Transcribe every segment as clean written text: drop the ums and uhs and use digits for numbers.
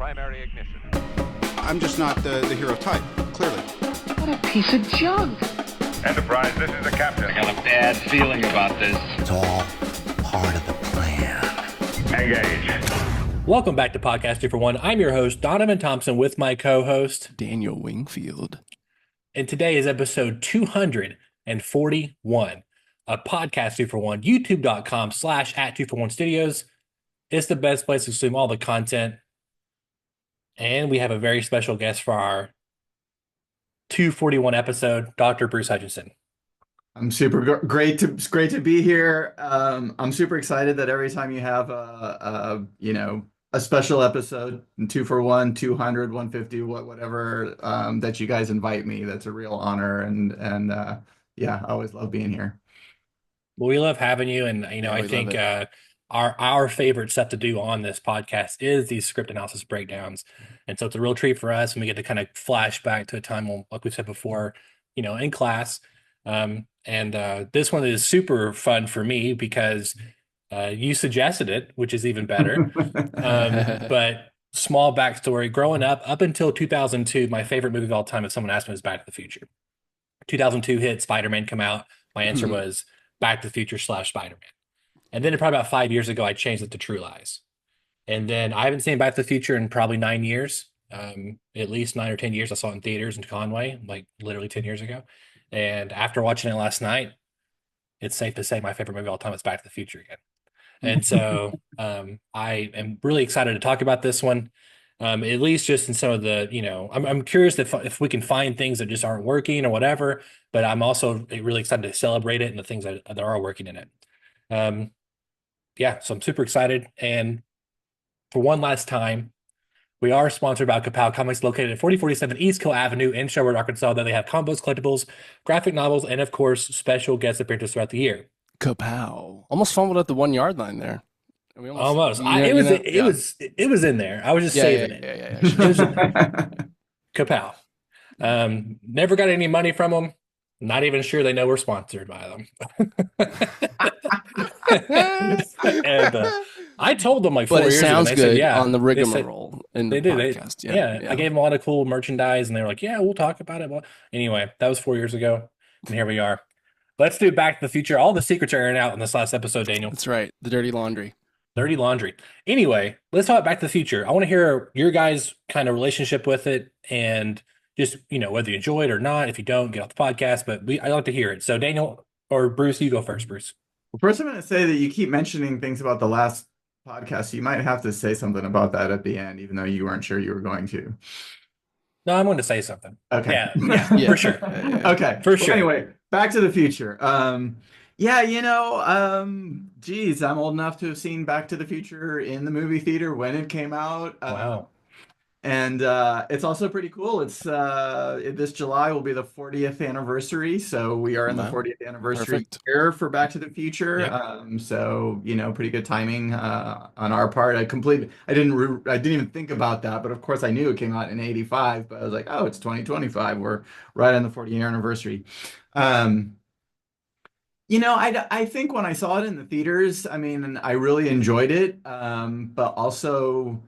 primary ignition. I'm just not the hero type, clearly. What a piece of junk. Enterprise, this is the captain. I got a bad feeling about this. It's all part of the plan. Engage. Welcome back to Podcast 2 for 1. I'm your host, Donavon Thompson, with my co-host, Daniel Wingfield. and today is episode 241 of Podcast 2 for 1, youtube.com/@2for1studios. It's the best place to consume all the content. And we have a very special guest for our 241 episode, Dr. Bruce Hutchinson. I'm super great to be here. I'm super excited that every time you have a special episode, 2 for 1, 200, 150, whatever, that you guys invite me. That's a real honor, and yeah, I always love being here. Well, we love having you, and I think our favorite stuff to do on this podcast is these script analysis breakdowns, and so it's a real treat for us, and we get to kind of flash back to a time when, like we said before, in class. And this one is super fun for me because you suggested it, which is even better. But small backstory: growing up until 2002, my favorite movie of all time, if someone asked me, was Back to the Future. 2002 hit, Spider-Man come out. My answer was Back to the Future / Spider-Man. And then probably about 5 years ago, I changed it to True Lies. And then I haven't seen Back to the Future in probably 9 years, at least 9 or 10 years. I saw it in theaters in Conway, like literally 10 years ago. And after watching it last night, it's safe to say my favorite movie of all time is Back to the Future again. And so I am really excited to talk about this one, at least just in some of the, I'm curious if we can find things that just aren't working or whatever, but I'm also really excited to celebrate it and the things that are working in it. Yeah, so I'm super excited. And for one last time, we are sponsored by Kapow Comics, located at 4047 East Kill Avenue in Sherwood, Arkansas. Though they have combos, collectibles, graphic novels, and of course, special guest appearances throughout the year. Kapow. Almost fumbled at the 1 yard line there. Almost. It was in there. I was just saving it. Yeah. It was Kapow. Never got any money from them. Not even sure they know we're sponsored by them. And I told them like 4 years ago. Sounds they good said, yeah, on the rigmarole in the podcast. Yeah, I gave them a lot of cool merchandise, and they were like, "Yeah, we'll talk about it." Well, anyway, that was 4 years ago, and here we are. Let's do Back to the Future. All the secrets are airing out in this last episode, Daniel. That's right. The dirty laundry. Dirty laundry. Anyway, let's talk Back to the Future. I want to hear your guys' kind of relationship with it, and just whether you enjoy it or not. If you don't, get off the podcast. But I like to hear it. So Daniel or Bruce, you go first. Bruce. Well, first, I'm going to say that you keep mentioning things about the last podcast. So you might have to say something about that at the end, even though you weren't sure you were going to. No, I'm going to say something. Okay. Yeah, for sure. Okay. For sure. Anyway, Back to the Future. Geez, I'm old enough to have seen Back to the Future in the movie theater when it came out. Wow. And it's also pretty cool. It's this July will be the 40th anniversary, so we are in the 40th anniversary year for Back to the Future. Yep. So pretty good timing on our part. I didn't even think about that, but of course I knew it came out in '85. But I was like, oh, it's 2025. We're right on the 40th anniversary. I think when I saw it in the theaters, I really enjoyed it, but also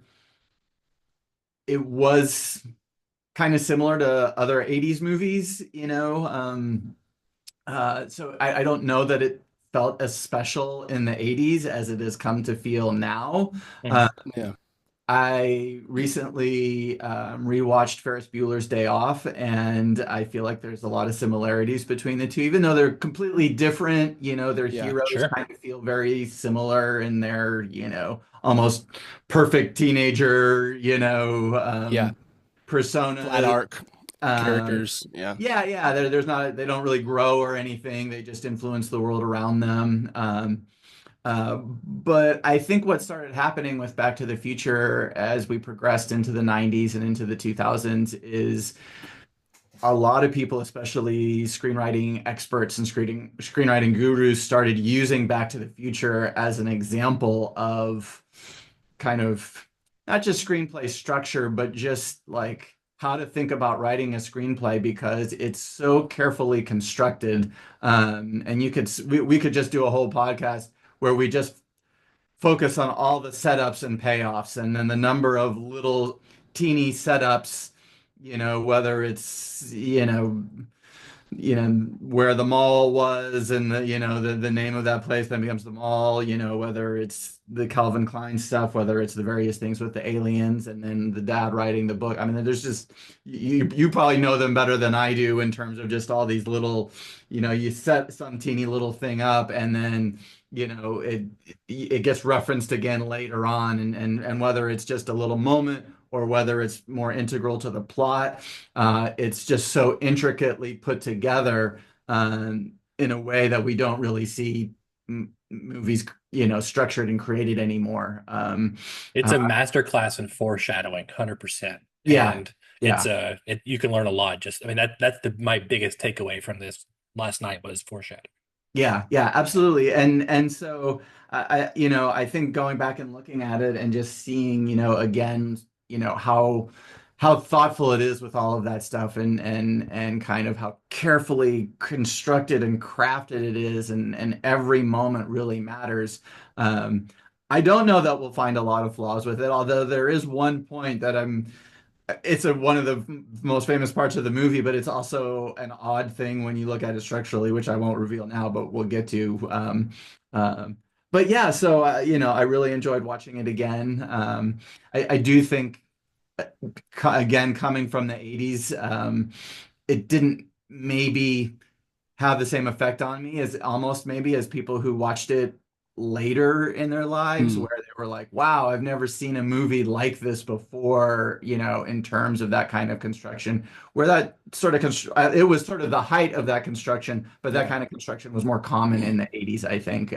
it was kind of similar to other 80s movies, so I don't know that it felt as special in the 80s as it has come to feel now. I recently rewatched Ferris Bueller's Day Off, and I feel like there's a lot of similarities between the two, even though they're completely different. Their heroes kind of feel very similar in their, almost perfect teenager, persona. Flat arc characters. They don't really grow or anything. They just influence the world around them. But I think what started happening with Back to the Future as we progressed into the 90s and into the 2000s is a lot of people, especially screenwriting experts and screenwriting gurus, started using Back to the Future as an example of kind of not just screenplay structure, but just like how to think about writing a screenplay, because it's so carefully constructed. And we could just do a whole podcast where we just focus on all the setups and payoffs, and then the number of little teeny setups, whether it's, where the mall was, and the name of that place then becomes the mall, whether it's the Calvin Klein stuff, whether it's the various things with the aliens, and then the dad writing the book. I mean, there's just, you probably know them better than I do in terms of just all these little, you set some teeny little thing up, and then it gets referenced again later on, and whether it's just a little moment or whether it's more integral to the plot, it's just so intricately put together in a way that we don't really see movies, structured and created anymore. It's a masterclass in foreshadowing, 100%. Yeah, and you can learn a lot. Just, I mean, that's my biggest takeaway from this last night was foreshadowing. Yeah, absolutely. And so I think going back and looking at it and just seeing, again, how thoughtful it is with all of that stuff, and kind of how carefully constructed and crafted it is, and every moment really matters. I don't know that we'll find a lot of flaws with it, although there is one point that it's one of the most famous parts of the movie, but it's also an odd thing when you look at it structurally, which I won't reveal now, but we'll get to. But yeah, so I really enjoyed watching it again. I do think, again, coming from the 80s, it didn't maybe have the same effect on me as people who watched it later in their lives, where they were like, wow, I've never seen a movie like this before, in terms of that kind of construction, where that sort of it was sort of the height of that construction, but that kind of construction was more common in the 80s, I think,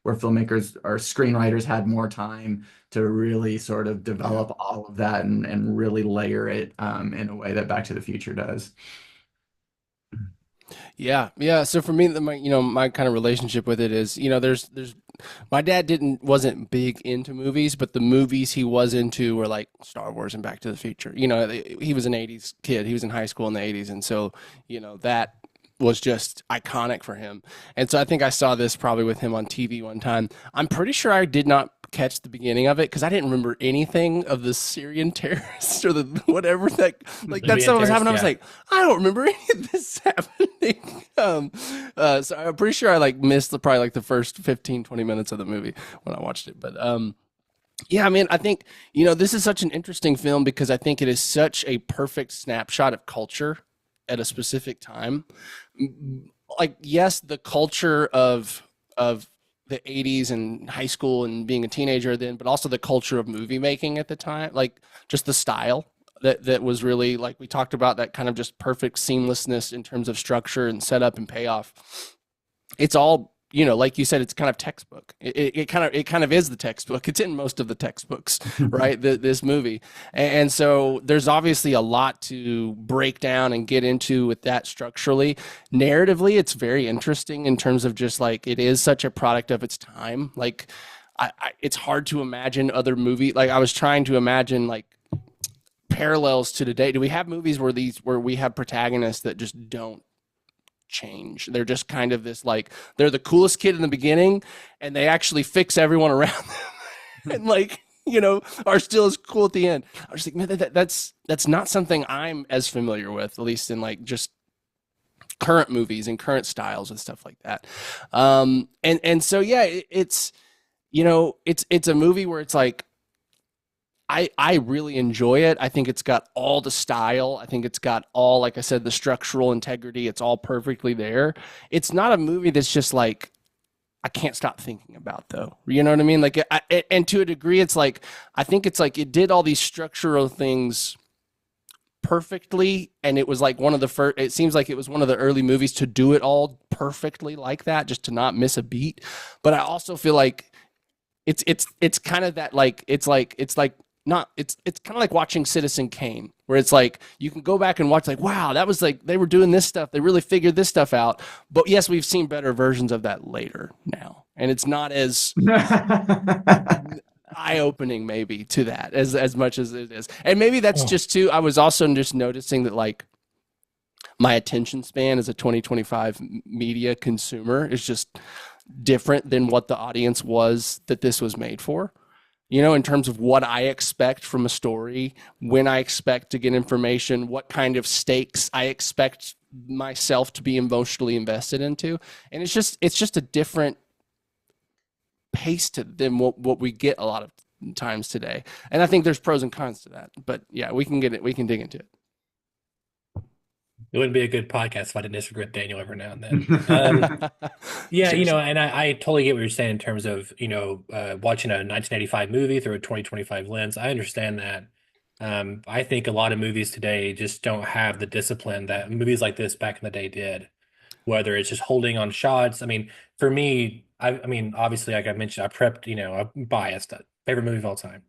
where filmmakers or screenwriters had more time to really sort of develop all of that and really layer it in a way that Back to the Future does. Yeah. So for me, my kind of relationship with it is, there's my dad wasn't big into movies, but the movies he was into were like Star Wars and Back to the Future. He was an 80s kid. He was in high school in the 80s. And so, that was just iconic for him. And so I think I saw this probably with him on TV one time. I'm pretty sure I did not catch the beginning of it because I didn't remember anything of the Syrian terrorists or the whatever that stuff was happening. I was like, I don't remember any of this happening. So I'm pretty sure I missed probably the first 15, 20 minutes of the movie when I watched it. But yeah, I mean, I think, this is such an interesting film because I think it is such a perfect snapshot of culture at a specific time. Yes, the culture of the 80s and high school and being a teenager then, but also the culture of movie making at the time, just the style that was really, we talked about, that kind of just perfect seamlessness in terms of structure and setup and payoff. It's all, like you said, it's kind of textbook. It kind of is the textbook. It's in most of the textbooks, right? This movie. And so there's obviously a lot to break down and get into with that structurally. Narratively, it's very interesting in terms of just it is such a product of its time. It's hard to imagine other movies. I was trying to imagine parallels to today. Do we have movies where we have protagonists that just don't change? They're just kind of this they're the coolest kid in the beginning and they actually fix everyone around them and are still as cool at the end. I was like, man, that's not something I'm as familiar with, at least in just current movies and current styles and stuff like that. And so yeah, it's a movie where it's I really enjoy it. I think it's got all the style. I think it's got all, like I said, the structural integrity. It's all perfectly there. It's not a movie that's just I can't stop thinking about, though. You know what I mean? And to a degree, it's I think it's it did all these structural things perfectly. And it was one of the first, it seems like it was one of the early movies to do it all perfectly like that, just to not miss a beat. But I also feel it's kind of that, it's kind of like watching Citizen Kane, where it's you can go back and watch wow, that was they were doing this stuff, they really figured this stuff out. But yes, we've seen better versions of that later now, and it's not as eye-opening maybe to that as much as it is. And maybe that's just too, I was also just noticing that my attention span as a 2025 media consumer is just different than what the audience was that this was made for. You know, in terms of what I expect from a story, when I expect to get information, what kind of stakes I expect myself to be emotionally invested into. And it's just a different pace than what we get a lot of times today. And I think there's pros and cons to that. But yeah, we can dig into it. It wouldn't be a good podcast if I didn't disagree with Daniel every now and then. Yeah, you know, and I totally get what you're saying in terms of, you know, watching a 1985 movie through a 2025 lens. I understand that. I think a lot of movies today just don't have the discipline that movies like this back in the day did, whether it's just holding on shots. I mean, for me, I mean, obviously, like I mentioned, I prepped, you know, I'm biased, favorite movie of all time.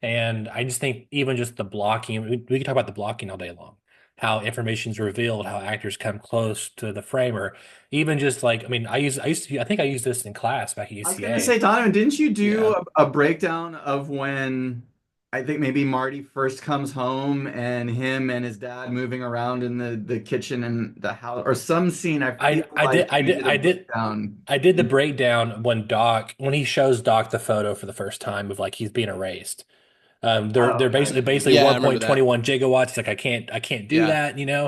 And I just think even just the blocking, we can talk about the blocking all day long, how information's revealed, how actors come close to the frame, or even just like, I mean, I think I used this in class back at UCA. I was gonna say, Donovan, didn't you do a breakdown of when I think maybe Marty first comes home and him and his dad moving around in the kitchen and the house, or some scene? I did the breakdown when he shows Doc the photo for the first time of like he's being erased. They're basically Yeah, I 1.21 gigawatts. It's like I can't do that, you know.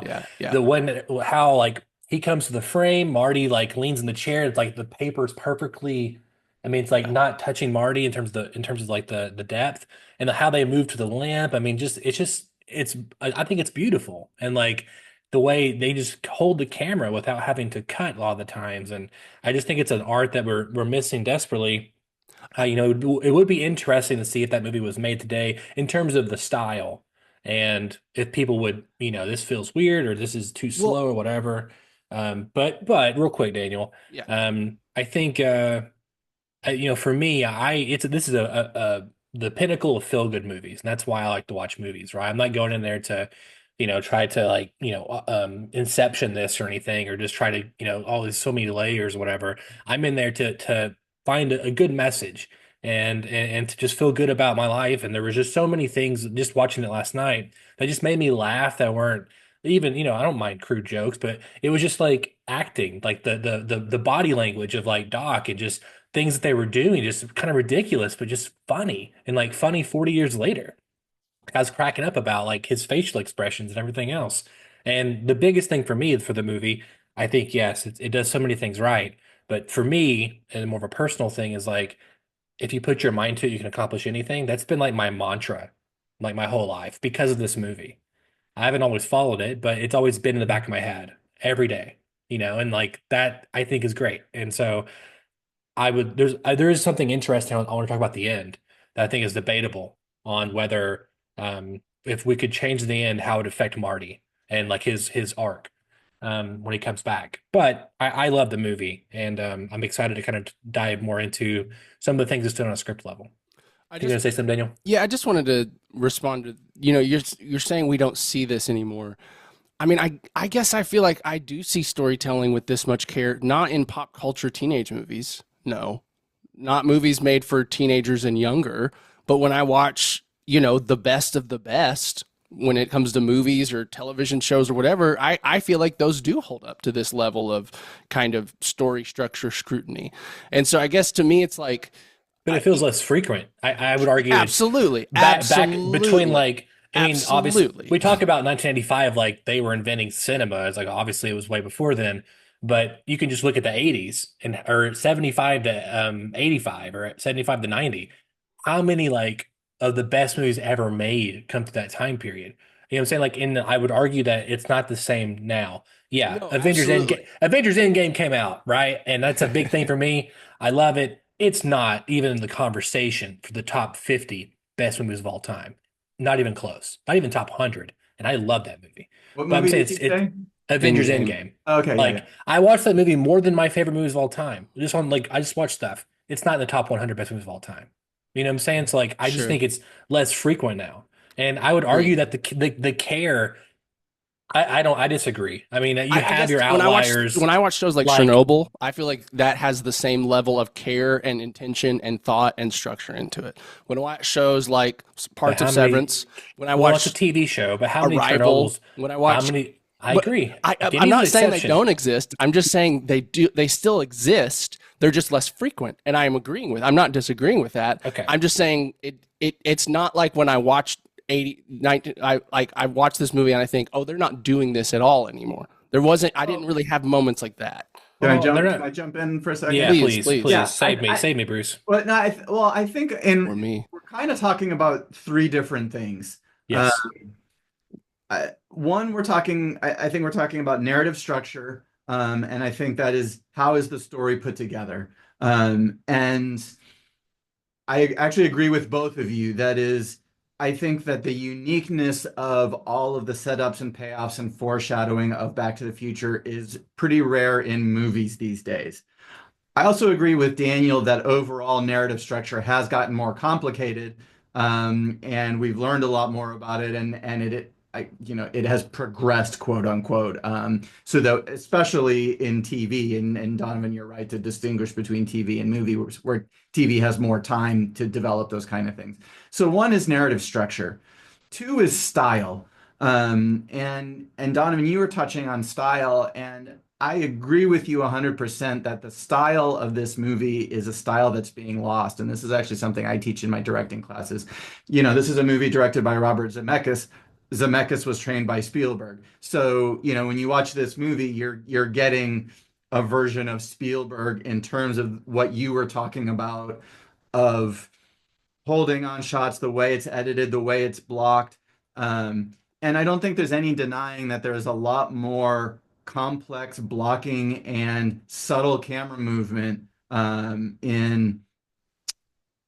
How like he comes to the frame, Marty like leans in the chair. It's like the paper's perfectly. I mean, it's like not touching Marty in terms of like the depth and how they move to the lamp. I mean, I think it's beautiful, and like the way they just hold the camera without having to cut a lot of the times. And I just think it's an art that we're missing desperately. You know, it would be interesting to see if that movie was made today in terms of the style, and if people would, you know, this feels weird or this is too slow or whatever. But real quick, Daniel, I think you know, for me, this is the pinnacle of feel good movies, and that's why I like to watch movies. Right, I'm not going in there to, you know, try to like, you know, inception this or anything, or just try to, you know, all these so many layers or whatever. I'm in there to find a good message and to just feel good about my life. And there was just so many things just watching it last night that just made me laugh that weren't even, you know, I don't mind crude jokes, but it was just like acting, like the body language of like Doc and just things that they were doing, just kind of ridiculous, but just funny, and like funny 40 years later. I was cracking up about like his facial expressions and everything else. And the biggest thing for me for the movie, I think, yes, it does so many things right. But for me, and more of a personal thing, is like if you put your mind to it, you can accomplish anything. That's been like my mantra, like my whole life because of this movie. I haven't always followed it, but it's always been in the back of my head every day, you know, and like that I think is great. And so there is something interesting I want to talk about the end that I think is debatable on whether if we could change the end, how it would affect Marty and like his arc when he comes back. But I love the movie, and I'm excited to kind of dive more into some of the things that's done on a script level. You gonna say something, Daniel? Yeah, I just wanted to respond to, you know, you're saying we don't see this anymore. I mean, I guess I feel like I do see storytelling with this much care, not in pop culture teenage movies. No, not movies made for teenagers and younger. But when I watch, you know, the best of the best, when it comes to movies or television shows or whatever, I feel like those do hold up to this level of kind of story structure scrutiny. And so I guess to me, it's like, but it feels less frequent. I would argue. Absolutely. Back between like, I mean, Absolutely. obviously we talk about 1985, like they were inventing cinema. It's like, obviously it was way before then, but you can just look at the 80s or 75 to 85 or 75 to 90. How many like of the best movies ever made come to that time period? You know what I'm saying? Like I would argue that it's not the same now. Yeah. No, Avengers Endgame came out, right? And that's a big thing for me. I love it. It's not even in the conversation for the top 50 best movies of all time. Not even close. Not even top 100. And I love that movie. What but movie I'm saying did you say? Avengers Endgame. Okay. Like I watched that movie more than my favorite movies of all time. Just on like I just watch stuff. It's not in the top 100 best movies of all time. You know what I'm saying? So like I just think it's less frequent now. And I would argue that the care I disagree. I mean, you have your outliers. When I watch shows like Chernobyl, I feel like that has the same level of care and intention and thought and structure into it. When I watch shows like parts of Severance, when I watch a TV show, but how many Arrival, Chernobyls? when I watch I But agree. I'm Danny's not an saying they exception. don't exist. I'm just saying they do. They still exist. They're just less frequent, and I'm agreeing with. I'm not disagreeing with that. Okay. I'm just saying it's not like when I watched 80, 19, I watched this movie and I think, oh, they're not doing this at all anymore. There wasn't. I didn't really have moments like that. Can I Well, jump? they're not- Can I jump in for a second? Yeah, Please, please. please. Yeah, Save I- me, Bruce. But no, I think Or me. we're kind of talking about three different things. Yes. One, I think we're talking about narrative structure, and I think that is how is the story put together. And I actually agree with both of you. That is, I think that the uniqueness of all of the setups and payoffs and foreshadowing of Back to the Future is pretty rare in movies these days. I also agree with Daniel that overall narrative structure has gotten more complicated, and we've learned a lot more about it, and it has progressed, quote unquote. So that especially in TV, and Donavon, you're right to distinguish between TV and movie, where TV has more time to develop those kind of things. So one is narrative structure, two is style, and Donavon, you were touching on style, and I agree with you 100% that the style of this movie is a style that's being lost. And this is actually something I teach in my directing classes. This is a movie directed by Robert Zemeckis. Zemeckis was trained by Spielberg. So, when you watch this movie, you're getting a version of Spielberg in terms of what you were talking about, of holding on shots, the way it's edited, the way it's blocked. And I don't think there's any denying that there's a lot more complex blocking and subtle camera movement in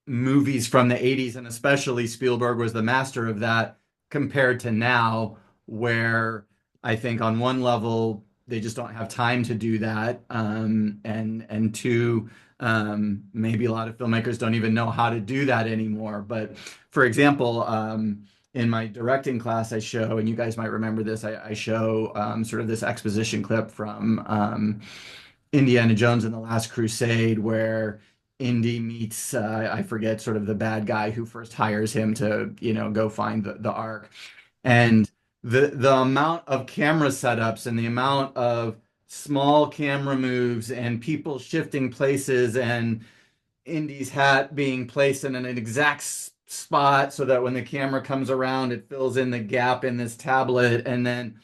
movies from the 80s, and especially Spielberg was the master of that, compared to now, where I think on one level they just don't have time to do that, and two, maybe a lot of filmmakers don't even know how to do that anymore. But for example, in my directing class, I show, and you guys might remember this, I show sort of this exposition clip from Indiana Jones and the Last Crusade, where Indy meets, I forget, sort of the bad guy who first hires him to, go find the Ark. And the amount of camera setups and the amount of small camera moves and people shifting places and Indy's hat being placed in an exact spot so that when the camera comes around, it fills in the gap in this tablet, and then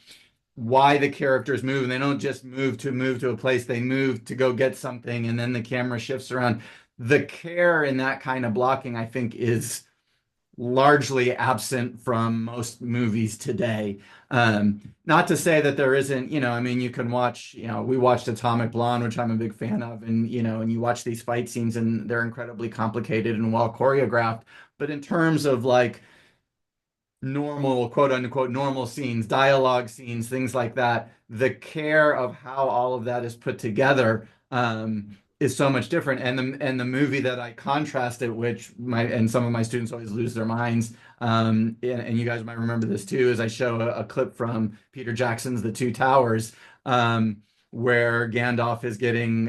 why the characters move. And they don't just move to a place, they move to go get something, and then the camera shifts around. The care in that kind of blocking, I think, is largely absent from most movies today. Not to say that there isn't, you can watch, we watched Atomic Blonde, which I'm a big fan of, and and you watch these fight scenes and they're incredibly complicated and well choreographed. But in terms of like normal, quote unquote, normal scenes, dialogue scenes, things like that, the care of how all of that is put together is so much different. And the movie that I contrast it, which some of my students always lose their minds, and you guys might remember this too, is I show a clip from Peter Jackson's The Two Towers, where Gandalf is getting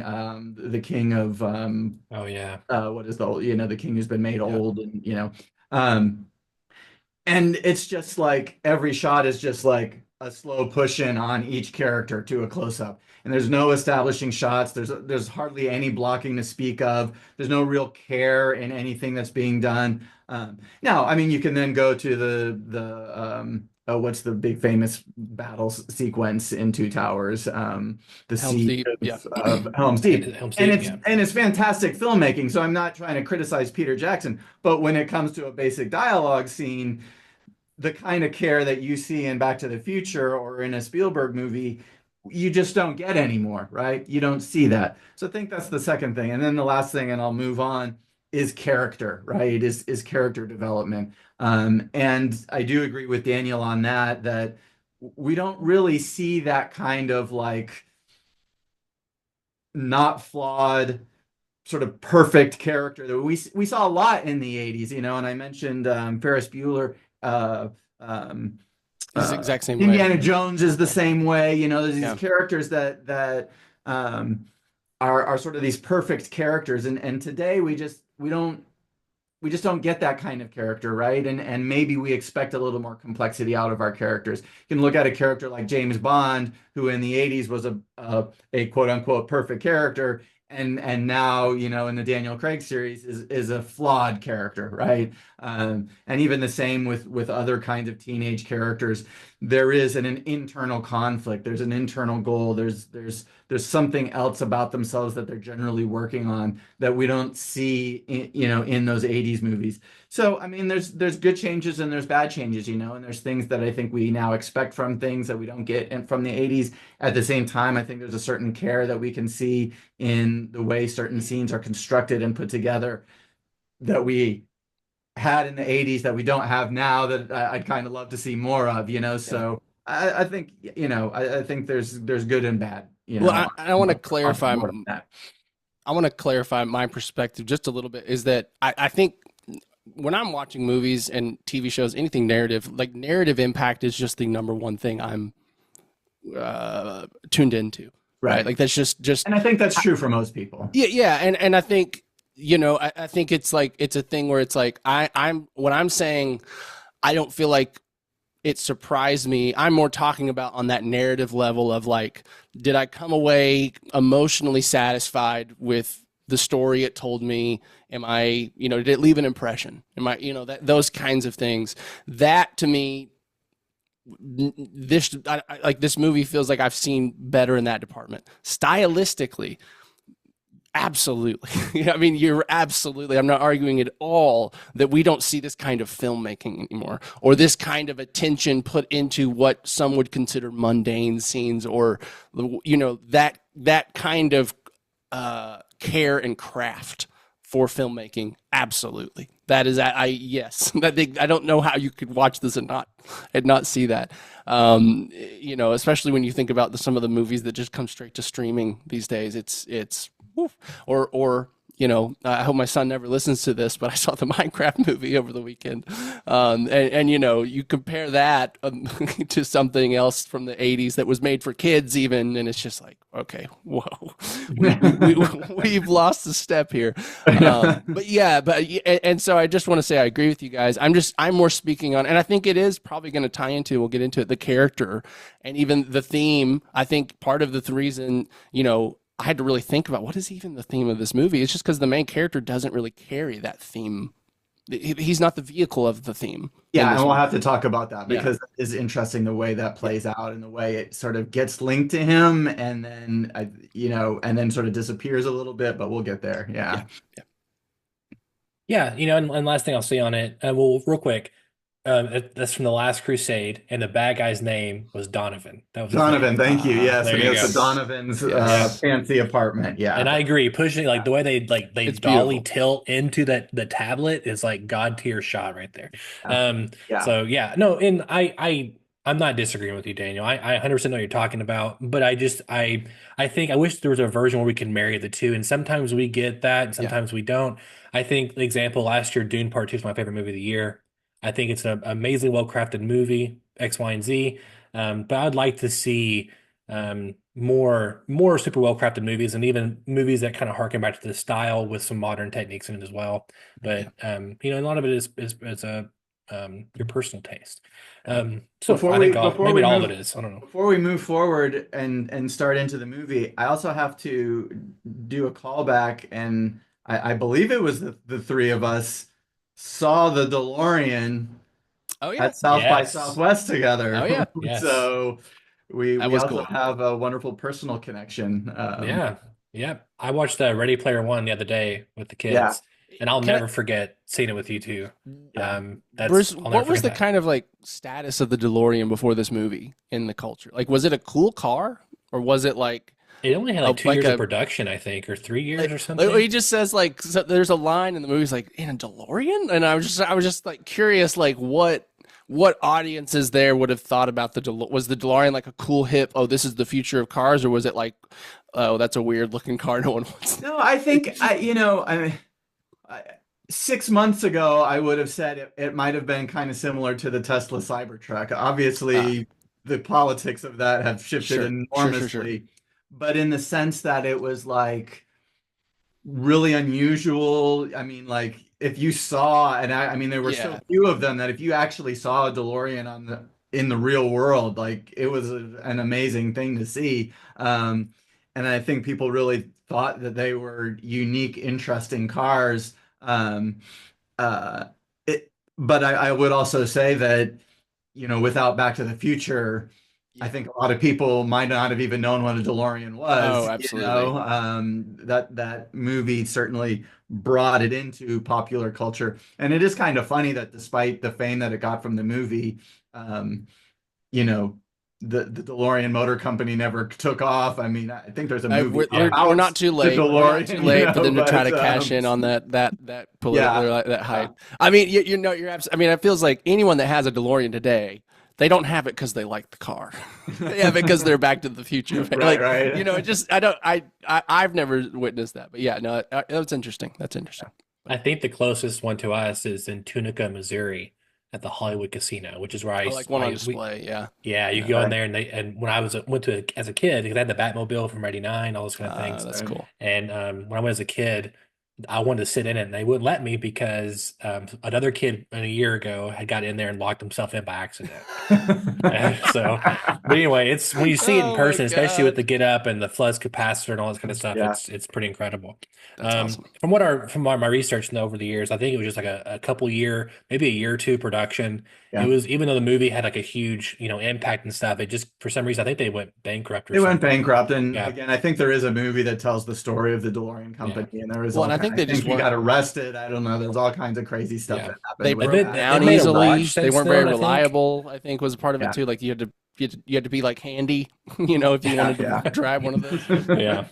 the king of what is the king who's been made old, and and it's just like every shot is just like a slow push in on each character to a close up. And there's no establishing shots. There's hardly any blocking to speak of. There's no real care in anything that's being done. Now, you can then go to the what's the big famous battle sequence in Two Towers? The Siege of Helm's Deep. And it's fantastic filmmaking. So I'm not trying to criticize Peter Jackson, but when it comes to a basic dialogue scene, the kind of care that you see in Back to the Future or in a Spielberg movie, you just don't get anymore, right? You don't see that. So I think that's the second thing. And then the last thing, and I'll move on, is character, right? Is character development. And I do agree with Daniel on that we don't really see that kind of like not flawed, sort of perfect character that we saw a lot in the 80s, and I mentioned Ferris Bueller. He's the exact same Indiana way. Jones is the same way. There's these characters that are sort of these perfect characters, and today we don't don't get that kind of character, right? And maybe we expect a little more complexity out of our characters. You can look at a character like James Bond, who in the 80s was a quote unquote perfect character, and now, you know, in the Daniel Craig series is a flawed character, right? And even the same with other kinds of teenage characters. There is an internal conflict. There's an internal goal. There's something else about themselves that they're generally working on that we don't see in those 80s movies. So I mean, there's good changes and there's bad changes, you know, and there's things that I think we now expect from things that we don't get from the 80s. At the same time, I think there's a certain care that we can see in the way certain scenes are constructed and put together that we had in the 80s that we don't have now, that I'd kind of love to see more of, you know. So I think, you know, I think there's good and bad, you know. Well, I want to clarify. I want to clarify my perspective just a little bit. Is that I think when I'm watching movies and TV shows, anything narrative, like narrative impact is just the number one thing I'm tuned into. Right. Like that's just. And I think that's true for most people. Yeah. And I think, you know, I think it's like, it's a thing where it's like, when I'm saying, I don't feel like it surprised me. I'm more talking about on that narrative level of like, did I come away emotionally satisfied with the story it told me? Am I, you know, did it leave an impression? Am I, you know, those kinds of things that to me, this movie feels like I've seen better in that department. Stylistically, absolutely. I mean, you're absolutely, I'm not arguing at all that we don't see this kind of filmmaking anymore, or this kind of attention put into what some would consider mundane scenes, or, you know, that kind of care and craft for filmmaking. Absolutely. That is, yes. I don't know how you could watch this and not see that. You know, especially when you think about some of the movies that just come straight to streaming these days. It's or you know, I hope my son never listens to this, but I saw the Minecraft movie over the weekend, and you know, you compare that to something else from the 80s that was made for kids even, and it's just like, okay, whoa, we've lost a step here. But yeah, and so I just want to say I agree with you guys. I'm more speaking on, and I think it is probably going to tie into, we'll get into it, the character and even the theme. I think part of the reason, you know, I had to really think about what is even the theme of this movie. It's just because the main character doesn't really carry that theme. He's not the vehicle of the theme. Yeah, and we'll have to talk about that because it is interesting the way that plays out and the way it sort of gets linked to him and then, you know, and then sort of disappears a little bit, but we'll get there. Yeah, you know, and last thing I'll say on it, well, real quick, that's from The Last Crusade, and the bad guy's name was Donavon. That was Donavon. Thank you. Yes, there and you it's go. Donavon's fancy apartment. Yeah, and I agree. Pushing like the way they It's dolly beautiful. tilt into the tablet is like God tier shot right there. Yeah. So yeah, no, and I'm not disagreeing with you, Daniel. I 100% know what you're talking about, but I think I wish there was a version where we can marry the two, and sometimes we get that, and sometimes we don't. I think the example last year, Dune Part 2 is my favorite movie of the year. I think it's an amazingly well-crafted movie, X, Y, and Z. But I'd like to see more super well-crafted movies, and even movies that kind of harken back to the style with some modern techniques in it as well. But you know, a lot of it is your personal taste. So maybe all of it is. I don't know. Before we move forward and start into the movie, I also have to do a callback, and I believe it was the three of us saw the DeLorean at South by Southwest together. Oh yeah. Yes. So we also cool. have a wonderful personal connection. Yeah. I watched Ready Player One the other day with the kids, and I'll never forget seeing it with you two. Bruce, what was the kind of like status of the DeLorean before this movie in the culture? Like, was it a cool car, or was it like? It only had like 2 years of production, I think, or 3 years or something. He just says like, so there's a line in the movie, he's like, in a DeLorean, and I was just like curious, like what audiences there would have thought about was the DeLorean like a cool hip? Oh, this is the future of cars, or was it like, oh, that's a weird looking car, no one wants? No, I think 6 months ago, I would have said it might have been kind of similar to the Tesla Cybertruck. Obviously, the politics of that have shifted enormously. Sure. But in the sense that it was like really unusual. I mean, like if you saw, and I mean, there were so Yeah. few of them that if you actually saw a DeLorean in the real world, like it was an amazing thing to see. And I think people really thought that they were unique, interesting cars. Um, uh, but I would also say that, without Back to the Future, I think a lot of people might not have even known what a DeLorean was. Oh, absolutely. That movie certainly brought it into popular culture. And it is kind of funny that despite the fame that it got from the movie, you know, the DeLorean Motor Company never took off. I mean, I think there's a movie we're not too late. The We're not too late for them to try to but, cash in on that political, yeah. that hype. I mean, you're I mean, it feels like anyone that has a DeLorean today, they don't have it because they like the car. They have it because they're Back to the Future. Right. It just I've never witnessed that, but yeah, no, that's interesting. That's interesting. I think the closest one to us is in Tunica, Missouri, at the Hollywood Casino, which is where I like one on display. Yeah, you go in there and when I went to as a kid, because I had the Batmobile from '89, all those kind of things. That's cool. And when I went as a kid, I wanted to sit in it, and they wouldn't let me because another kid a year ago had got in there and locked himself in by accident. But anyway, it's when you see it in person, especially with the get up and the flux capacitor and all this kind of stuff, it's pretty incredible. That's awesome. From my research over the years, I think it was just like a couple year, maybe a year or two production. Yeah. It was, even though the movie had like a huge, impact and stuff, it just, for some reason, I think they went bankrupt. They went bankrupt, and again, I think there is a movie that tells the story of the DeLorean company, and there was. Well, I think he got arrested. I don't know. There's all kinds of crazy stuff that happened. They broke down easily. They weren't very reliable. I think was a part of it too. Like you had to be like handy, if you wanted to drive one of those. Yeah.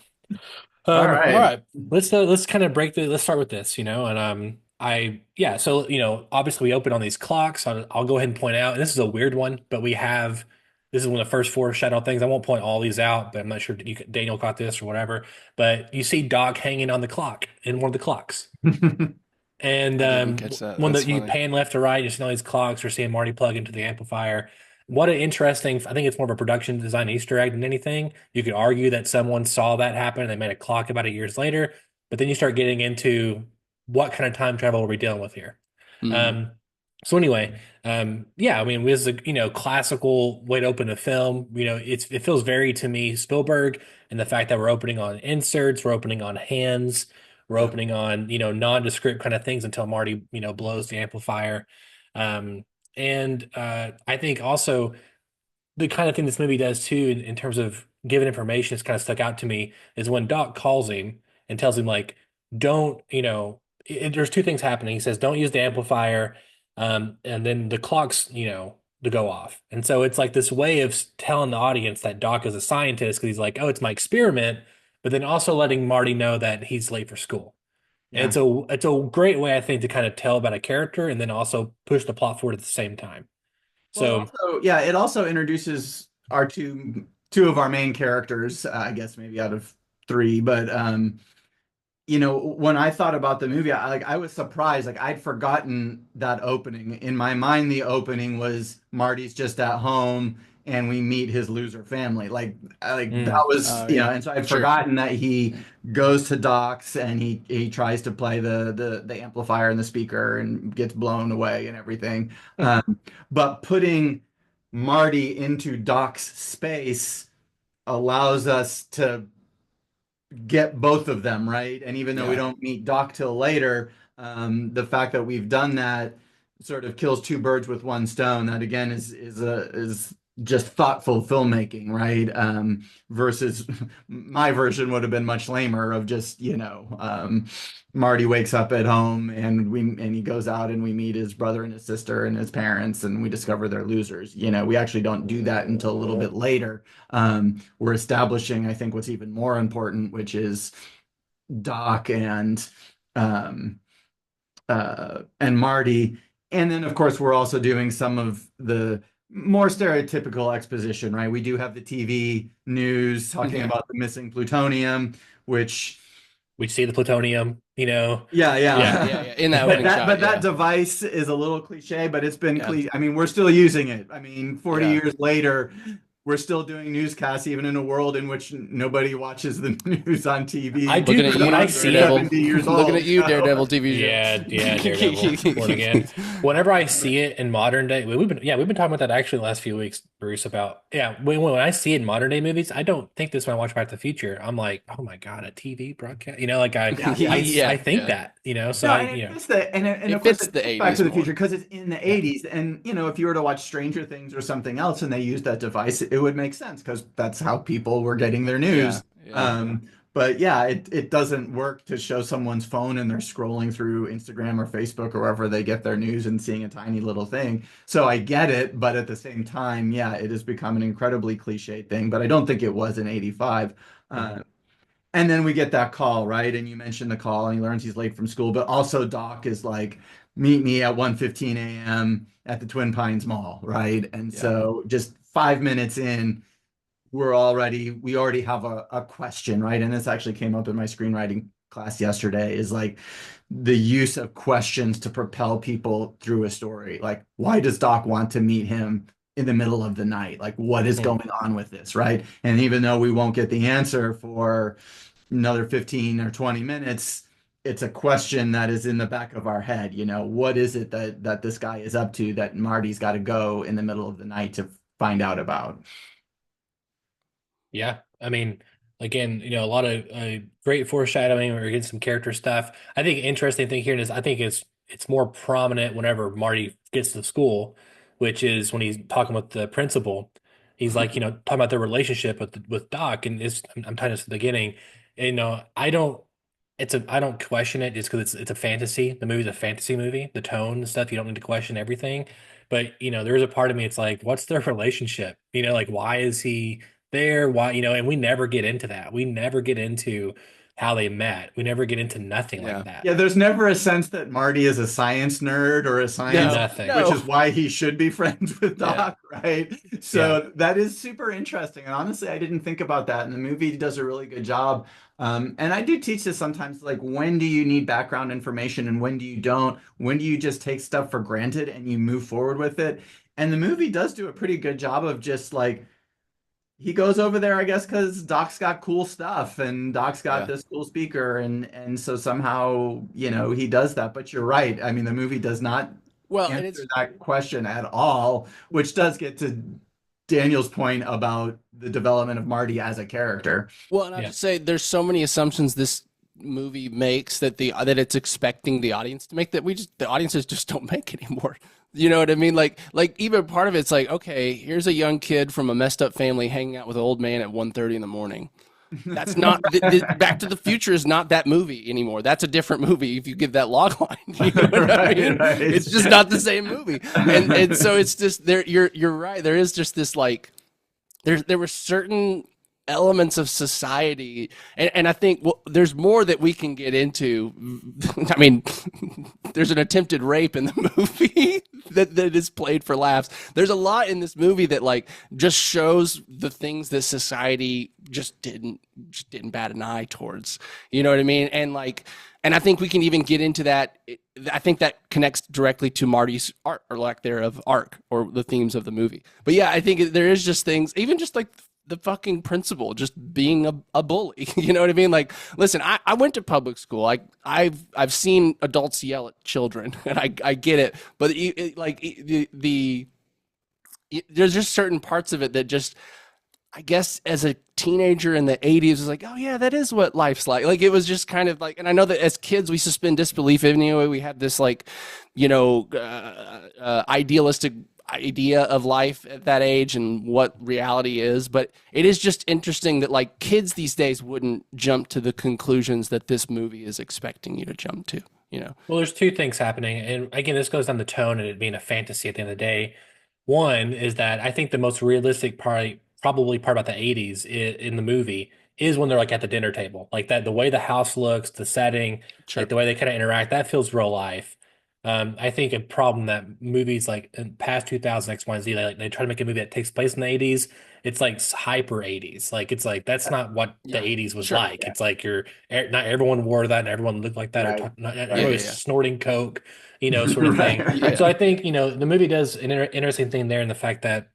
All right. Let's kind of let's start with this, and so obviously we open on these clocks. I'll go ahead and point out, and this is a weird one, but this is one of the first foreshadow things. I won't point all these out, but I'm not sure Daniel caught this or whatever. But you see Doc hanging on the clock in one of the clocks. And when you pan left to right, you see all these clocks, or seeing Marty plug into the amplifier. What an interesting, I think it's more of a production design Easter egg than anything. You could argue that someone saw that happen and they made a clock about 8 years later, but then you start getting into what kind of time travel are we dealing with here? So anyway, I mean, this is a classical way to open a film. It feels very, to me, Spielberg, and the fact that we're opening on inserts, we're opening on hands, we're opening on nondescript kind of things until Marty blows the amplifier. I think also the kind of thing this movie does too, in terms of giving information, that's kind of stuck out to me, is when Doc calls him and tells him, like, don't, there's two things happening. He says, don't use the amplifier. And then the clocks, to go off. And so it's like this way of telling the audience that Doc is a scientist, because he's like, oh, it's my experiment, but then also letting Marty know that he's late for school. Yeah. And it's a great way, I think, to kind of tell about a character and then also push the plot forward at the same time. It also introduces our two of our main characters, I guess maybe out of three, but when I thought about the movie, I was surprised. Like, I'd forgotten that opening. In my mind, the opening was Marty's just at home and we meet his loser family. That was, and so I'd forgotten that he goes to Doc's and he tries to play the amplifier and the speaker and gets blown away and everything. But putting Marty into Doc's space allows us to get both of them, right? And even though we don't meet Doc till later, the fact that we've done that sort of kills two birds with one stone. That again is just thoughtful filmmaking, right? Versus my version would have been much lamer of just, Marty wakes up at home and he goes out and we meet his brother and his sister and his parents and we discover they're losers. We actually don't do that until a little bit later. We're establishing, I think, what's even more important, which is Doc and Marty. And then, of course, we're also doing some of the more stereotypical exposition, right? We do have the TV news talking about the missing plutonium, which we see the plutonium, in that that device is a little cliche, but it's been I mean, we're still using it. I mean, 40 years later, we're still doing newscasts even in a world in which nobody watches the news on TV. I do. Looking at When you, I see Daredevil. 70 years old, Looking at you, you know? Daredevil TV show. Yeah, Daredevil, born again. Whenever I see it in modern day, we've been talking about that actually the last few weeks, Bruce. About when I see it in modern day movies, I don't think this when I watch Back to the Future. I'm like, oh my god, a TV broadcast. Like I think that. So No, I and it fits It of course fits the Back to 80s the more. Future because it's in the 80s. And if you were to watch Stranger Things or something else and they used that device, it would make sense because that's how people were getting their news. But yeah, it doesn't work to show someone's phone and they're scrolling through Instagram or Facebook or wherever they get their news and seeing a tiny little thing. So I get it, but at the same time, yeah, it has become an incredibly cliched thing. But I don't think it was in '85. And then we get that call, right? And you mentioned the call, and he learns he's late from school. But also, Doc is like, "Meet me at 1:15 a.m. at the Twin Pines Mall," right? And so, just 5 minutes in, we already have a question, right? And this actually came up in my screenwriting class yesterday, is like the use of questions to propel people through a story. Like, why does Doc want to meet him in the middle of the night? Like, what is going on with this, right? And even though we won't get the answer for another 15 or 20 minutes, it's a question that is in the back of our head. What is it that this guy is up to that Marty's got to go in the middle of the night to find out about? Yeah, I mean, again, a lot of great foreshadowing or getting some character stuff. I think interesting thing here is I think it's more prominent whenever Marty gets to school, which is when he's talking with the principal. He's like, talking about their relationship with Doc, and I'm tying this to the beginning. I don't question it just because it's a fantasy. The movie's a fantasy movie. The tone and stuff, you don't need to question everything. But there is a part of me, it's like, what's their relationship? Like, why is he there? Why, and we never get into that. We never get into how they met. We never get into nothing like that. Yeah, there's never a sense that Marty is a science nerd or a science, which is why he should be friends with Doc, right? So that is super interesting. And honestly, I didn't think about that. And the movie does a really good job. And I do teach this sometimes, like, when do you need background information and when do you don't? When do you just take stuff for granted and you move forward with it? And the movie does do a pretty good job of just like, he goes over there, I guess, because Doc's got cool stuff and Doc's got this cool speaker. And so somehow, he does that. But you're right. I mean, the movie does not answer that question at all, which does get to Daniel's point about the development of Marty as a character. Well, and I have to say, there's so many assumptions this movie makes that it's expecting the audience to make that the audiences just don't make anymore. You know what I mean? Like even part of it's like, okay, here's a young kid from a messed up family hanging out with an old man at 1:30 in the morning. That's not Back to the Future is not that movie anymore. That's a different movie if you give that log line. You know what I mean? Right. It's just not the same movie. And so it's just there. You're right. There is just this like there were certain elements of society, and I think there's more that we can get into. I mean, there's an attempted rape in the movie that is played for laughs. There's a lot in this movie that like just shows the things that society just didn't bat an eye towards. You know what I mean? And I think we can even get into that. I think that connects directly to Marty's art or lack thereof arc or the themes of the movie. But yeah, I think there is just things, even just like the fucking principal just being a bully. You know what I mean? Like, listen, I went to public school. I've seen adults yell at children, and I get it. But there's just certain parts of it that just, I guess, as a teenager in the 80s, was like, oh yeah, that is what life's like. Like, it was just kind of like, and I know that as kids we suspend disbelief anyway. We had this like, idealistic idea of life at that age and what reality is, but it is just interesting that like kids these days wouldn't jump to the conclusions that this movie is expecting you to jump to. Well, there's two things happening, and again, this goes down the tone and it being a fantasy at the end of the day. One is that I think the most realistic part about the 80s in the movie is when they're like at the dinner table, like that, the way the house looks, the setting, like the way they kind of interact, that feels real life. I think a problem that movies like in past 2000 X, Y, and Z, they try to make a movie that takes place in the 80s. It's like hyper 80s. Like, it's like, that's not what the 80s was like. Yeah. It's like not everyone wore that and everyone looked like that. Right. Or not everybody was snorting Coke, sort of thing. So I think, the movie does an interesting thing there in the fact that,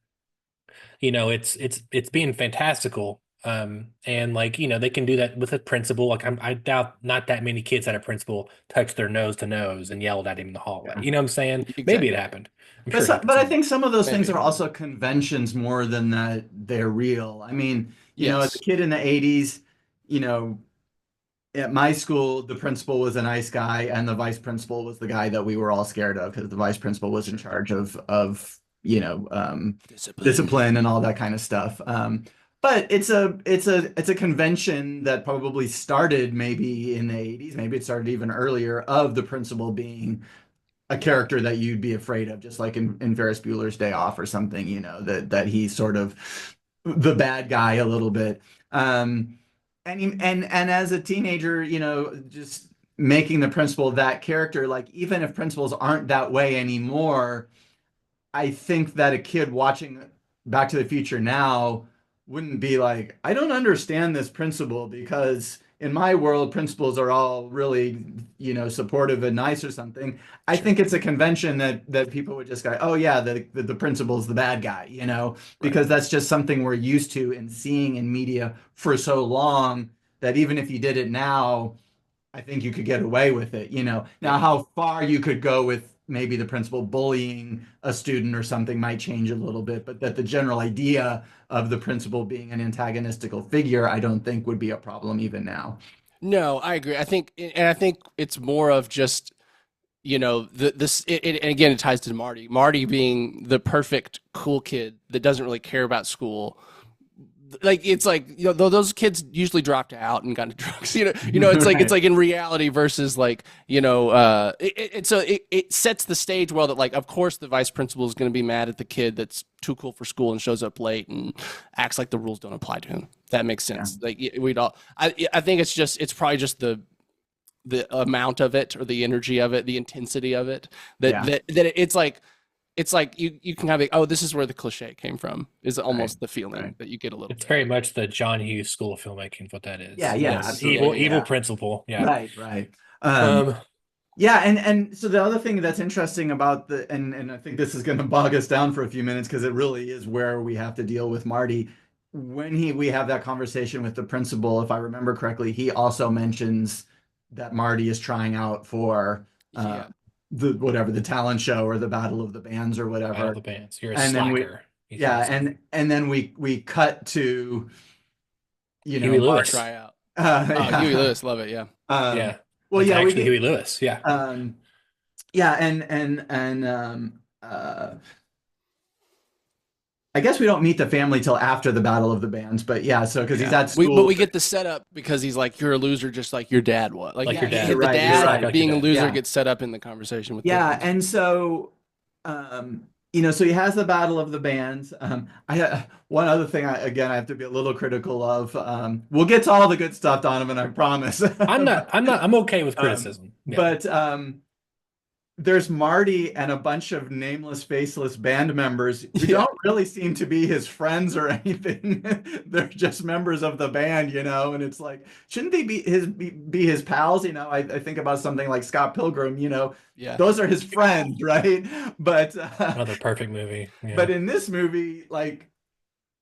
it's being fantastical. And like, they can do that with a principal. Like I doubt not that many kids had a principal touch their nose to nose and yelled at him in the hallway. Yeah. You know what I'm saying? Exactly. Maybe it happened. I'm But sure it happened but I somewhere. think some of those things Maybe. are also conventions more than that they're real. I mean, as a Yes. kid in the 80s, you know, at my school, the principal was a nice guy, and the vice principal was the guy that we were all scared of because the vice principal was in charge of discipline and all that kind of stuff. But it's a convention that probably started maybe in the 80s, maybe it started even earlier, of the principal being a character that you'd be afraid of, just like in Ferris Bueller's Day Off or something, that he's sort of the bad guy a little bit. And as a teenager, just making the principal that character, like even if principals aren't that way anymore, I think that a kid watching Back to the Future now wouldn't be like, I don't understand this principal because in my world, principals are all really, supportive and nice or something. I think it's a convention that people would just go, oh yeah, the principal's the bad guy, because that's just something we're used to and seeing in media for so long that even if you did it now, I think you could get away with it, Now, how far you could go with maybe the principal bullying a student or something might change a little bit, but that the general idea of the principal being an antagonistical figure, I don't think would be a problem even now. No, I agree. I think it's more of just, and again, it ties to Marty. Marty being the perfect cool kid that doesn't really care about school. Like it's like, those kids usually dropped out and got into drugs. It's like Right. it's like in reality versus like, it sets the stage well that like, of course the vice principal is going to be mad at the kid that's too cool for school and shows up late and acts like the rules don't apply to him. That makes sense. Like we'd all. I think it's probably just the amount of it or the energy of it, the intensity of it that it's like you can have this is where the cliche came from is almost the feeling that you get a little It's bit. very much the John Hughes School of Filmmaking, what that is. Yeah, Yes. absolutely, Evil yeah. principal. Yeah. Right. Um, Yeah, and so the other thing that's interesting about and I think this is going to bog us down for a few minutes because it really is where we have to deal with Marty. When we have that conversation with the principal, if I remember correctly, he also mentions that Marty is trying out for the talent show or the Battle of the Bands or Battle whatever. of the Bands. You're a And then slacker. and then we cut to Huey Lewis. Try out. yeah. Huey Lewis, love it. Yeah. Yeah. Well, It's yeah, we actually get, Huey Lewis. Yeah. I guess we don't meet the family till after the Battle of the Bands, but yeah, so because he's at But school. we get the setup because he's like, you're a loser just like your dad was. Like your dad. The Right, dad you're right. being a loser Yeah. gets set up in the conversation with Yeah, the, and so so he has the Battle of the Bands. One other thing I have to be a little critical of. We'll get to all the good stuff, Donovan, I promise. I'm okay with criticism. Yeah. But there's Marty and a bunch of nameless, faceless band members who don't really seem to be his friends or anything. They're just members of the band, and it's like, shouldn't they be his pals? I think about something like Scott Pilgrim, those are his friends, right? But Another perfect movie. Yeah. but in this movie, like,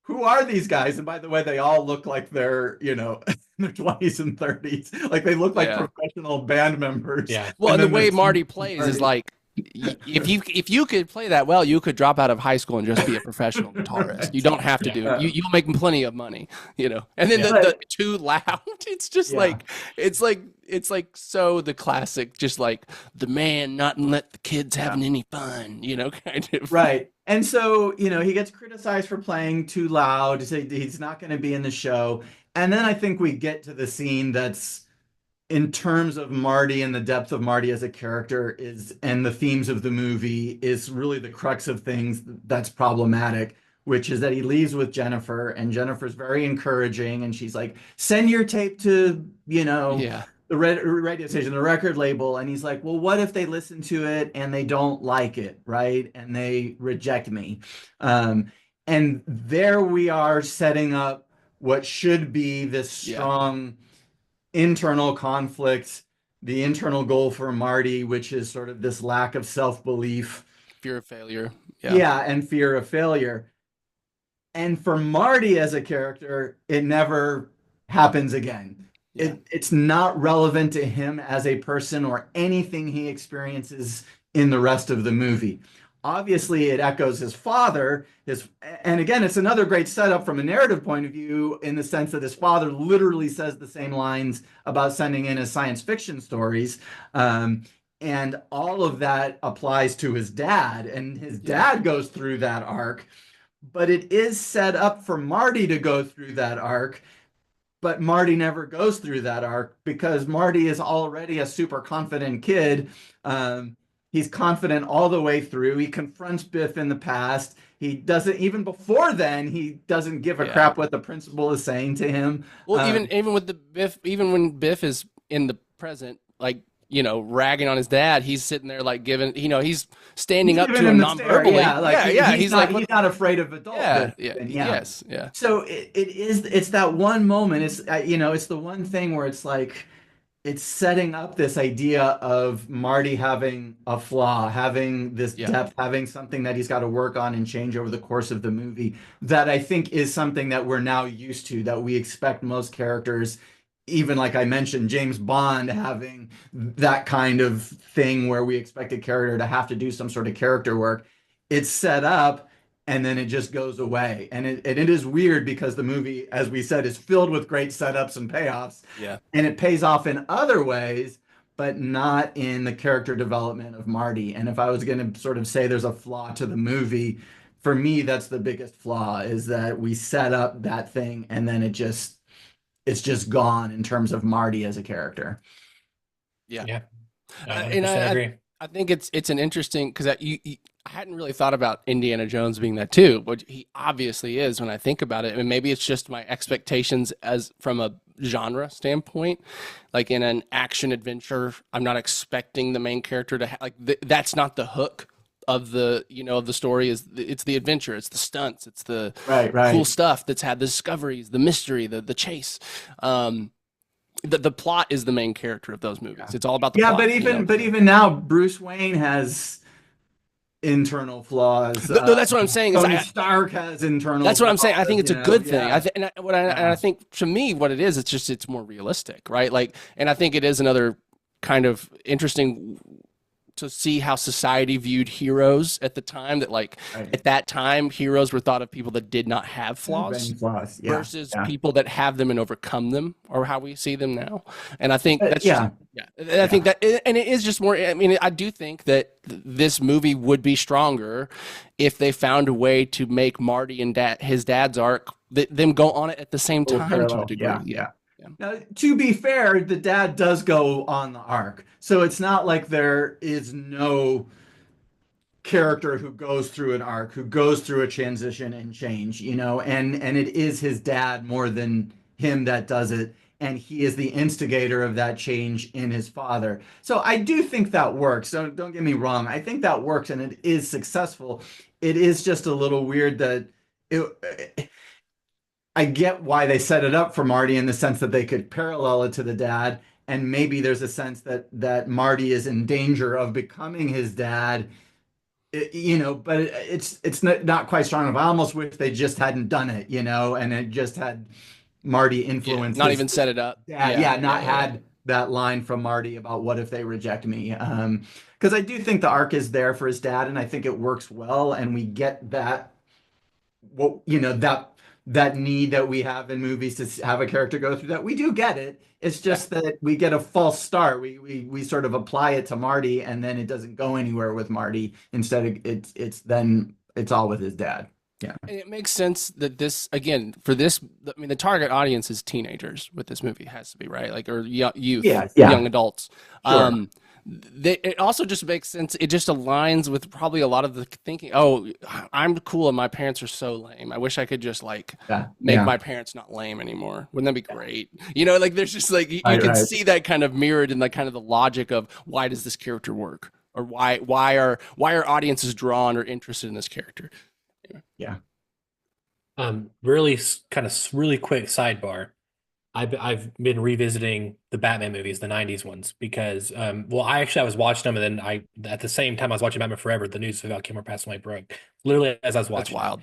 who are these guys? And by the way, they all look like they're, in their 20s and 30s. Like they look like professional band members. Yeah. well, and the then way there's Marty plays is like, if you could play that well, you could drop out of high school and just be a professional guitarist. You don't have to do it. You'll make plenty of money, And then the too loud. It's just like it's like so the classic, just like the man not let the kids having any fun, kind of. Right. And so, he gets criticized for playing too loud. He's not going to be in the show. And then I think we get to the scene that's, in terms of Marty and the depth of Marty as a character and the themes of the movie, is really the crux of things that's problematic, which is that he leaves with Jennifer, and Jennifer's very encouraging, and she's like, send your tape to, the radio station, the record label. And he's like, well, what if they listen to it and they don't like it, right? And they reject me. And there we are setting up what should be this strong internal conflict, the internal goal for Marty, which is sort of this lack of self-belief. Fear of failure. Yeah, and fear of failure. And for Marty as a character, it never happens again. Yeah. It's not relevant to him as a person or anything he experiences in the rest of the movie. Obviously, it echoes his father. And again, it's another great setup from a narrative point of view, in the sense that his father literally says the same lines about sending in his science fiction stories. And all of that applies to his dad, and his dad goes through that arc. But it is set up for Marty to go through that arc, but Marty never goes through that arc because Marty is already a super confident kid. He's confident all the way through. He confronts Biff in the past. He doesn't, even before then, he doesn't give a crap what the principal is saying to him. Well, even with the Biff, even when Biff is in the present, like, you know, ragging on his dad, he's sitting there like giving, you know, he's standing up to him non-verbally. He's not afraid of adulthood. Yes. So it's that one moment. It's it's the one thing where it's like, it's setting up this idea of Marty having a flaw, having this depth, having something that he's got to work on and change over the course of the movie, that I think is something that we're now used to, that we expect most characters, even like I mentioned, James Bond having that kind of thing where we expect a character to have to do some sort of character work. It's set up and then it just goes away. And it is weird because the movie, as we said, is filled with great setups and payoffs. Yeah. And it pays off in other ways, but not in the character development of Marty. And if I was going to sort of say there's a flaw to the movie, for me, that's the biggest flaw, is that we set up that thing and then it's just gone in terms of Marty as a character. Yeah. And I agree. I think it's an interesting, because I hadn't really thought about Indiana Jones being that too, but he obviously is when I think about it. And maybe it's just my expectations as from a genre standpoint. Like in an action adventure, I'm not expecting the main character to that's not the hook of the of the story. It's the adventure, it's the stunts, it's the cool stuff that's had the discoveries, the mystery, the chase. The plot is the main character of those movies. It's all about the plot. But even now, Bruce Wayne has internal flaws. That's what I'm saying. Tony Stark has internal. That's what I'm saying. I think it's a good thing. Yeah. I think to me, what it is, it's more realistic, right? Like, and I think it is another kind of interesting to see how society viewed heroes at the time, that at that time, heroes were thought of people that did not have flaws versus people that have them and overcome them, or how we see them now. And I think that's I think that, and it is just more, I mean, I do think that this movie would be stronger if they found a way to make Marty and his dad's arc, them go on it at the same time to a degree. Yeah. Now, to be fair, the dad does go on the arc. So it's not like there is no character who goes through an arc, who goes through a transition and change, and it is his dad more than him that does it. And he is the instigator of that change in his father. So I do think that works. So don't get me wrong. I think that works and it is successful. It is just a little weird that I get why they set it up for Marty, in the sense that they could parallel it to the dad. And maybe there's a sense that Marty is in danger of becoming his dad, but it's not quite strong enough. I almost wish they just hadn't done it, and it just had Marty influence. Not even set it up. Had that line from Marty about what if they reject me. Because I do think the arc is there for his dad, and I think it works well. And we get that, that need that we have in movies to have a character go through that. We do get it. It's just that we get a false start. We sort of apply it to Marty, and then it doesn't go anywhere with Marty. Instead, it's all with his dad. Yeah. And it makes sense that this, again, for this, I mean, the target audience is teenagers with this movie, has to be, right? Like, or youth, young adults. Sure. It also just makes sense. It just aligns with probably a lot of the thinking. Oh, I'm cool and my parents are so lame. I wish I could just make my parents not lame anymore. Wouldn't that be great? There's just you can see that kind of mirrored in kind of the logic of why does this character work, or why are audiences drawn or interested in this character? Yeah. Really quick sidebar. I've been revisiting the Batman movies, the '90s ones, because well, I was watching them, and then I at the same time I was watching Batman Forever. The news of Val Kilmer passing away broke literally as I was That's watching it. wild.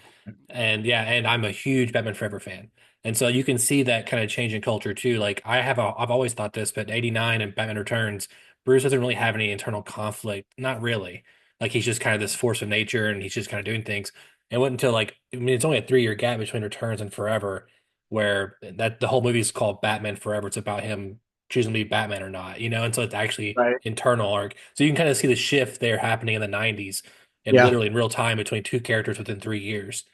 And yeah, and I'm a huge Batman Forever fan. And so you can see that kind of change in culture too. Like I've always thought this, but '89 and Batman Returns, Bruce doesn't really have any internal conflict. Not really. Like he's just kind of this force of nature and he's just kind of doing things. It wasn't until like, I mean, it's only a 3 year gap between Returns and Forever where that the whole movie is called Batman Forever. It's about him choosing to be Batman or not, and so it's actually Right. internal arc. So you can kind of see the shift there happening in the '90s and Yeah. literally in real time between two characters within 3 years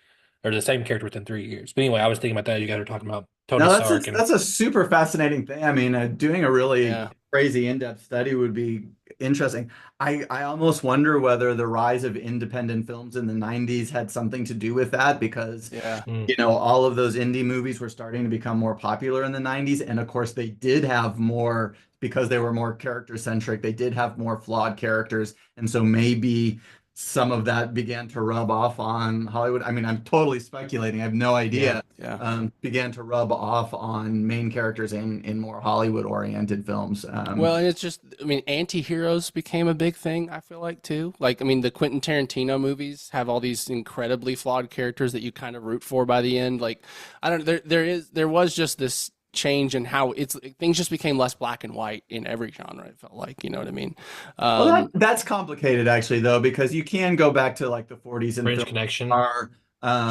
or the same character within 3 years. But anyway, I was thinking about that. You guys were talking about Tony No, that's Stark and that's a super fascinating thing. I mean, doing a really Yeah. crazy in-depth study would be interesting. I almost wonder whether the rise of independent films in the 90s had something to do with that because Yeah. all of those indie movies were starting to become more popular in the 90s. And of course, they did have more, because they were more character centric, they did have more flawed characters. And so maybe some of that began to rub off on Hollywood. I mean, I'm totally speculating. I have no idea. Yeah. Began to rub off on main characters in more Hollywood oriented films. Well, and it's just, I mean, anti-heroes became a big thing, I feel like, too. Like, I mean, the Quentin Tarantino movies have all these incredibly flawed characters that you kind of root for by the end. Like, I don't know, there was just this change in how things just became less black and white in every genre, it felt like, you know what I mean? Well, that's complicated actually, though, because you can go back to like the 40s and Fringe film Connection. are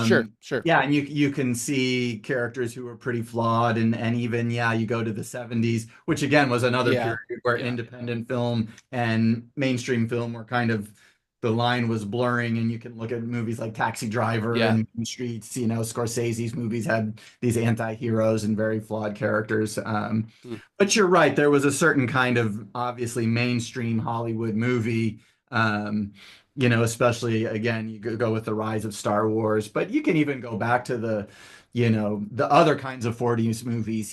Sure. yeah, and you can see characters who are pretty flawed, and even you go to the 70s, which again was another Yeah. period where independent film and mainstream film were kind of, the line was blurring, and you can look at movies like Taxi Driver Yeah. and Mean Streets. Scorsese's movies had these anti-heroes and very flawed characters. But you're right, there was a certain kind of obviously mainstream Hollywood movie. Especially again, you go with the rise of Star Wars, but you can even go back to the other kinds of 40s movies,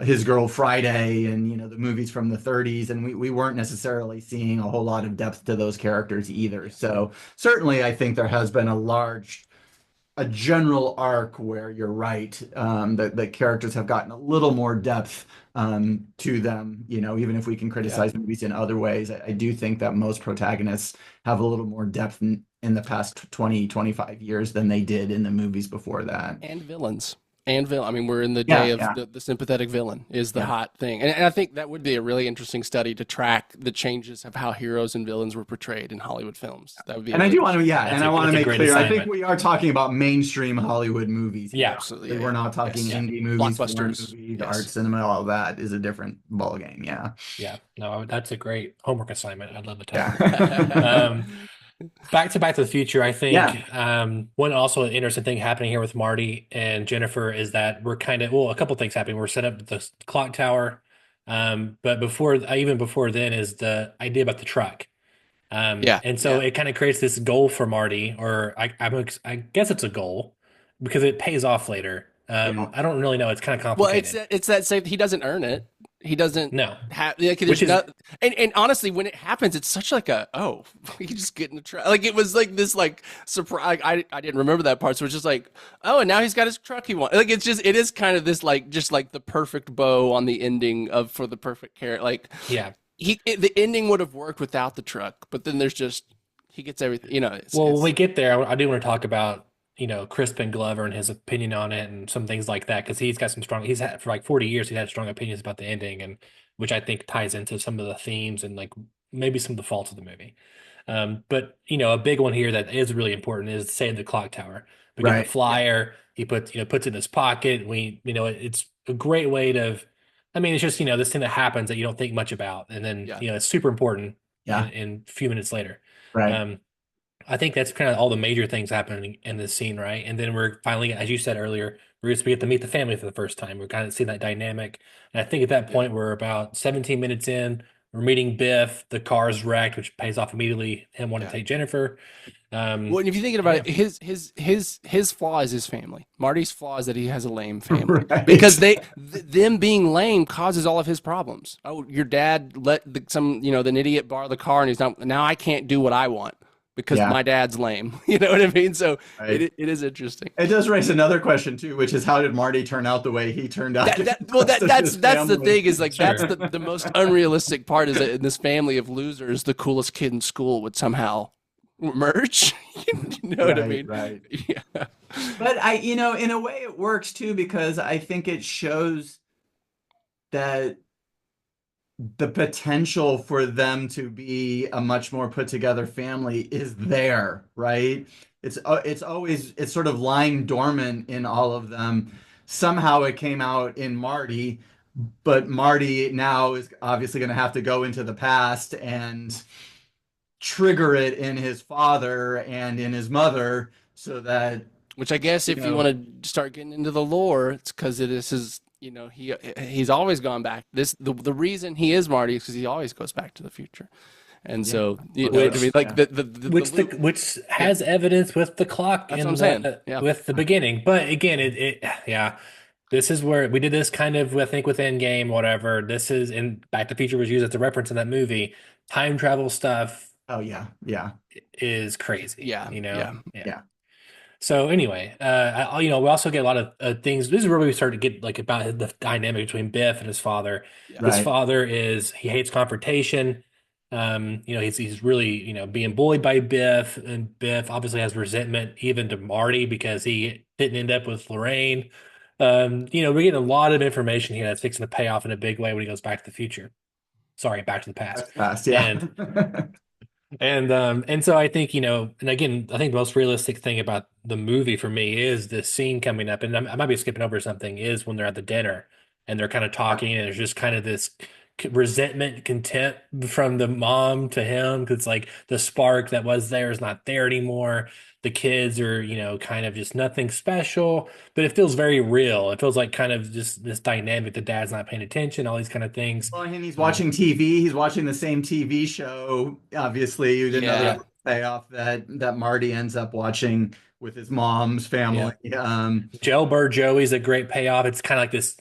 His Girl Friday and, the movies from the 30s. And we weren't necessarily seeing a whole lot of depth to those characters either. So certainly I think there has been a general arc where you're right, that the characters have gotten a little more depth to them. Even if we can criticize movies in other ways, I do think that most protagonists have a little more depth in the past 20, 25 years than they did in the movies before that. And villains. I mean, we're in the day of the sympathetic villain is the hot thing. And I think that would be a really interesting study to track the changes of how heroes and villains were portrayed in Hollywood films. That would be. And I do want to, and I want to make clear, assignment. I think we are talking about mainstream Hollywood movies. Yeah, absolutely. We're not talking indie movies, Blockbusters, movies, art cinema. All that is a different ballgame. Yeah. Yeah. No, that's a great homework assignment. I'd love to tell. Back to the Future, I think one also interesting thing happening here with Marty and Jennifer is that we're kind of, a couple things happening. We're set up the clock tower, but before then is the idea about the truck. And so it kind of creates this goal for Marty, or I guess it's a goal because it pays off later. I don't really know. It's kind of complicated. Well, it's that same. He doesn't earn it. He doesn't have, and honestly, when it happens, it's such like he just get in the truck. Like it was like this like surprise. I didn't remember that part. So it's just like, and now he's got his truck he wants. Like it is kind of this like, just like the perfect bow on the ending for the perfect character. Like, the ending would have worked without the truck, but then he gets everything, when we get there, I do want to talk about, Crispin Glover and his opinion on it and some things like that, because he's had for like 40 years, he's had strong opinions about the ending, and which I think ties into some of the themes and like maybe some of the faults of the movie. But a big one here that is really important is Save the Clock Tower, because the flyer he puts it in his pocket. It's a great way to, I mean, it's just this thing that happens that you don't think much about, and then it's super important. In a few minutes later, right. I think that's kind of all the major things happening in this scene, right? And then we're finally, as you said earlier, we get to meet the family for the first time. We're kind of seeing that dynamic. And I think at that point, we're about 17 minutes in. We're meeting Biff. The car's wrecked, which pays off immediately. Him wanting to take Jennifer. Well, if you're thinking about it, his flaw is his family. Marty's flaw is that he has a lame family, because them being lame causes all of his problems. Oh, your dad let the idiot borrow the car, and he's not. Now I can't do what I want. because Yeah. my dad's lame. You know what I mean? So Right. it is interesting. It does raise another question too, which is how did Marty turn out the way he turned out? That's the thing is like, Sure. that's the most unrealistic part is that in this family of losers, the coolest kid in school would somehow merge. You know what I mean? Right. Yeah. But in a way it works too, because I think it shows that the potential for them to be a much more put together family is there, right? It's sort of lying dormant in all of them. Somehow it came out in Marty, but Marty now is obviously going to have to go into the past and trigger it in his father and in his mother, so that Which I guess if you want to start getting into the lore, it's because this is, he's always gone back. The reason he is Marty is because he always goes back to the future. And so, you know what I mean? Like which has evidence with the clock That's and what I'm saying. Yeah. with the beginning. But again, yeah, this is where we did this kind of, I think, with Endgame, whatever. This is, and Back to the Future was used as a reference in that movie. Time travel stuff. Oh yeah, yeah, is crazy. Yeah, yeah. So anyway, we also get a lot of things. This is where we start to get like about the dynamic between Biff and his father. His father he hates confrontation. He's really, being bullied by Biff, and Biff obviously has resentment even to Marty because he didn't end up with Lorraine. We're getting a lot of information here that's fixing to pay off in a big way when he goes Back to the Future. Sorry, Back to the Past. yeah. And so I think, and again, I think the most realistic thing about the movie for me is this scene coming up, and I might be skipping over something, is when they're at the dinner and they're kind of talking, and there's just kind of this resentment, contempt from the mom to him, because like the spark that was there is not there anymore. The kids are, kind of just nothing special, but it feels very real. It feels like kind of just this dynamic. The dad's not paying attention, all these kind of things. Well, and he's watching TV. He's watching the same TV show. Obviously, you didn't know the payoff that Marty ends up watching with his mom's family. Jailbird Joey's a great payoff. It's kind of like this,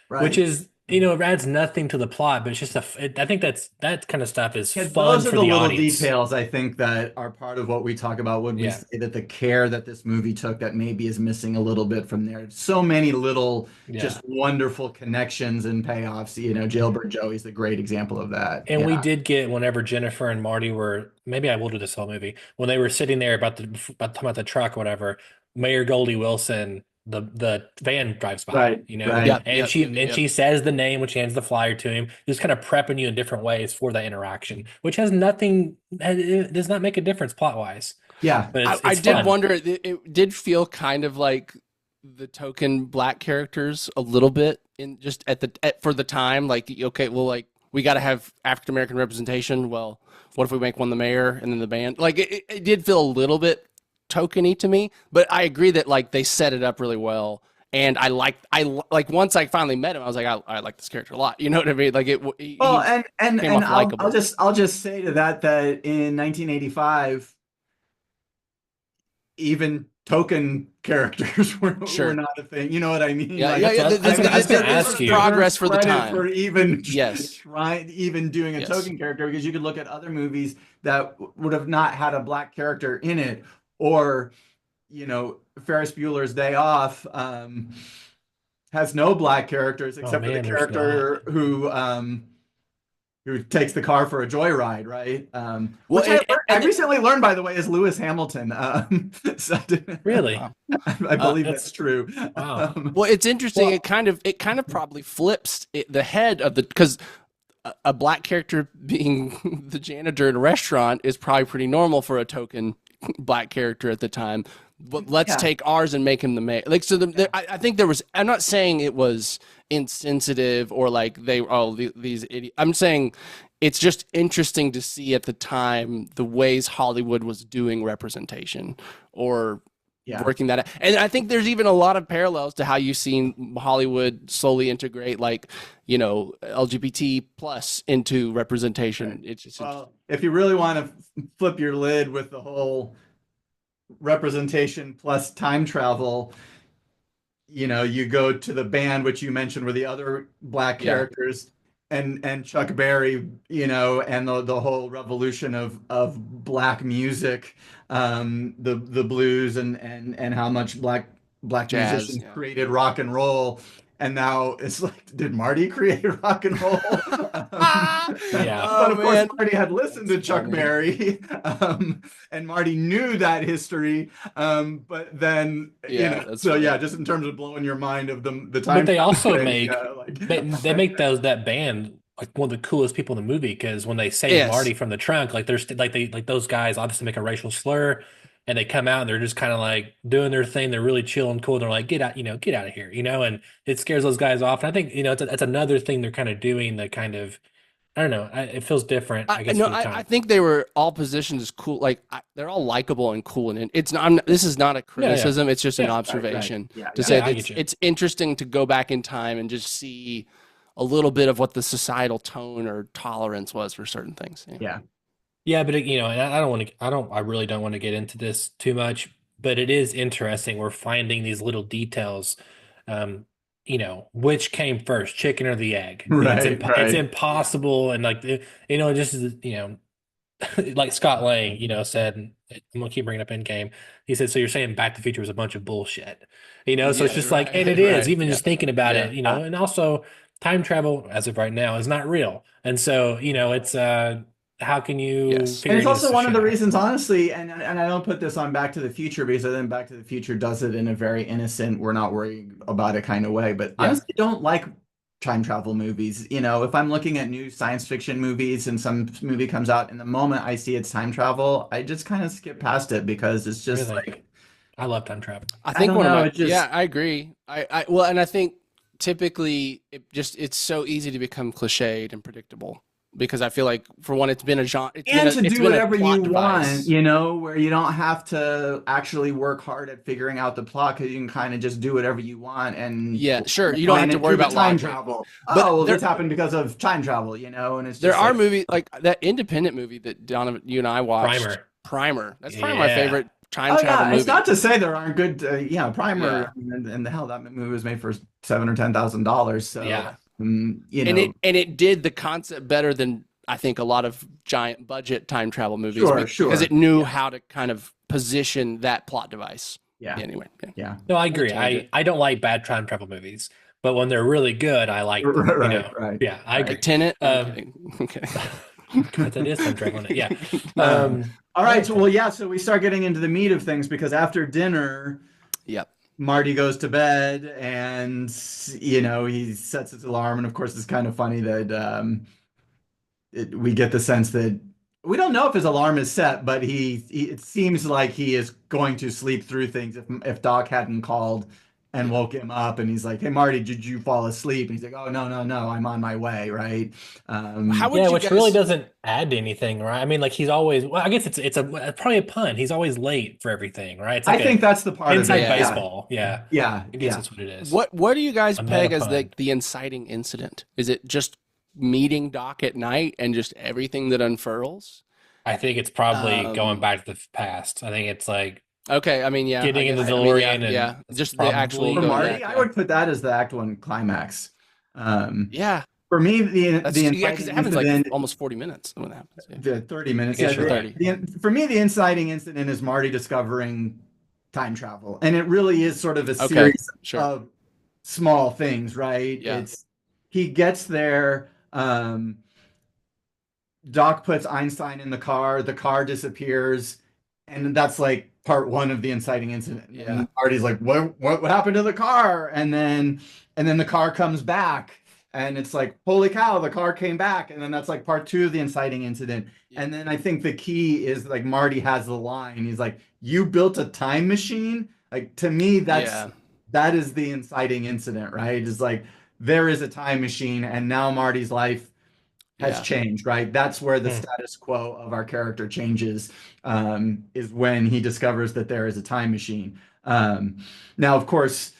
which is, it adds nothing to the plot, but it's just I think that kind of stuff is fun those are for the little audience. details, I think, that are part of what we talk about when we say that the care that this movie took that maybe is missing a little bit from there. So many little, just wonderful connections and payoffs. Jailbird Joey's a great example of that. And we did get, whenever Jennifer and Marty were, maybe I will do this whole movie, when they were sitting there talking about the truck, whatever, Mayor Goldie Wilson, the van drives by, she says the name when she hands the flyer to him, just kind of prepping you in different ways for that interaction, which has nothing, it does not make a difference plot wise. Yeah, but I did wonder. It did feel kind of like the token black characters a little bit in just for the time. Like, okay, well, like we got to have African American representation. Well, what if we make one the mayor and then the band? Like it did feel a little bit tokeny to me, but I agree that like they set it up really well, and I like once I finally met him, I was like, I like this character a lot. You know what I mean? Like I'll just say to that in 1985, even token characters were not a thing. You know what I mean? Yeah, I was going to ask you. Progress for the time. For even doing a Yes. token character, because you could look at other movies that would have not had a black character in it, or Ferris Bueller's Day Off has no black characters except for the character who takes the car for a joyride, right? Which I recently learned, by the way, is Lewis Hamilton. Really? I believe that's true. Wow. Well, it's interesting. It kind of probably flips the head of because a black character being the janitor in a restaurant is probably pretty normal for a token black character at the time. But let's take ours and make him the mayor. Like, so I think there was. I'm not saying it was insensitive or like these idiots. I'm saying it's just interesting to see at the time the ways Hollywood was doing representation or working that out. And I think there's even a lot of parallels to how you've seen Hollywood slowly integrate LGBT plus into representation. Right. It's just, if you really want to flip your lid with the whole representation plus time travel, you go to the band, which you mentioned were the other black characters. and Chuck Berry, and the whole revolution of black music, the blues and how much black Jazz, musicians yeah. created rock and roll. And now it's like, did Marty create rock and roll? Yeah. But of course, man. Marty had listened to Chuck funny. Berry, and Marty knew that history. But then, Yeah, that's so funny. yeah, just in terms of blowing your mind of the time. But they also thing, make they make that band like one of the coolest people in the movie because when they save Yes. Marty from the trunk, like there's like those guys obviously make a racial slur and they come out and they're just kind of like doing their thing. They're really chill and cool. They're like, get out, get out of here, and it scares those guys off. And I think, it's another thing they're kind of doing that kind of, I don't know, it feels different, I guess. No, for the I time. think they were all positioned as cool. Like they're all likable and cool, and it's not. This is not a criticism. It's just an Yeah, observation Yeah, to yeah. say Yeah, I that get you. it's interesting to go back in time and just see a little bit of what the societal tone or tolerance was for certain things. Yeah. Yeah, but and I really don't want to get into this too much, but it is interesting. We're finding these little details, which came first, chicken or the egg? Right, It's right. impossible, and like just like Scott Lang, said, and I'm gonna keep bringing up Endgame. He said, "So you're saying Back to the Future was a bunch of bullshit?" So it's Yeah, just like, right, and it is right, even yeah. just thinking about Yeah. it, and also time travel as of right now is not real, and so it's how can you Yes. figure And it's any also this one of shit the out? reasons, honestly, and I don't put this on Back to the Future because then Back to the Future does it in a very innocent, we're not worried about it kind of way. But Yeah. honestly, I don't like time travel movies. If I'm looking at new science fiction movies and some movie comes out, and the moment I see it's time travel, I just kind of skip past it because it's just Really? like, I love time travel. I I think don't one of know, my it just- yeah, I agree. Well, and I think typically it's so easy to become cliched and predictable because I feel like for one, it's been a genre, and to it's do been a whatever plot you device. want, where you don't have to actually work hard at figuring out the plot because you can kind of just do whatever you want and Yeah, sure. You don't have plan to it worry through the about time logic. travel. But Oh, well, there- this happened because of time travel, and it's There just are like, movies like that independent movie that Donovan, you and I watched. Primer. That's probably my Yeah. favorite time oh travel yeah, movie. it's not to say there aren't good, Primer, Yeah. and the hell that movie was made for $7,000 or $10,000. So, Yeah. And it did the concept better than I think a lot of giant budget time travel movies Sure. because it knew how to kind of position that plot device. yeah, Anyway, yeah. yeah, No, I agree. tangent. I don't like bad time travel movies, but when they're really good, I like them. Right. Yeah, I agree. Like Tenet. I'm Um, kidding. Okay. God, that is time travel. Yeah. All right, so we start getting into the meat of things because after dinner, Yep. Marty goes to bed and he sets his alarm, and of course it's kind of funny that we get the sense that we don't know if his alarm is set, but it seems like he is going to sleep through things if Doc hadn't called and woke him up and he's like, "Hey Marty, did you fall asleep?" And he's like, "Oh no, I'm on my way," right? How would you which guys... really doesn't add to anything, right? I mean, like he's always. Well, I guess it's probably a pun. He's always late for everything, right? It's like I think that's the part inside of it. baseball. Yeah. Yeah. I guess that's what it is. What do you guys A peg meta as pun. the inciting incident? Is it just meeting Doc at night and just everything that unfurls? I think it's probably going back to the past. I think it's like Okay, I mean, yeah, getting I in the guess- I mean, DeLorean and yeah, it's just the probably actual For going Marty, back, I yeah. would put that as the Act One climax. Yeah, For me, the that's the because it happens like incident- almost 40 minutes when it happens. Yeah. the 30 minutes. I guess Yeah, you're right. for me, the inciting incident is Marty discovering time travel, and it really is sort of a Okay, series sure. of small things, right? Yeah. He gets there. Doc puts Einstein in the car disappears, and that's like part one of the inciting incident. Yeah. And Marty's like, what happened to the car? And then the car comes back, and it's like, holy cow, the car came back. And then that's like part two of the inciting incident. Yeah. And then I think the key is like Marty has the line. He's like, "You built a time machine." Like to me, that is the inciting incident, right? It's like there is a time machine, and now Marty's life has changed, right? That's where the status quo of our character changes, is when he discovers that there is a time machine. Now, of course,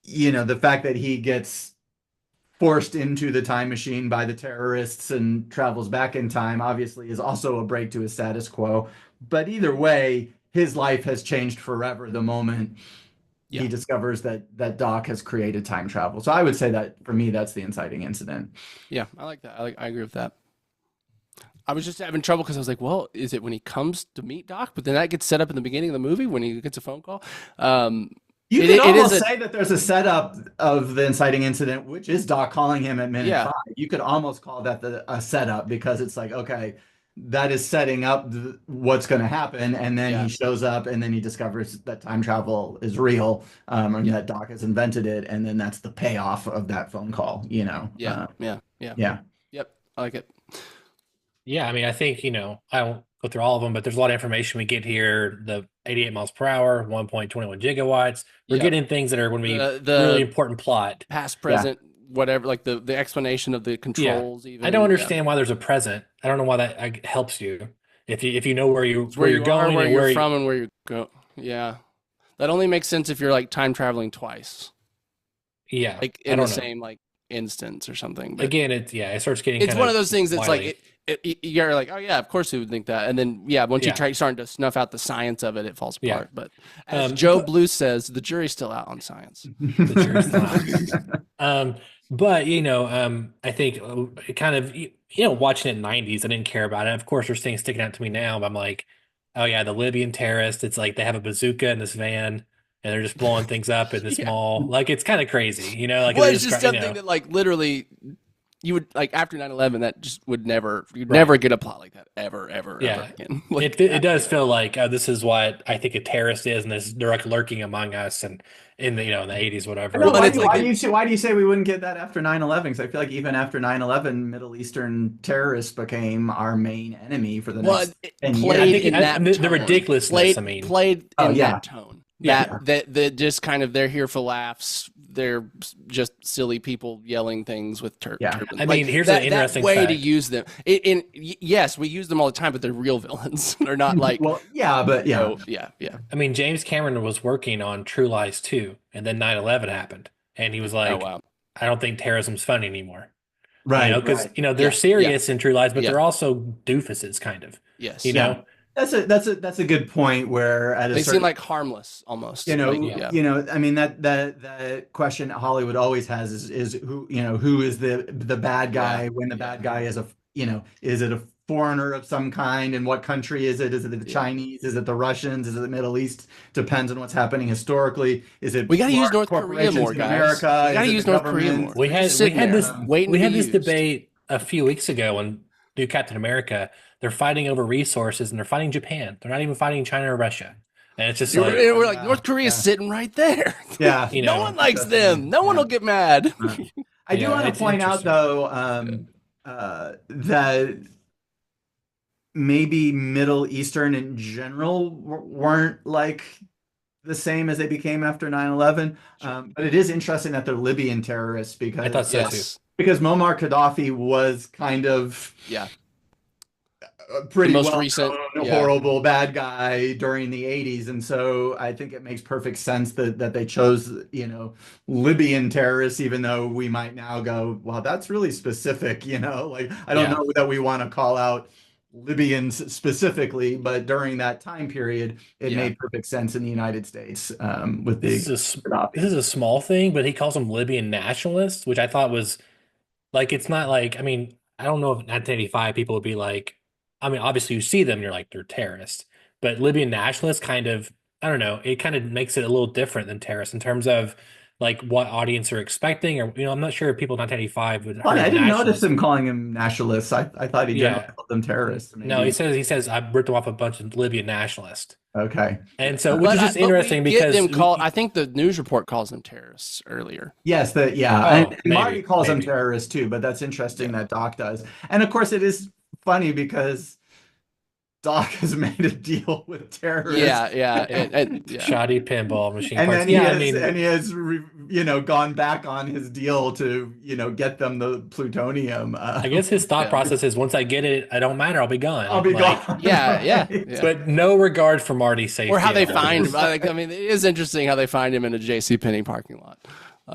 the fact that he gets forced into the time machine by the terrorists and travels back in time obviously is also a break to his status quo. But either way, his life has changed forever the moment he discovers that Doc has created time travel. So I would say that for me, that's the inciting incident. Yeah, I like that. I agree with that. I was just having trouble because I was like, well, is it when he comes to meet Doc? But then that gets set up in the beginning of the movie when he gets a phone call. You could almost say that there's a setup of the inciting incident, which is Doc calling him at minute 5. You could almost call that a setup, because it's like, okay, that is setting up what's going to happen, and then he shows up, and then he discovers that time travel is real, and that Doc has invented it, and then that's the payoff of that phone call. Yep, I like it. Yeah, I mean, I think, I won't go through all of them, but there's a lot of information we get here. The 88 miles per hour, 1.21 gigawatts. We're getting things that are going to be really important plot. Past, present, whatever, like the explanation of the controls. Even I don't understand why there's a present. I don't know why that helps you. If you know where you're going, where you're from, and where you go. Yeah, that only makes sense if you're like time traveling twice. Yeah, like in the same like instance or something. But again, it starts getting. It's one of those things that's like you're like, oh yeah, of course we would think that, and then once you starting to snuff out the science of it, it falls apart. But as Joe Blue says, the jury's still out on science. The jury's still out. But I think it kind of watching it in the 90s, I didn't care about it. Of course, there's things sticking out to me now, but I'm like, oh yeah, the Libyan terrorists. It's like they have a bazooka in this van, and they're just blowing things up in this mall. Like, it's kind of crazy, Like, well, it's just something that like literally. You would like after 9/11, that just would you'd never get a plot like that ever again. Like, it does feel like this is what I think a terrorist is, and this direct lurking among us, and in the in the 80s, whatever. Why do you say we wouldn't get that after 9/11? Because I feel like even after 9/11, Middle Eastern terrorists became our main enemy for the next 10 years. The ridiculousness. Played in that tone. That just kind of, they're here for laughs. They're just silly people yelling things with turbans. I mean, here's an interesting way fact. to use them. Yes, we use them all the time, but they're real villains. They're not like I mean, James Cameron was working on True Lies 2, and then 9/11 happened, and he was like, I don't think terrorism's funny anymore. Right. Because they're serious in True Lies, but they're also doofuses, kind of. Yes. You know. That's a good point. Where they seem like harmless almost. I mean that question Hollywood always has is who is the bad guy when the bad guy is is it a foreigner of some kind, and what country is it? Is it the Chinese? Is it the Russians? Is it the Middle East? Depends on what's happening historically. Is it? We got to use North Korea more, guys. America? We got to use North Korea more. We had this debate a few weeks ago on New Captain America. They're fighting over resources, and they're fighting Japan. They're not even fighting China or Russia. And it's just we're like, North Korea's sitting right there. Yeah. No one likes them. No one will get mad. I do want to point out, though, that maybe Middle Eastern in general weren't like the same as they became after 9/11. But it is interesting that they're Libyan terrorists, because I thought so too. Because Muammar Gaddafi was kind of pretty most recent horrible bad guy during the 80s, and so I think it makes perfect sense that they chose Libyan terrorists, even though we might now go, well, that's really specific, like I don't know that we want to call out Libyans specifically, but during that time period it made perfect sense in the United States with this is a small thing, but he calls them Libyan nationalists, which I thought was like, it's not like, I mean, I don't know if in 1985 people would be like, I mean, obviously you see them, you're like, they're terrorists. But Libyan nationalists kind of, I don't know, it kind of makes it a little different than terrorists in terms of like what audience are expecting, or I'm not sure if people in 1985 would. I didn't notice him calling him nationalists. I thought he generally called them terrorists. Maybe. No, he says I ripped them off a bunch of Libyan nationalists. Okay, and so which is just interesting because I think the news report calls them terrorists earlier. Yes, and Marty calls them terrorists too. But that's interesting that Doc does, and of course it is funny because Doc has made a deal with terrorists. Shoddy pinball machine and parts. Then he has gone back on his deal to get them the plutonium. I guess his thought process is, once I get it, I don't matter. I'll be gone. Gone. Yeah. But no regard for Marty's safety. Or how they find him. I mean, it is interesting how they find him in a JCPenney parking lot.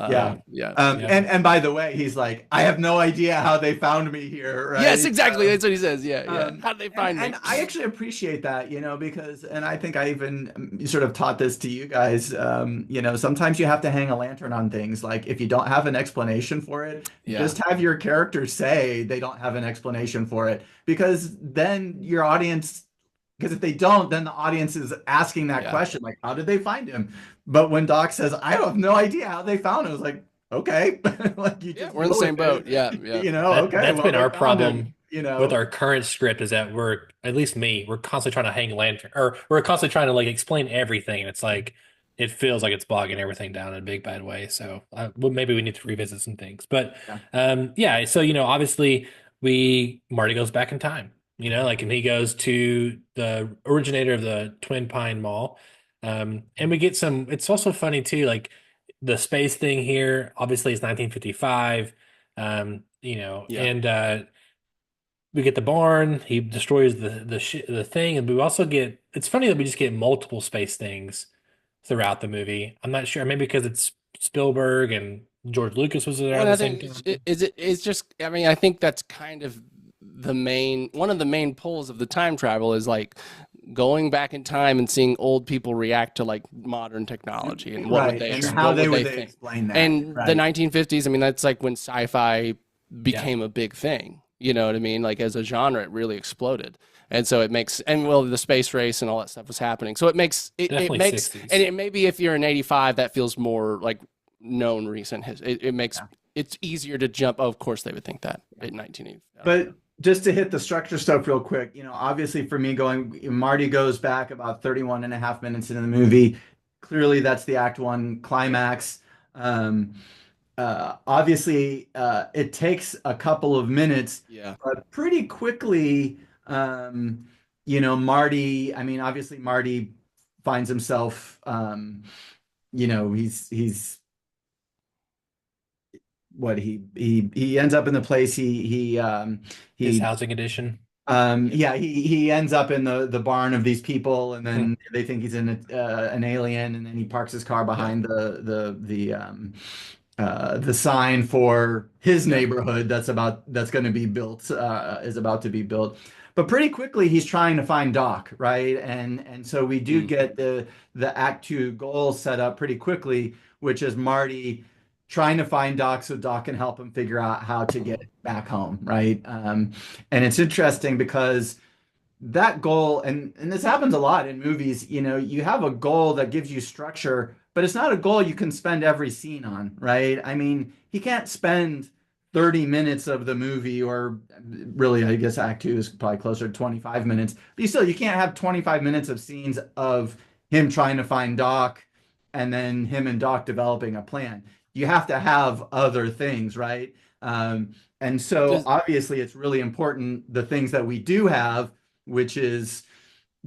Yeah. Yeah. And by the way, he's like, I have no idea how they found me here, right? Yes, exactly. That's what he says. Yeah. How did they find me? And I actually appreciate that, because, and I think I even sort of taught this to you guys, sometimes you have to hang a lantern on things. Like if you don't have an explanation for it, just have your characters say they don't have an explanation for it, because then your audience, because if they don't, then the audience is asking that question, like, how did they find him? But when Doc says, I have no idea how they found him, it's like, okay, like we're in the same boat. Yeah. Okay. That's been our problem. Him, with our current script is that at least me, we're constantly trying to hang a lantern, or we're constantly trying to like explain everything, and it's like it feels like it's bogging everything down in a big bad way. So maybe we need to revisit some things. But so obviously Marty goes back in time, and he goes to the originator of the Twin Pine Mall, and we get some. It's also funny too, like the space thing here. Obviously, it's 1955, and we get the barn. He destroys the thing, and we also get. It's funny that we just get multiple space things throughout the movie. I'm not sure, maybe because it's Spielberg and George Lucas was there at the same time. It's just. I mean, I think that's kind of one of the main pulls of the time travel is like going back in time and seeing old people react to like modern technology and what would they explain that. And the 1950s. I mean, that's like when sci-fi became a big thing. You know what I mean? Like as a genre, it really exploded. And so it makes, the space race and all that stuff was happening. So it makes, it makes, 60s. And maybe if you're in 85, that feels more like known recent history. It makes, it's easier to jump. Oh, of course they would think that in 1980. But just to hit the structure stuff real quick, obviously for me Marty goes back about 31 and a half minutes into the movie. Clearly that's the act one climax. Obviously, it takes a couple of minutes, but pretty quickly, Marty, obviously Marty finds himself, he's what he ends up in the place his housing edition. He ends up in the barn of these people, and then they think he's an alien, and then he parks his car behind the sign for his neighborhood that's going to be built, is about to be built. But pretty quickly he's trying to find Doc, right? And so we do get the Act 2 goal set up pretty quickly, which is Marty trying to find Doc so Doc can help him figure out how to get back home, right? And it's interesting because that goal, and this happens a lot in movies, you have a goal that gives you structure, but it's not a goal you can spend every scene on, right? I mean, he can't spend 30 minutes of the movie, or really, I guess Act 2 is probably closer to 25 minutes, but you can't have 25 minutes of scenes of him trying to find Doc and then him and Doc developing a plan. You have to have other things, right? And so obviously it's really important, the things that we do have, which is,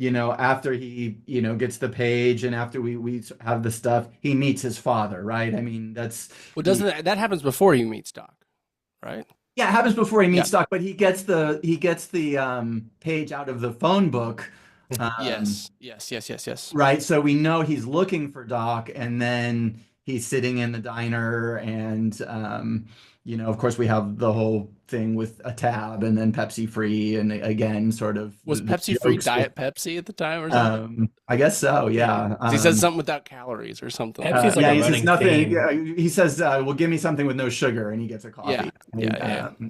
after he, gets the page, and after we have the stuff, he meets his father, right? I mean, doesn't that happens before he meets Doc, right? Yeah, it happens before he meets Doc, but he gets the page out of the phone book. Yes. Right. So we know he's looking for Doc, and then he's sitting in the diner, and of course we have the whole thing with a tab and then Pepsi free, and again, sort of was Pepsi free Diet Pepsi at the time or something? I guess so. Yeah. He says something without calories or something. Pepsi's like he says nothing. Yeah, he says, "Well, give me something with no sugar," and he gets a coffee.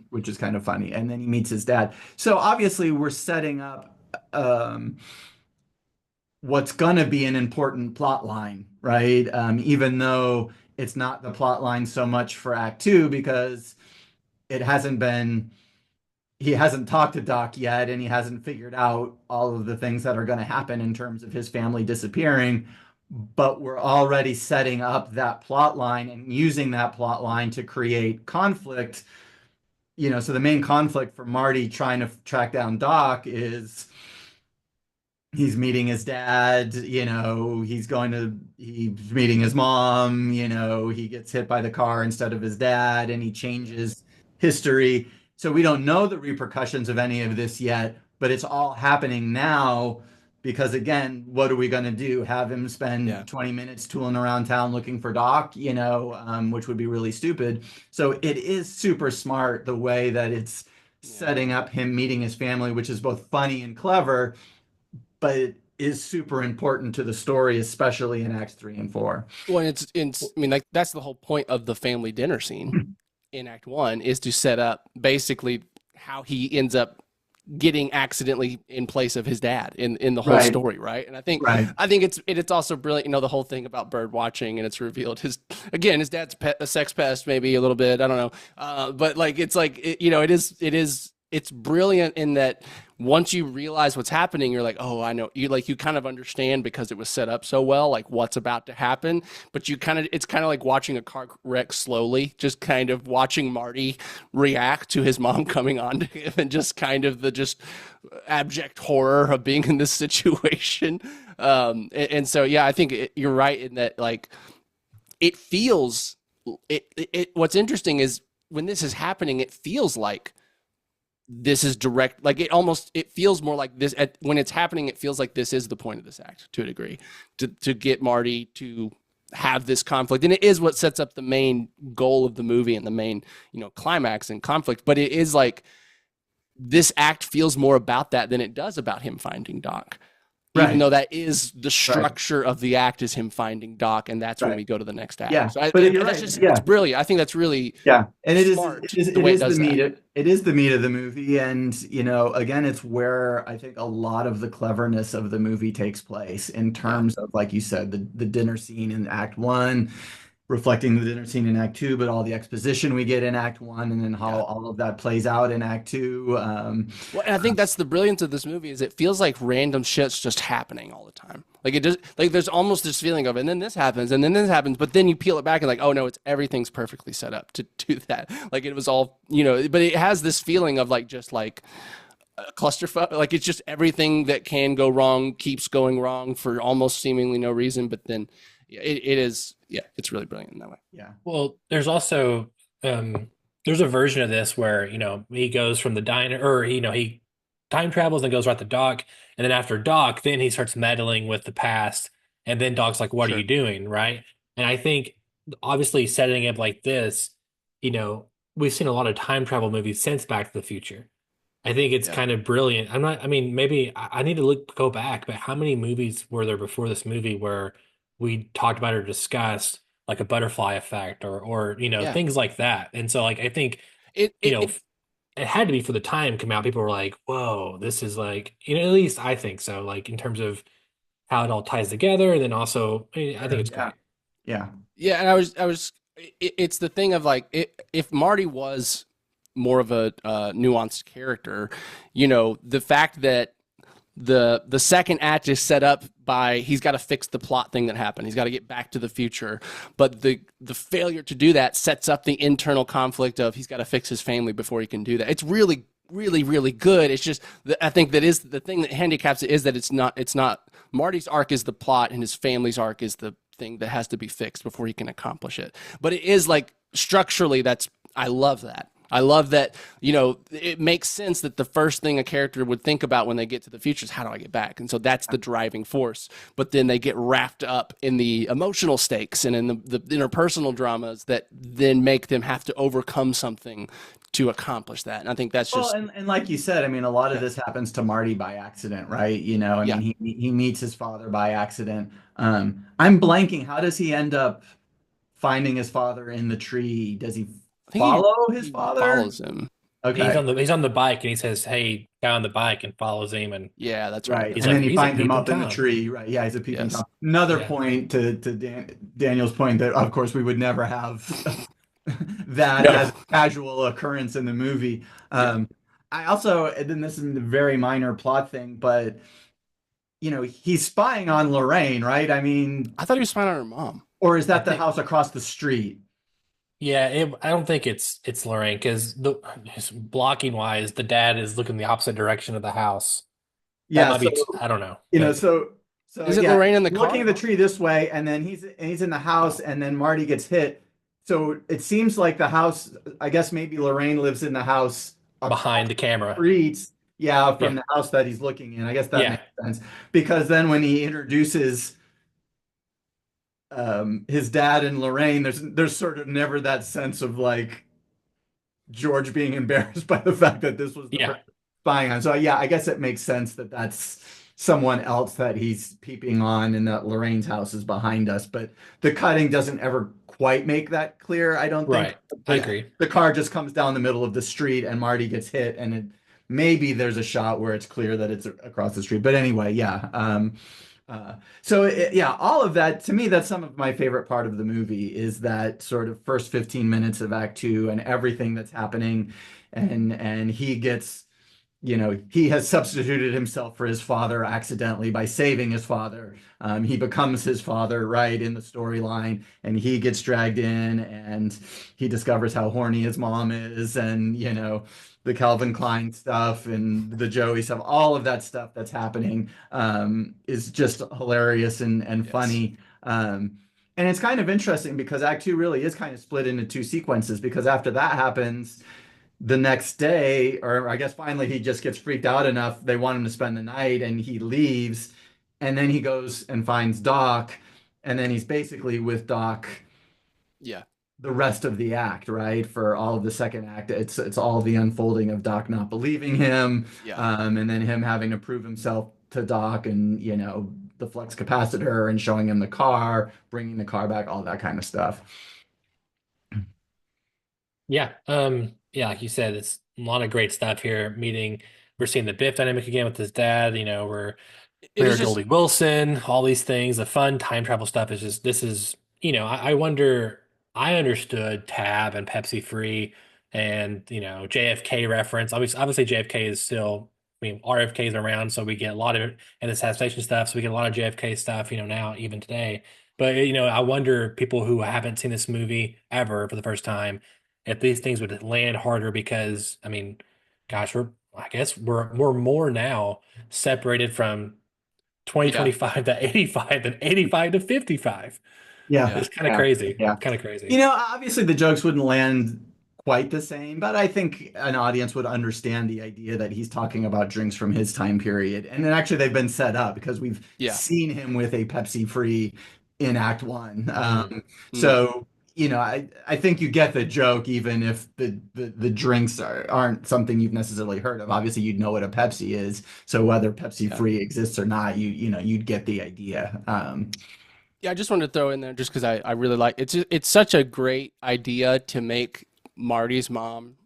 Which is kind of funny. And then he meets his dad. So obviously we're setting up what's going to be an important plot line, right? Even though it's not the plot line so much for Act 2, because he hasn't talked to Doc yet, and he hasn't figured out all of the things that are going to happen in terms of his family disappearing. But we're already setting up that plot line and using that plot line to create conflict. So the main conflict for Marty trying to track down Doc is he's meeting his dad, he's meeting his mom, he gets hit by the car instead of his dad, and he changes history. So we don't know the repercussions of any of this yet, but it's all happening now because again, what are we going to do? Have him spend 20 minutes tooling around town looking for Doc, which would be really stupid. So it is super smart the way that it's setting up him meeting his family, which is both funny and clever, but it is super important to the story, especially in Acts 3 and 4. Well, I mean, like that's the whole point of the family dinner scene in Act 1 is to set up basically how he ends up getting accidentally in place of his dad in the whole story, right? And I think it's also brilliant, the whole thing about bird watching, and it's revealed his dad's a sex pest, maybe a little bit, I don't know, but like it's brilliant in that once you realize what's happening, you're like, oh, I know. You kind of understand because it was set up so well, like what's about to happen. But it's kind of like watching a car wreck slowly, just kind of watching Marty react to his mom coming on to him, and just kind of the just abject horror of being in this situation. And so, yeah, I think you're right in that, like, it feels what's interesting is when this is happening, it feels like this is direct, like it feels more like this when it's happening. It feels like this is the point of this act to a degree, to get Marty to have this conflict, and it is what sets up the main goal of the movie and the main climax and conflict. But it is like this act feels more about that than it does about him finding Doc. Even though that is the structure of the act, is him finding Doc, and that's when we go to the next act. Yeah, so it's brilliant. I think that's really and it is the meat of the movie, and again, it's where I think a lot of the cleverness of the movie takes place in terms of, like you said, the dinner scene in Act 1. Reflecting the dinner scene in Act 2, but all the exposition we get in Act 1, and then how all of that plays out in Act 2. Well, and I think that's the brilliance of this movie, is it feels like random shit's just happening all the time. Like it just, like there's almost this feeling of, and then this happens, and then this happens, but then you peel it back and like, oh no, everything's perfectly set up to do that. Like it was all, but it has this feeling of like just like a clusterfuck. Like it's just everything that can go wrong keeps going wrong for almost seemingly no reason, but then it is. Yeah, it's really brilliant in that way. Yeah. Well, there's also there's a version of this where he goes from the diner, or he time travels and goes right to Doc, and then after Doc, then he starts meddling with the past, and then Doc's like, "What are you doing?" Right? And I think obviously setting it like this, we've seen a lot of time travel movies since Back to the Future. I think it's kind of brilliant. Maybe I need to go back, but how many movies were there before this movie where we talked about or discussed like a butterfly effect or things like that? And so like I think it had to be, for the time come out, people were like, whoa, this is like, at least I think so, like in terms of how it all ties together. And then also I think it's great. And it's the thing of like, if Marty was more of a nuanced character, the fact that the second act is set up by, he's got to fix the plot thing that happened. He's got to get back to the future. But the failure to do that sets up the internal conflict of he's got to fix his family before he can do that. It's really, really, really good. It's just, I think that is the thing that handicaps it, is that it's not Marty's arc is the plot and his family's arc is the thing that has to be fixed before he can accomplish it. But it is like structurally, I love that. I love that, it makes sense that the first thing a character would think about when they get to the future is, how do I get back? And so that's the driving force. But then they get wrapped up in the emotional stakes and in the interpersonal dramas that then make them have to overcome something to accomplish that. And I think that's just... Well, and like you said, a lot of this happens to Marty by accident, right? He meets his father by accident. I'm blanking. How does he end up finding his father in the tree? Does he follow his father? Follows him. Okay. He's on the bike, and he says, "Hey," guy on the bike, and follows him. And yeah, that's right. And then he finds him up in the tree. Right. Yeah, he's a peeping Tom. Another point to Daniel's point that, of course, we would never have that as a casual occurrence in the movie. I also, and then this is a very minor plot thing, but he's spying on Lorraine, right? I thought he was spying on her mom. Or is that the house across the street? Yeah, I don't think it's Lorraine, because blocking wise, the dad is looking the opposite direction of the house. Yeah, I don't know. So is it Lorraine in the car? Looking at the tree this way, and then he's in the house, and then Marty gets hit. So it seems like the house, I guess maybe Lorraine lives in the house behind the camera. Streets, Yeah, from Yeah. the house that he's looking in. I guess that Yeah. makes sense because then when he introduces his dad and Lorraine, there's sort of never that sense of like George being embarrassed by the fact that this was the Yeah. person spying on. So yeah, I guess it makes sense that that's someone else that he's peeping on and that Lorraine's house is behind us. But the cutting doesn't ever quite make that clear, I don't think. Right. I agree. The car just comes down the middle of the street and Marty gets hit and maybe there's a shot where it's clear that it's across the street. But anyway, yeah. Yeah, all of that to me, that's some of my favorite part of the movie is that sort of first 15 minutes of Act Two and everything that's happening, and he gets, he has substituted himself for his father accidentally by saving his father. He becomes his father right in the storyline, and he gets dragged in, and he discovers how horny his mom is, and the Calvin Klein stuff and the Joey stuff, all of that stuff that's happening is just hilarious and funny. And it's kind of interesting because Act Two really is kind of split into two sequences because after that happens, the next day, or I guess finally he just gets freaked out enough, they want him to spend the night and he leaves. And then he goes and finds Doc. And then he's basically with Doc Yeah. the rest of the act, right? For all of the second act, it's all the unfolding of Doc not believing him, Yeah. and then him having to prove himself to Doc, and the flux capacitor, and showing him the car, bringing the car back, all that kind of stuff. Yeah. Yeah, like you said, it's a lot of great stuff here. We're seeing the Biff dynamic again with his dad. We're It is Claire just Goldie Wilson, all these things. The fun time travel stuff is just this is, I wonder I understood Tab and Pepsi Free and JFK reference. Obviously JFK is still RFK is around, so we get a lot of and assassination stuff, so we get a lot of JFK stuff, now, even today. But I wonder people who haven't seen this movie ever for the first time, if these things would land harder because gosh, I guess we're more now separated from yeah. 2025 to 85 and 85 to 55. Yeah. It's kind of Yeah. crazy. Yeah. Kind of crazy. Obviously the jokes wouldn't land quite the same, but I think an audience would understand the idea that he's talking about drinks from his time period. And then actually they've been set up because we've Yeah. seen him with a Pepsi Free in Act One. Mm-hmm. I think you get the joke, even if the drinks aren't something you've necessarily heard of. Obviously, you'd know what a Pepsi is. So whether Pepsi Free exists or not, you'd get the idea. Yeah, I just wanted to throw in there just because I really like it's such a great idea to make Marty's mom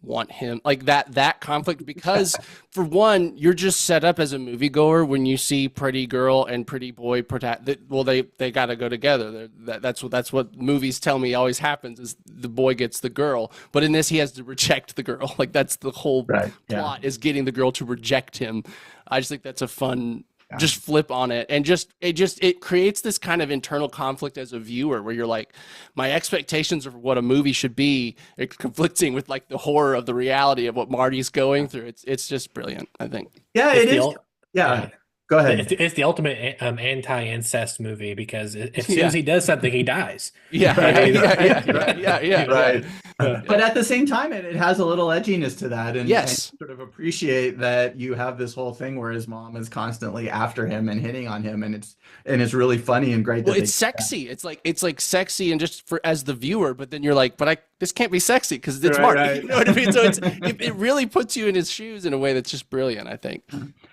want him like that conflict because for one, you're just set up as a moviegoer when you see pretty girl and pretty boy they got to go together. That's what movies tell me always happens is the boy gets the girl, but in this he has to reject the girl. Like that's the whole plot is getting the girl to reject him. I just think that's a fun just flip on it, and it creates this kind of internal conflict as a viewer where you're like, my expectations of what a movie should be are conflicting with like the horror of the reality of what Marty's going through. It's just brilliant, I think. Yeah, it is. Yeah. Go ahead. It's the ultimate anti-incest movie because as soon as he does something, he dies. Yeah, Right. But at the same time, it has a little edginess to that, and sort of appreciate that you have this whole thing where his mom is constantly after him and hitting on him, and it's really funny and great. Well, it's sexy. It's like sexy, and just for as the viewer, but then you're like, this can't be sexy because it's Marty. Right. You know what I mean? So it really puts you in his shoes in a way that's just brilliant, I think.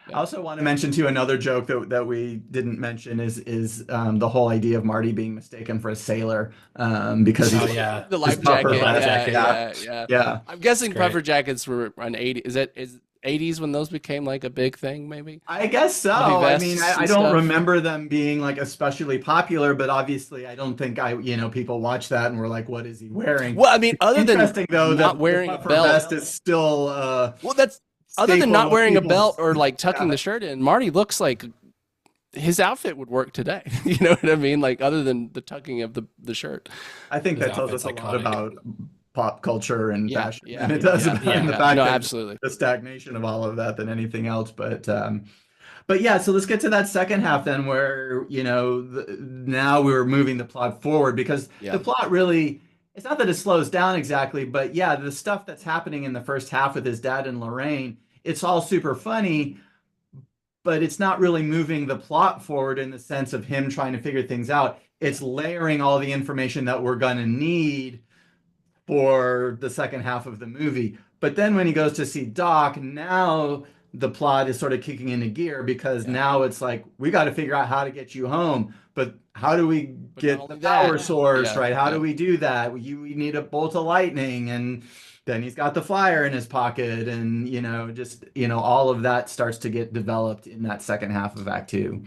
I also want to mention too another joke that we didn't mention is the whole idea of Marty being mistaken for a sailor because he's the life jacket. Yeah. I'm guessing puffer jackets were an 80s. Is 80s when those became like a big thing, maybe? I guess so. I mean, I don't remember them being like especially popular, but obviously I don't think people watch that and were like, what is he wearing? Well, I mean, other than not wearing a belt, vest is still that's other than not wearing a belt or like tucking the shirt in, Marty looks like his outfit would work today. You know what I mean? Like other than the tucking of the shirt. I think that tells us a lot about pop culture and fashion. And it does about the fact that absolutely the stagnation of all of that than anything else. But yeah, so let's get to that second half then where, now we're moving the plot forward because the plot really, it's not that it slows down exactly, but yeah, the stuff that's happening in the first half with his dad and Lorraine it's all super funny, but it's not really moving the plot forward in the sense of him trying to figure things out. It's layering all the information that we're going to need for the second half of the movie. But then when he goes to see Doc, now the plot is sort of kicking into gear because now it's like, we got to figure out how to get you home. But how do we get the power source, right? How do we do that? We need a bolt of lightning, and then he's got the flyer in his pocket, and all of that starts to get developed in that second half of Act Two.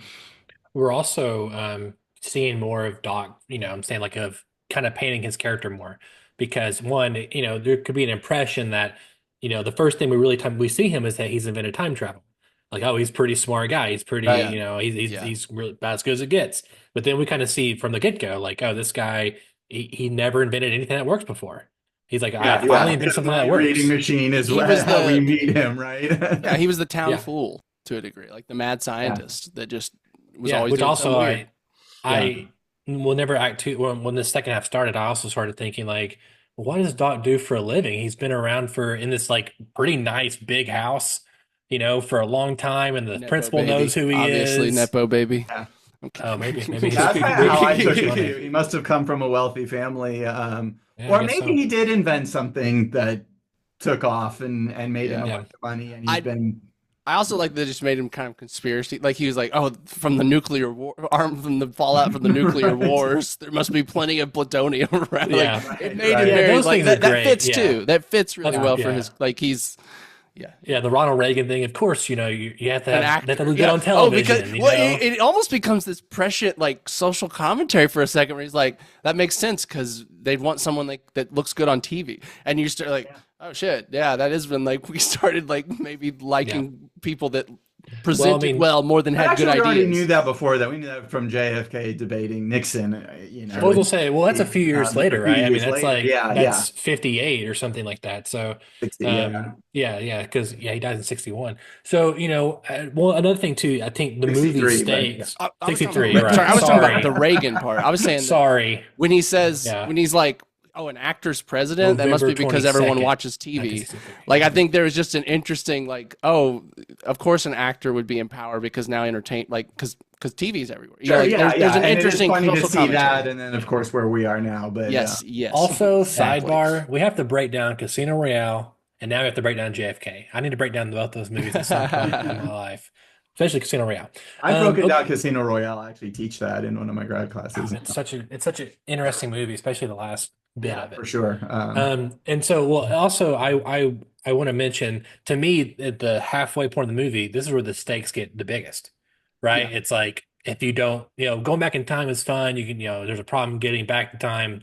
We're also seeing more of Doc, I'm saying like of kind of painting his character more. Because one, there could be an impression that, the first thing we see him is that he's invented time travel. Like, oh, he's a pretty smart guy. He's pretty, he's really about as good as it gets. But then we kind of see from the get-go, like, oh, this guy, he never invented anything that works before. He's like, I finally invented something that works. Reading machine is how we meet him, right? Yeah, he was the town fool to a degree, like the mad scientist that just was always which doing also weird. Whenever Act Two, when the second half started, I also started thinking like, what does Doc do for a living? He's been around in this like pretty nice big house, for a long time, and the Nepo principal baby. knows who he Obviously, is. Nepo baby. Yeah. Oh, maybe That's how I took it too. He must have come from a wealthy family, or maybe he did invent something that took off and made him a bunch of money, and he's been. I also like that it just made him kind of conspiracy. Like he was like, oh, from the nuclear war, from the fallout from the nuclear wars, there must be plenty of plutonium around. Yeah. Like, it made him very like that fits too. That fits really well for his like he's. Yeah, the Ronald Reagan thing. Of course, you have to get on television. Oh, because it almost becomes this prescient like social commentary for a second, where he's like, "That makes sense because they'd want someone like that looks good on TV," and you start like, "Oh shit, yeah, that is when like we started like maybe liking people that presented well more than had good ideas." We already knew that before. That we knew that from JFK debating Nixon. I was gonna say, well, that's a few years later, right? I mean, that's later. like that's 58 or something like that. So 60, because he died in 61. So another thing too, I think the movie stakes 63. Right? Sorry, I was talking about the Reagan part. I was saying when he says when he's like, oh, an actor's president? That must be because everyone watches TV. Like, I think there was just an interesting, like, oh, of course an actor would be in power because now because TV's everywhere. There's an interesting funny to see that, and then of course where we are now. But yes. Also, sidebar, we have to break down Casino Royale, and now we have to break down JFK. I need to break down both those movies at some point in my life. Especially Casino Royale. I broke down Casino Royale. I actually teach that in one of my grad classes. It's such an interesting movie, especially the last bit of it. For sure. And so, also, I want to mention, to me, at the halfway point of the movie, this is where the stakes get the biggest, right? Yeah. It's like, if you don't, going back in time is fun. You can, there's a problem getting back in time,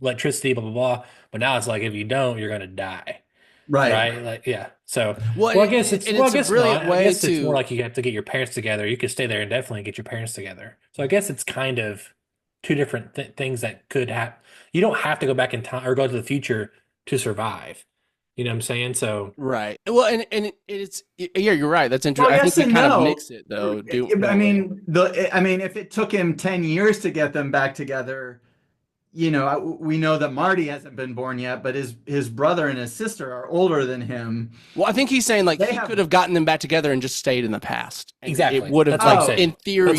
electricity, blah, blah, blah. But now it's like, if you don't, you're going to die. Right. Like, yeah. So, I guess it's a brilliant way it's more like you have to get your parents together. You could stay there and definitely get your parents together. So I guess it's kind of two different things that could happen. You don't have to go back in time or go to the future to survive. You know what I'm saying? So right. Well, and it's you're right. That's interesting. I think we kind of mix it though. If it took him 10 years to get them back together, we know that Marty hasn't been born yet, but his brother and his sister are older than him. Well, I think he's saying like he could have gotten them back together and just stayed in the past. Exactly. It would have in theory,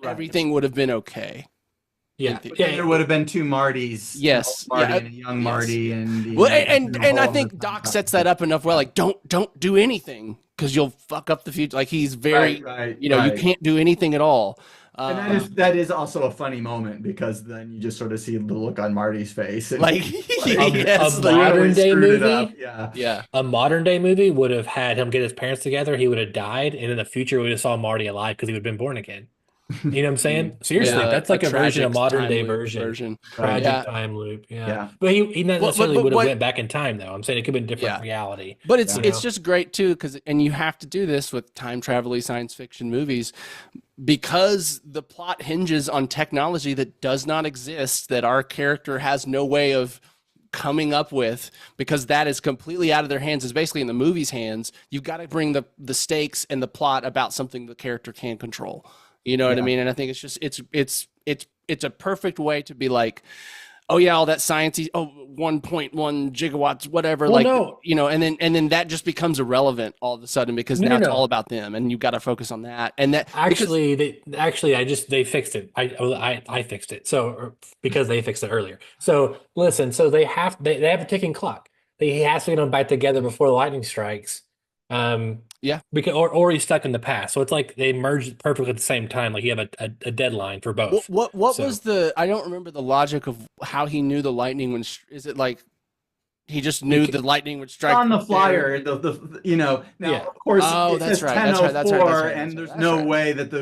everything would have been okay. Yeah, there would have been two Martys. Yes, Marty and a young Marty, and I think Doc sets that up enough where like don't do anything because you'll fuck up the future. Like he's very, you can't do anything at all. And that is also a funny moment because then you just sort of see the look on Marty's face. And a modern day movie, a modern day movie would have had him get his parents together. He would have died, and in the future we would have saw Marty alive because he would have been born again. You know what I'm saying? Seriously, that's like a version of modern day version. Tragic time loop. Yeah. But he not necessarily would have went back in time though. I'm saying it could have been a different reality. But it's just great too and you have to do this with time travel-y science fiction movies because the plot hinges on technology that does not exist, that our character has no way of coming up with, because that is completely out of their hands. Is basically in the movie's hands. You've got to bring the stakes and the plot about something the character can control. You know what I mean? And I think it's just it's a perfect way to be like, oh yeah, all that sciencey, 1.1 gigawatts, whatever. Well, like, no. and then that just becomes irrelevant all of a sudden because No, now no, it's no. all about them, and you've got to focus on that. And that Actually, they fixed it. I fixed it. Because they fixed it earlier. So listen, so they have a ticking clock. He has to get them back together before the lightning strikes. Yeah. Because or he's stuck in the past. So it's like they merged perfectly at the same time. Like you have a deadline for both. What was the? I don't remember the logic of how he knew the lightning when. Is it like he just knew the lightning would strike on the flyer? Now Yeah. of course Oh, it that's says right. 10:04, That's and there's right. no way that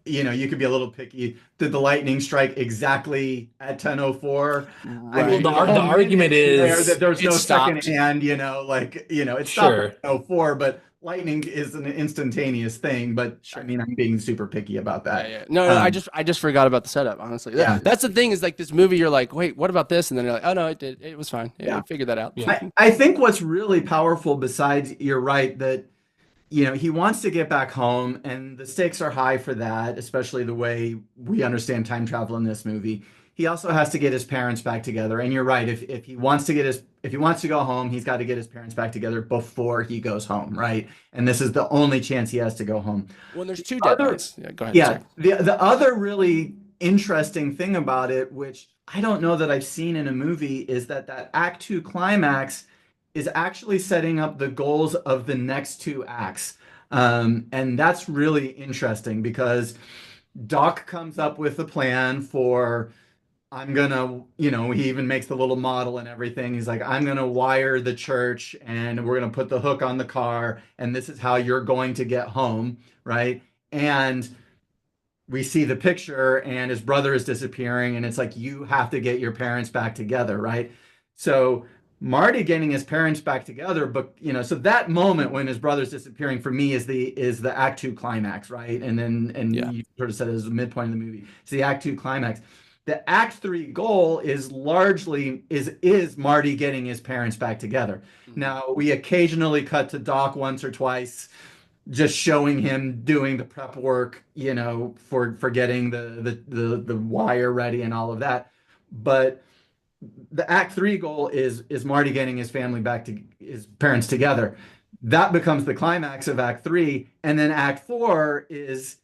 you could be a little picky. Did the lightning strike exactly at 10:04? I mean, Well, the there's argument there is that there's no it second stopped. hand. It stopped Sure. at 10:04, but lightning is an instantaneous thing. But I mean, I'm being super picky about that. Yeah. No, I just forgot about the setup. Honestly, Yeah. That's the thing is like this movie. You're like, wait, what about this? And then you're like, oh no, it did. It was fine. Yeah, we figured that out. Yeah. I think what's really powerful, besides you're right that he wants to get back home, and the stakes are high for that, especially the way we understand time travel in this movie. He also has to get his parents back together, and you're right. If he wants to go home, he's got to get his parents back together before he goes home, right? And this is the only chance he has to go home. Well, there's two deadlines. Yeah, go ahead. Yeah, Sorry. the other really interesting thing about it, which I don't know that I've seen in a movie, is that Act 2 climax is actually setting up the goals of the next two acts. And that's really interesting because Doc comes up with a plan for, I'm gonna, he even makes the little model and everything. He's like, I'm gonna wire the church and we're gonna put the hook on the car, and this is how you're going to get home, right? And we see the picture and his brother is disappearing, and it's like, you have to get your parents back together, right? So Marty getting his parents back together, but so that moment when his brother's disappearing for me is the Act 2 climax, right? And you sort of said it was the midpoint of the movie. It's the Act 2 climax. The Act 3 goal is largely is Marty getting his parents back together. Now we occasionally cut to Doc once or twice, just showing him doing the prep work, for getting the wire ready and all of that. But the Act 3 goal is Marty getting his parents together. That becomes the climax of Act 3, and then Act 4 is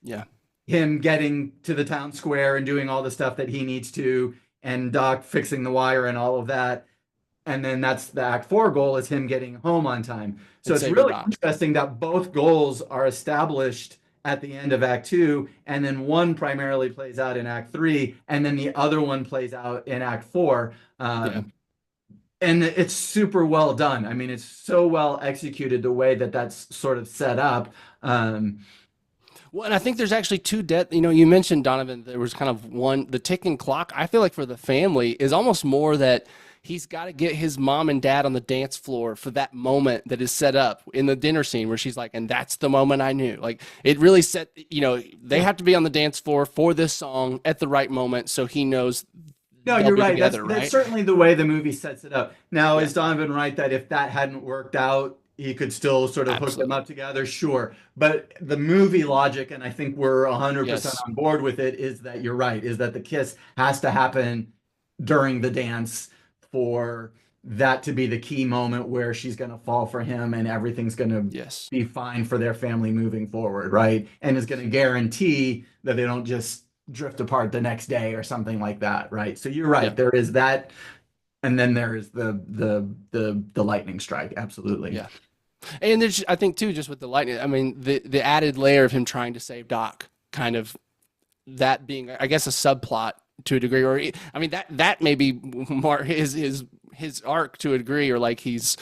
him getting to the town square and doing all the stuff that he needs to, and Doc fixing the wire and all of that. And then that's the Act 4 goal, is him getting home on time. So it's really interesting that both goals are established at the end of Act 2, and then one primarily plays out in Act 3, and then the other one plays out in Act 4. And it's super well done. I mean, it's so well executed the way that that's sort of set up. Well, and I think there's actually two you mentioned, Donavon, there was kind of the ticking clock. I feel like for the family is almost more that he's got to get his mom and dad on the dance floor for that moment that is set up in the dinner scene where she's like, and that's the moment I knew. Like, it really set, they have to be on the dance floor for this song at the right moment so he knows. No, you're right. Together, that's certainly the way the movie sets it up. Now, is Donavon right that if that hadn't worked out, he could still sort of hook them up together? Sure. But the movie logic, and I think we're 100% on board with it, is that you're right, is that the kiss has to happen during the dance for that to be the key moment where she's going to fall for him and everything's going to be fine for their family moving forward, right? And is going to guarantee that they don't just drift apart the next day or something like that, right? So you're right. There is that, and then there is the lightning strike. Absolutely. Yeah. And there's, I think too, just with the lightning, I mean, the added layer of him trying to save Doc, kind of that being, I guess, a subplot to a degree, or I mean, that may be more his arc to a degree, or like he's,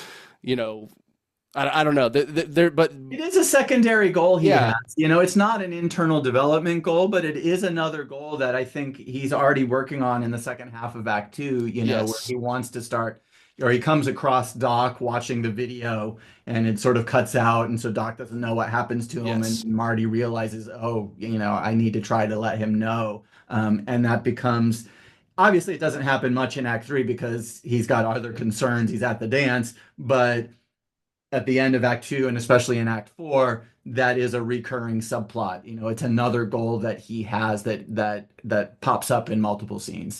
I don't know. But it is a secondary goal he has. It's not an internal development goal, but it is another goal that I think he's already working on in the second half of Act 2, where he wants to start, or he comes across Doc watching the video and it sort of cuts out. And so Doc doesn't know what happens to him. And Marty realizes, I need to try to let him know. And that becomes, obviously it doesn't happen much in Act 3 because he's got other concerns. He's at the dance, but at the end of Act 2 and especially in Act 4, that is a recurring subplot. It's another goal that he has that pops up in multiple scenes.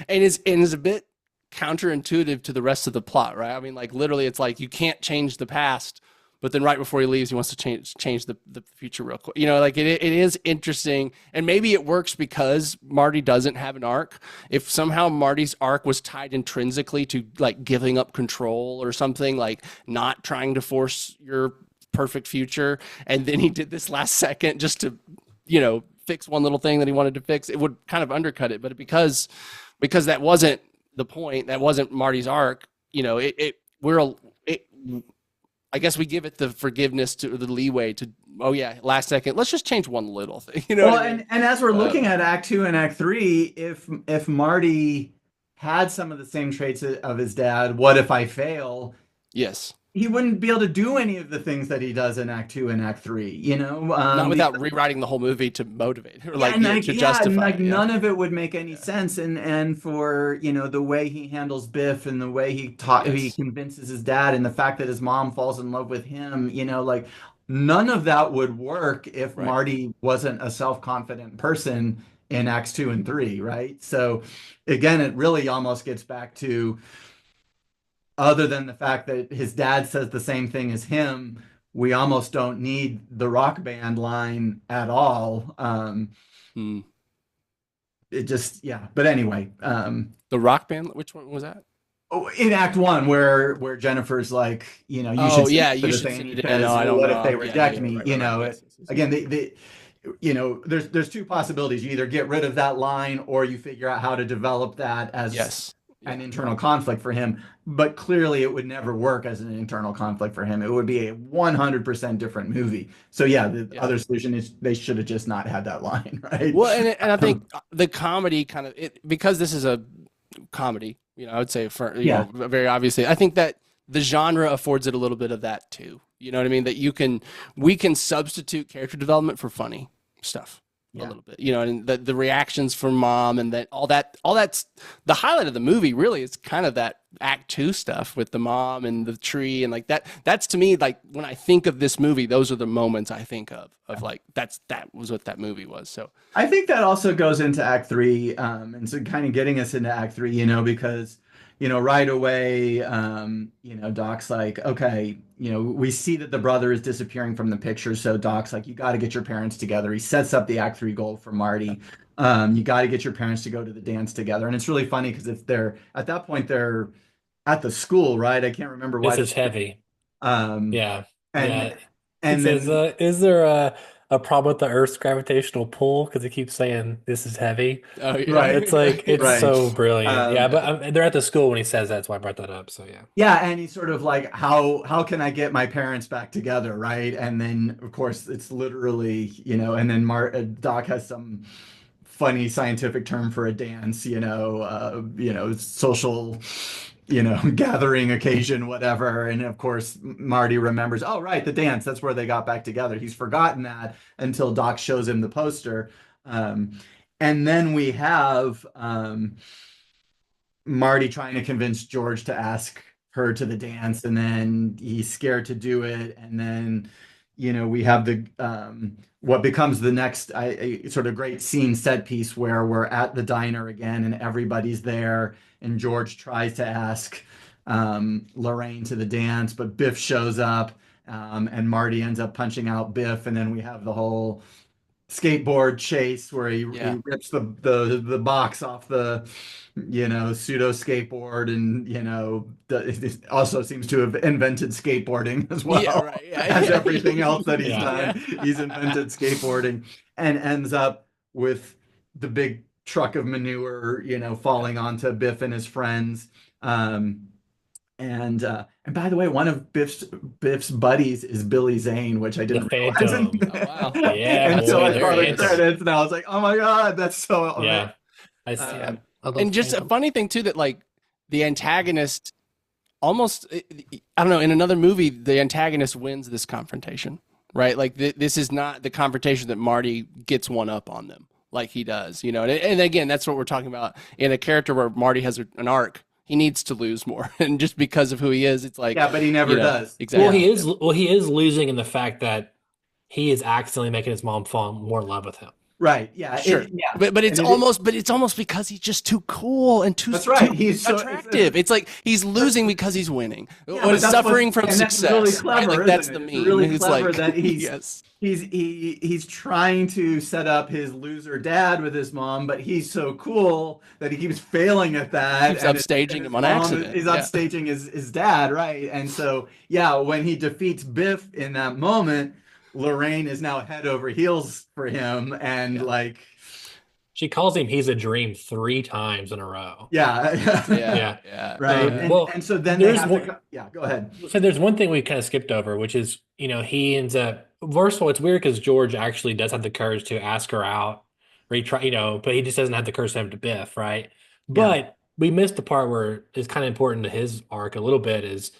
And is a bit counterintuitive to the rest of the plot, right? I mean, like literally, it's like you can't change the past, but then right before he leaves, he wants to change the future real quick. You know, like it is interesting, and maybe it works because Marty doesn't have an arc. If somehow Marty's arc was tied intrinsically to like giving up control or something, like not trying to force your perfect future, and then he did this last second just to, you know, fix one little thing that he wanted to fix, it would kind of undercut it. But because that wasn't the point, that wasn't Marty's arc, you know, I guess we give it the forgiveness to the leeway to, oh yeah, last second, let's just change one little thing, you know. Well, what I mean? and as we're looking at Act 2 and Act 3, if Marty had some of the same traits of his dad, what if I fail? Yes. He wouldn't be able to do any of the things that he does in Act 2 and Act 3, you know? Not without rewriting the whole movie to motivate or to justify. None of it would make any sense. And for, you know, the way he handles Biff and the way he convinces his dad and the fact that his mom falls in love with him, you know, like none of that would work if Marty wasn't a self-confident person in Acts 2 and 3, right? So again, it really almost gets back to, other than the fact that his dad says the same thing as him, we almost don't need the rock band line at all. It just, yeah. But anyway, the rock band, which one was that? Oh, in Act 1, where Jennifer's like, you know, you should sit it in. What if they reject me? You know, again, you know, there's two possibilities. You either get rid of that line or you figure out how to develop that as an internal conflict for him. But clearly it would never work as an internal conflict for him. It would be a 100% different movie. So yeah, the other solution is they should have just not had that line, right? Well, and I think the comedy kind of, because this is a comedy, you know, I would say you know, very obviously, I think that the genre affords it a little bit of that too. You know what I mean? That we can substitute character development for funny stuff. A little bit, you know, and the reactions from mom and that all that's the highlight of the movie. Really, is kind of that Act 2 stuff with the mom and the tree and like that. That's to me, like when I think of this movie, those are the moments I think of like that was what that movie was. So I think that also goes into Act 3, and so kind of getting us into Act 3, you know, because, you know, right away, you know, Doc's like, okay, you know, we see that the brother is disappearing from the picture. So Doc's like, you got to get your parents together. He sets up the Act 3 goal for Marty. You got to get your parents to go to the dance together. And it's really funny because if they're at that point, they're at the school, right? I can't remember why. This is heavy. And it then says, is there a problem with the Earth's gravitational pull? Because it keeps saying this is heavy. Oh, yeah. Right. It's like it's Right. so brilliant. But they're at the school when he says that. That's why I brought that up. So yeah. Yeah, and he's sort of like, how can I get my parents back together, right? And then of course it's literally, you know, and then Doc has some funny scientific term for a dance, you know, social, you know, gathering occasion, whatever. And of course, Marty remembers, oh, right, the dance, that's where they got back together. He's forgotten that until Doc shows him the poster. And then we have Marty trying to convince George to ask her to the dance, and then he's scared to do it. And then, you know, we have the what becomes the next sort of great scene set piece where we're at the diner again and everybody's there. And George tries to ask Lorraine to the dance, but Biff shows up, and Marty ends up punching out Biff. And then we have the whole skateboard chase where he rips the box off the, you know, pseudo skateboard, and, you know, it also seems to have invented skateboarding as well. As everything else that he's done. He's invented skateboarding and ends up with the big truck of manure, you know, falling onto Biff and his friends. And by the way, one of Biff's buddies is Billy Zane, which I didn't realize. Oh, wow. Yeah. And so I saw the credits and I was like, oh my God, that's so yeah. I see. And just a funny thing too, that like the antagonist almost, I don't know, in another movie, the antagonist wins this confrontation, right? Like this is not the confrontation that Marty gets one up on them like he does, you know? And again, that's what we're talking about in a character where Marty has an arc. He needs to lose more, and just because of who he is, it's like, yeah, but he never does. Exactly. Well, he is losing in the fact that he is accidentally making his mom fall more in love with him. Right. Yeah. Sure. Yeah. But it's And almost because he's just too cool and too, That's right. too He's so attractive. It's like he's losing because he's winning. Yeah, When but he's that's suffering what's- from and that's success. really right? clever, Like, isn't that's it? the It's meme. really It's clever like, that he's yes. he's trying to set up his loser dad with his mom, but he's so cool that he keeps failing at that. Keeps and upstaging his him on mom accident. Is Yeah. upstaging his dad, right? And so yeah, when he defeats Biff in that moment, Lorraine is now head over heels for him, and like She calls him he's a dream 3 times in a row. yeah, Yeah. Yeah. right. Yeah. And so then they there's have one- to yeah, go ahead. So there's one thing we kind of skipped over, which is, he ends up, first of all, it's weird because George actually does have the courage to ask her out, or he try, but he just doesn't have the courage to have to Biff, right? But we missed the part where it's kind of important to his arc a little bit is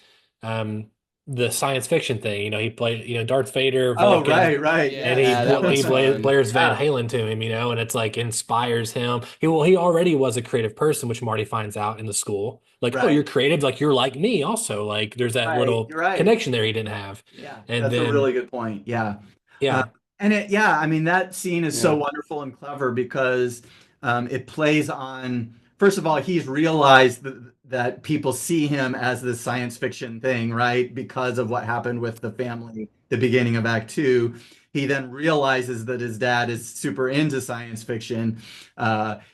the science fiction thing. He played, Darth Vader, Oh, Vulcan, right. Yeah. and that was he fun. blares Van Yeah. Halen to him, and it's like inspires him. He already was a creative person, which Marty finds out in the school. Like, oh, Right. you're creative, like you're like me also. Like there's that Right, little you're right. connection there he didn't have. Yeah, And that's then a really good point. Yeah. yeah, And I mean, that scene is so wonderful and clever because it plays on, first of all, he's realized that people see him as this science fiction thing, right? Because of what happened with the family, the beginning of Act Two. He then realizes that his dad is super into science fiction.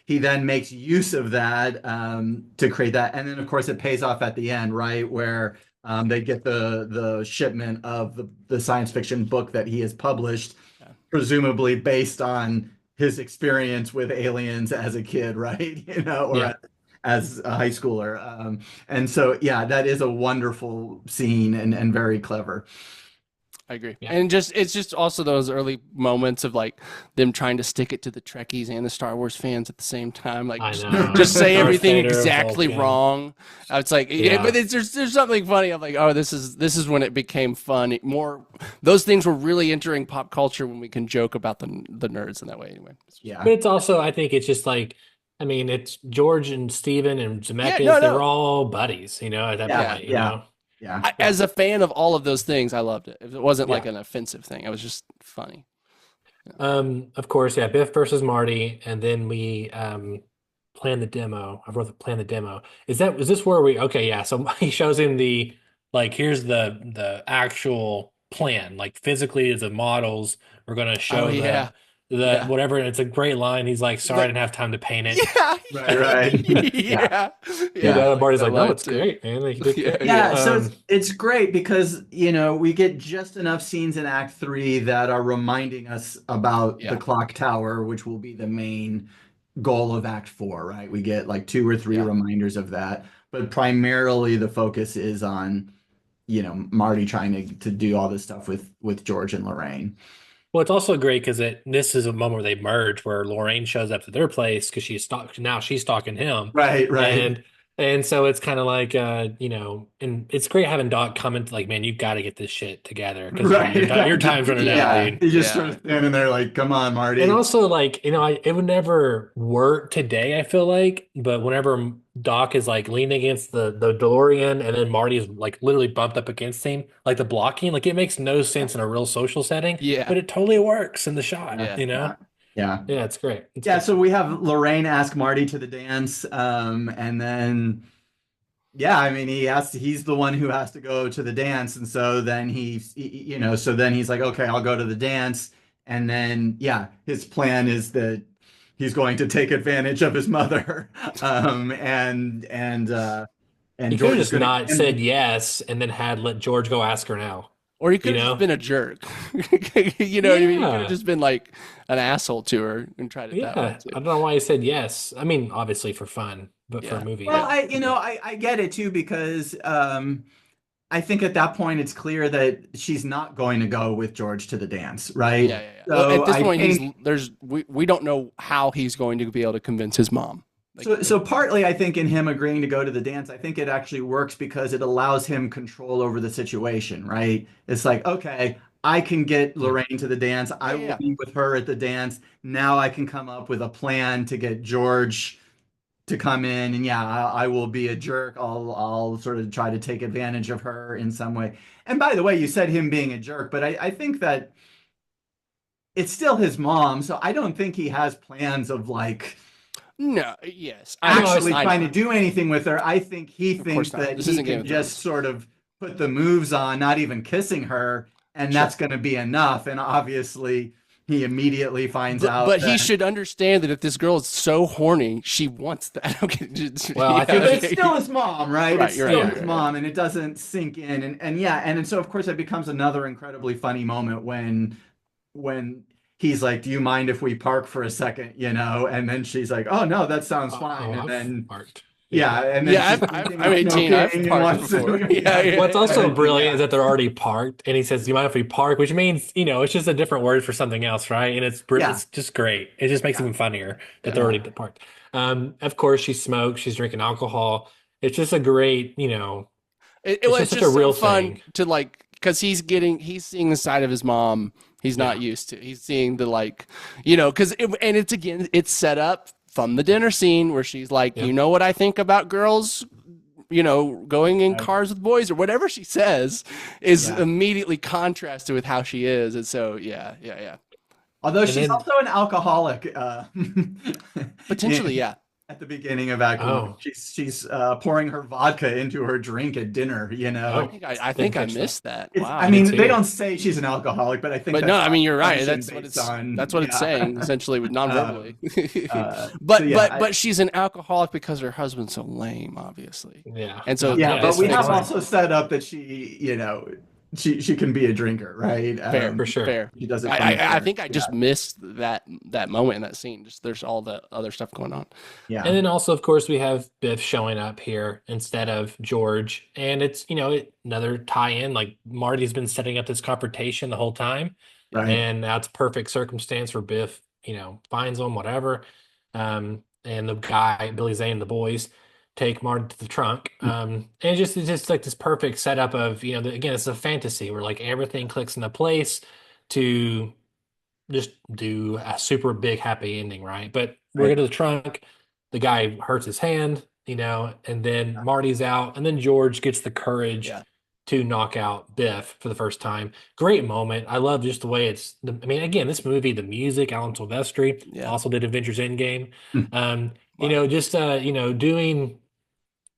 He then makes use of that to create that. And then, of course, it pays off at the end, right? Where they get the shipment of the science fiction book that he has published, presumably based on his experience with aliens as a kid, right? Or as a high schooler. And so, yeah, that is a wonderful scene and very clever. I agree. Yeah. And it's just also those early moments of like them trying to stick it to the Trekkies and the Star Wars fans at the same time. Like I just, know. just say Darth everything Vader, exactly Vulcan. wrong. It's like, Yeah. but there's something funny. I'm like, oh, this is when it became fun. More those things were really entering pop culture when we can joke about the nerds in that way. Anyway. Yeah. but it's also I think it's just like it's George and Steven and Zemeckis. no. They're all buddies, at that Yeah, point. yeah. Yeah. As a fan of all of those things, I loved it. If it wasn't like Yeah. an offensive thing, it was just funny. Of course, yeah. Biff versus Marty, and then we plan the demo. I wrote plan the demo. Is this where we? Okay, yeah. So he shows him here's the actual plan, like physically the models. We're gonna show the whatever. And it's a great line. He's like, "Sorry, I didn't have time to paint it." Yeah. Right. yeah. Marty's like, I "No, liked it's it. great, man." Like, he did great. Yeah, so Um, it's great because we get just enough scenes in Act 3 that are reminding us about the clock tower, which will be the main goal of Act 4, right? We get like 2 or 3 reminders of that, but primarily the focus is on Marty trying to do all this stuff with George and Lorraine. Well, it's also great because this is a moment where they merge, where Lorraine shows up to their place because she's stalking him, Right. and so it's kind of like and it's great having Doc come into like, man, you've got to get this shit together because your time's running out, dude. He's just sort of standing there like, come on, Marty. And also like it would never work today, I feel like, but whenever Doc is like leaning against the DeLorean and then Marty is like literally bumped up against him, like the blocking, like it makes no sense in a real social setting, but it totally works in the shot, Yeah, it's great. So we have Lorraine ask Marty to the dance, and then he's the one who has to go to the dance, and so then he's like, okay, I'll go to the dance, and then his plan is that he's going to take advantage of his mother, and he could have just not said yes and then let George go ask her now. Or he could have just been a jerk. You know what I mean? He could have just been like an asshole to her and tried it that way too. I don't know why he said yes. I mean, obviously for fun, but for a movie. Well, I get it too because I think at that point it's clear that she's not going to go with George to the dance, right? Yeah. So Well, at this point, we don't know how he's going to be able to convince his mom. So partly, I think in him agreeing to go to the dance, I think it actually works because it allows him control over the situation, right? It's like, okay, I can get Lorraine to the dance. I will be with her at the dance. Now I can come up with a plan to get George to come in, and I will be a jerk. I'll sort of try to take advantage of her in some way. And by the way, you said him being a jerk, but I think that it's still his mom, so I don't think he has plans of like No, yes, actually I trying know. to do anything with her. I think he Of thinks course not. that This he isn't Game can of just Thrones. sort of put the moves on, not even kissing her, and Sure. that's going to be enough. And obviously, he immediately finds out But he that. should understand that if this girl is so horny, she wants that. Okay. Well, I think But it's still his mom, right? Right, It's you're still right, his you're mom, and it doesn't sink in. And yeah, and so of course it becomes another incredibly funny moment when he's like, "Do you mind if we park for a second?" You know, and then she's like, "Oh no, that sounds fine." And I've then marked. yeah, and then Yeah, she's I'm 18. I've smoking and parked wants to- before. Yeah. What's also And- brilliant yeah. is that they're already parked, and he says, "Do you mind if we park?" Which means, it's just a different word for something else, right? And Yeah. it's just great. It just makes it even funnier that they're already parked. Of course, she smokes. She's drinking alcohol. It's just a great, It It's was just such just a real so fun thing. to like, because he's seeing the side of his mom he's not used to. He's seeing the like, and it's set up from the dinner scene where she's like, Yeah. you know what I think about girls, going in cars with boys or whatever she says is Yeah. immediately contrasted with how she is. And so, yeah. Although she's then- also an alcoholic, Potentially, yeah. at the beginning of Act One. Oh. She's pouring her vodka into her drink at dinner. You know, Oh. I think I catch that. missed that. It's, Wow. I mean, too. they don't say she's an alcoholic, but I think. But that's no, I mean you're right. assumption That's what based it's on- that's what it's yeah. saying essentially with non-verbally. So, yeah, but she's an alcoholic because her husband's so lame, obviously. Yeah. And so Yeah, but it's we fixed. have also set up that she can be a drinker, right? Fair, for sure. Fair. She does it. from I the think I start. just missed that moment in that scene. Just there's all the other stuff going on. Yeah. And then also, of course, we have Biff showing up here instead of George. And it's, another tie-in. Like Marty's been setting up this confrontation the whole time. Right. And now it's perfect circumstance for Biff, finds them, whatever. And the guy, Billy Zane, the boys take Marty to the trunk. And it's just like this perfect setup of, again, it's a fantasy where like everything clicks into place to just do a super big happy ending, right? But we're going to the trunk. The guy hurts his hand, and then Marty's out, and then George gets the courage to knock out Biff for the first time. Great moment. I love just the way again, this movie, the music, Alan Silvestri also did Avengers Endgame. Doing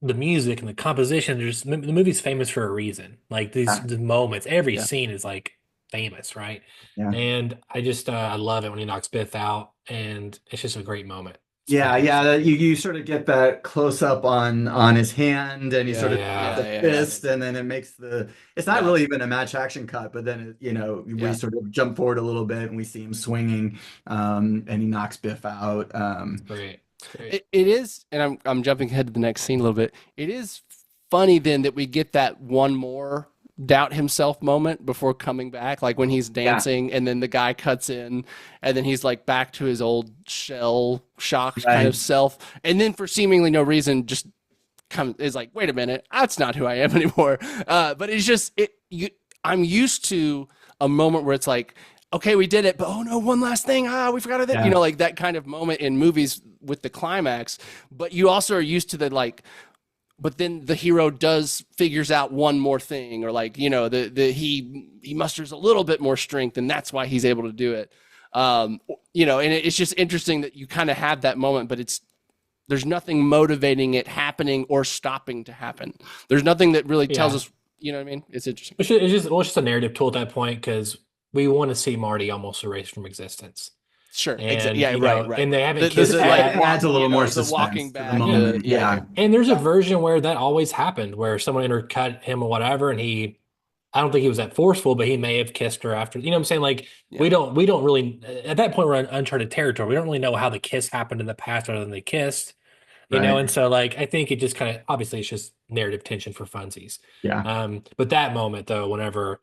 the music and the composition, the movie's famous for a reason. Like the moments, every scene is like famous, right? Yeah. And I just I love it when he knocks Biff out, and it's just a great moment. Yeah. You sort of get that close up on his hand, and you sort of the fist, and then it makes it's not really even a match action cut, but then we sort of jump forward a little bit and we see him swinging, and he knocks Biff out. Great. It is, and I'm jumping ahead to the next scene a little bit. It is funny then that we get that one more doubt himself moment before coming back, like when he's dancing and then the guy cuts in and then he's like back to his old shell shocked kind of self, and then for seemingly no reason just is like, wait a minute, that's not who I am anymore. But it's just I'm used to a moment where it's like, okay, we did it, but oh no, one last thing. We forgot that. Like that kind of moment in movies with the climax. But you also are used to but then the hero figures out one more thing, or like, he musters a little bit more strength, and that's why he's able to do it. And it's just interesting that you kind of have that moment, but there's nothing motivating it happening or stopping to happen. There's nothing that really tells us, you know what I mean? It's interesting. It's just a narrative tool at that point, because we want to see Marty almost erased from existence. Sure. And, right. And they haven't kissed It yet. adds a little more the suspense walking to the back. moment. Yeah. And there's a version where that always happened, where someone intercut him or whatever, and I don't think he was that forceful, but he may have kissed her after. You know what I'm saying? Like we don't really, at that point we're in uncharted territory. We don't really know how the kiss happened in the past other than they kissed. And so like I think it just kind of, obviously it's just narrative tension for funsies. Yeah. But that moment though, whenever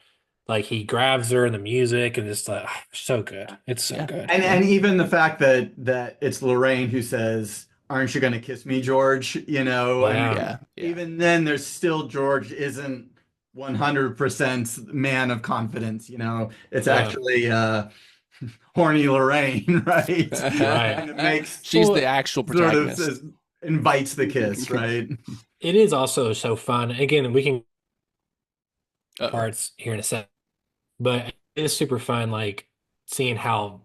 like he grabs her and the music and just like so good. It's so good. And even the fact that it's Lorraine who says, "Aren't you going to kiss me, George?" Even then there's still, George isn't 100% man of confidence. It's actually horny Lorraine, right? And it makes she's the actual protagonist. Sort of invites the kiss, right? It is also so fun. Again, we can parts here in a second, but it is super fun. Like seeing how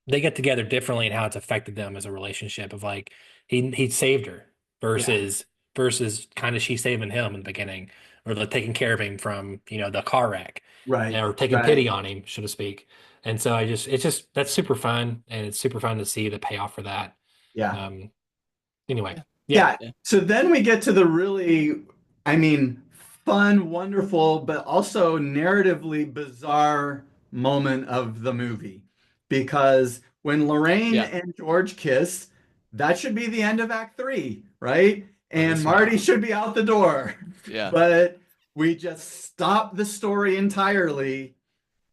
they get together differently and how it's affected them as a relationship of like he saved her versus kind of she saving him in the beginning or like taking care of him from the car wreck Right. or taking Right. pity on him, so to speak. And so it's just that's super fun, and it's super fun to see the payoff for that. Yeah. Anyway, Yeah. So then we get to the really, I mean, fun, wonderful, but also narratively bizarre moment of the movie. Because when Lorraine and George kiss, that should be the end of Act 3, right? And Marty should be out the door. Yeah. But we just stop the story entirely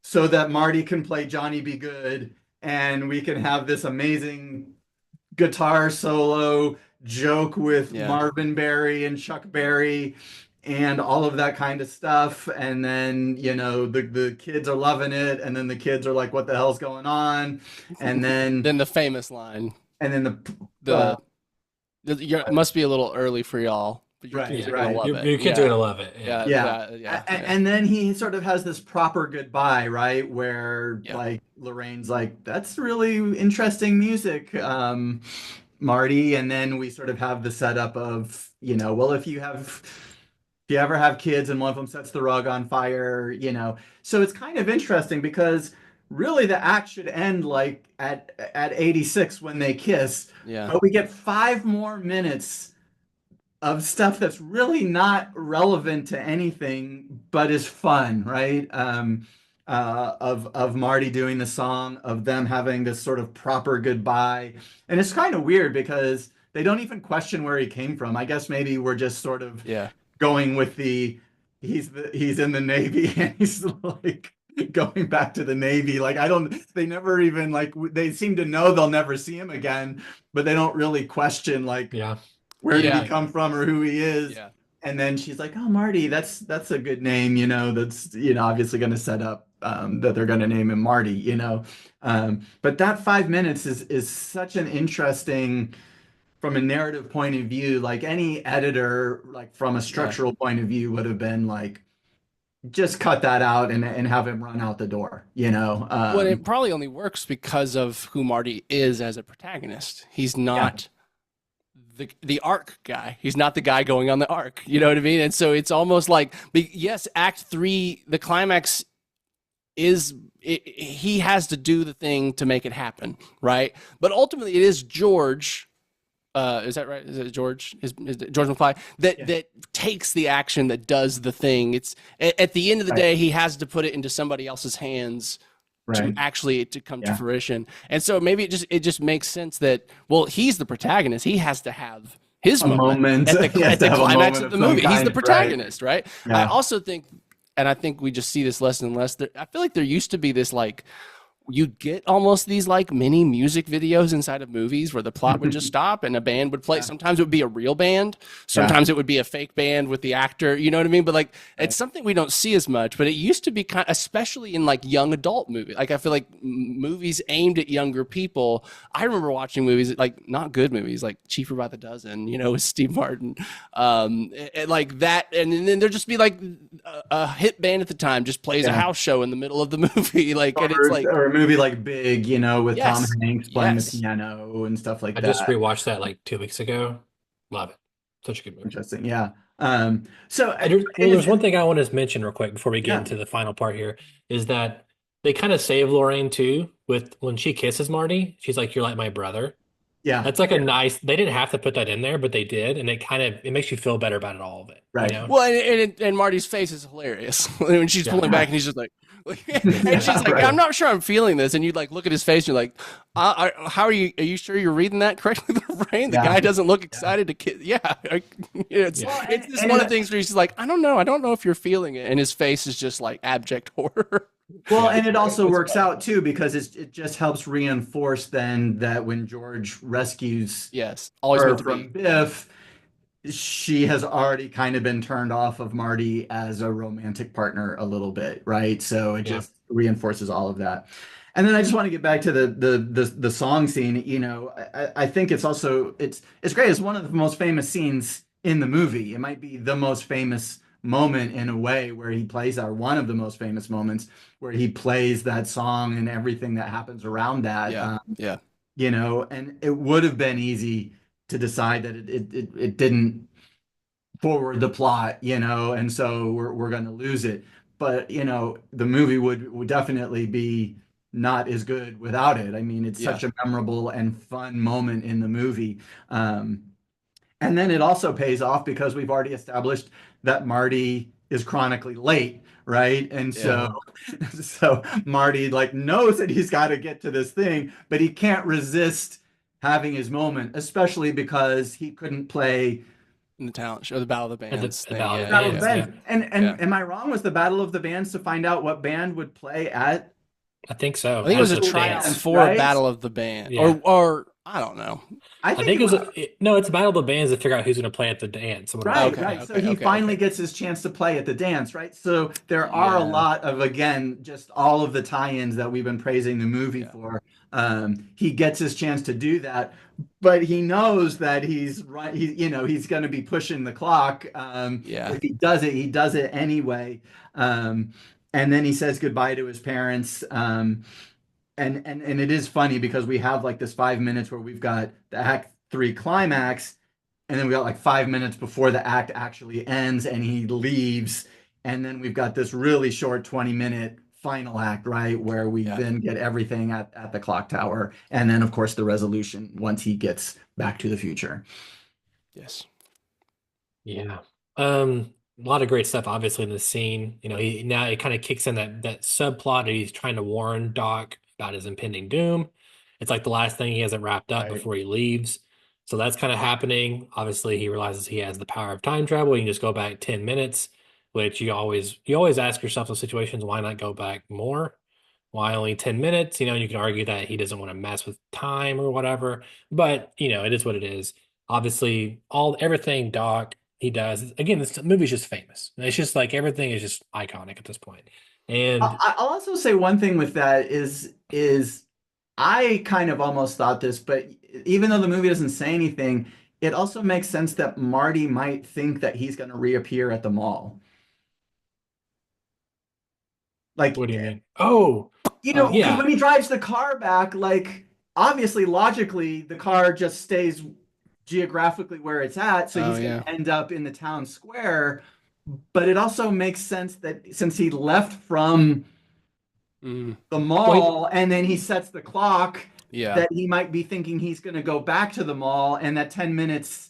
so that Marty can play Johnny Be Good and we can have this amazing guitar solo joke with Marvin Berry and Chuck Berry and all of that kind of stuff. And then, the kids are loving it. And then the kids are like, what the hell's going on? And then then the famous line. And then it must be a little early for y'all. But your kids are gonna love it. Your kids are gonna love it. Yeah. And then he sort of has this proper goodbye, right? Where like Lorraine's like, that's really interesting music, Marty. And then we sort of have the setup of, well, if you ever have kids and one of them sets the rug on fire, so it's kind of interesting because really the act should end like at 86 when they kiss. Yeah. But we get 5 more minutes of stuff that's really not relevant to anything, but is fun, right? Of Marty doing the song, of them having this sort of proper goodbye. And it's kind of weird because they don't even question where he came from. I guess maybe we're just sort of going with he's in the Navy and he's like going back to the Navy. Like, they never even they seem to know they'll never see him again, but they don't really question where did he come from or who he is. Yeah. And then she's like, oh, Marty, that's a good name, that's, obviously going to set up that they're going to name him Marty, but that 5 minutes is such an interesting, from a narrative point of view, like any editor, like from a structural point of view would have been like, just cut that out and have him run out the door, Well, it probably only works because of who Marty is as a protagonist. He's not the arc guy. He's not the guy going on the arc. You know what I mean? And so it's almost like, yes, Act 3, the climax he has to do the thing to make it happen, right? But ultimately it is George. Is that right? Is it George? Is George McFly that takes the action, that does the thing? It's at the end of the day, he has to put it into somebody else's hands to actually come to fruition. And so maybe it just makes sense that, well, he's the protagonist. He has to have his moment at the climax of the movie. He's the protagonist, right? Yeah. I also think, and I think we just see this less and less. I feel like there used to be this you'd get almost these mini music videos inside of movies where the plot would just stop and a band would play. Sometimes it would be a real band. Sometimes it would be a fake band with the actor, you know what I mean? But it's something we don't see as much, but it used to be especially in young adult movies. I feel like movies aimed at younger people. I remember watching movies, not good movies, like Cheaper by the Dozen, with Steve Martin, like that. And then there'd just be a hit band at the time just plays a house show in the middle of the movie. And it's or a movie like Big, with Tom Hanks playing the piano and stuff like that. I just rewatched that 2 weeks ago. Love it. Such a good movie. Interesting. Yeah. There's one thing I want to mention real quick before we get into the final part here, is that they kind of save Lorraine too with when she kisses Marty. She's like, "You're like my brother." Yeah. That's a nice, they didn't have to put that in there, but they did. And it makes you feel better about all of it. Right. Well, and Marty's face is hilarious when she's pulling back and he's just like, and she's like, I'm not sure I'm feeling this. And you look at his face and you're like, how are you sure you're reading that correctly? The brain, the guy doesn't look excited to kiss. It's just one of the things where he's like, I don't know if you're feeling it. And his face is just abject horror. Well, and it also works out too, because it just helps reinforce then that when George rescues her from Biff, she has already kind of been turned off of Marty as a romantic partner a little bit, right? So it just reinforces all of that. And then I just want to get back to the song scene. I think it's also it's great. It's one of the most famous scenes in the movie. It might be the most famous moment in a way where he plays our one of the most famous moments where he plays that song and everything that happens around that. Yeah. Yeah. You know, and it would have been easy to decide that it didn't forward the plot, you know, and so we're going to lose it. But, you know, the movie would definitely be not as good without it. I mean, it's Yeah. such a memorable and fun moment in the movie. And then it also pays off because we've already established that Marty is chronically late, right? And so so Marty like knows that he's got to get to this thing, but he can't resist having his moment, especially because he couldn't play In the talent show, the Battle of the Bands thing. Battle of the Battle of Bands, the Bands. And am I wrong? Was the Battle of the Bands to find out what band would play at? I think so. I think it was a As tryout dance. for right? Battle of the Band, Yeah. or I don't know. I I think think it it was was no, it's Battle of the Bands to figure out who's going to play at the dance. or whatever. right, Okay, right. So okay, he okay, finally okay. gets his chance to play at the dance, right? So there are a Yeah. lot of, again, just all of the tie-ins that we've been praising the movie Yeah. for. He gets his chance to do that, but he knows that he's right. You know, he's going to be pushing the clock. Yeah. If he does it anyway. And then he says goodbye to his parents. And it is funny because we have like this 5 minutes where we've got the act three climax, and then we got like 5 minutes before the act actually ends and he leaves. And then we've got this really short 20-minute final act, right? Where we then get everything at the clock tower. And then, of course, the resolution once he gets back to the future. Yes. Yeah. A lot of great stuff, obviously, in the scene. You know, now it kind of kicks in that subplot that he's trying to warn Doc about his impending doom. It's like the last thing he hasn't wrapped up Right. before he leaves. So that's kind of happening. Obviously, he realizes he has the power of time travel. He can just go back 10 minutes, which you always ask yourself in situations, why not go back more? Why only 10 minutes? You know, you can argue that he doesn't want to mess with time or whatever, but you know, it is what it is. Obviously, everything Doc he does, again, this movie's just famous. It's just like everything is just iconic at this point. And I'll also say one thing with that is I kind of almost thought this, but even though the movie doesn't say anything, it also makes sense that Marty might think that he's going to reappear at the mall. Like, what do you mean? Oh, you know, yeah. when he drives the car back, like obviously logically the car just stays geographically where it's at, so he's going to end up in the town square. But it also makes sense that since he left from the mall and then he sets the clock, that he might be thinking he's going to go back to the mall and that 10 minutes.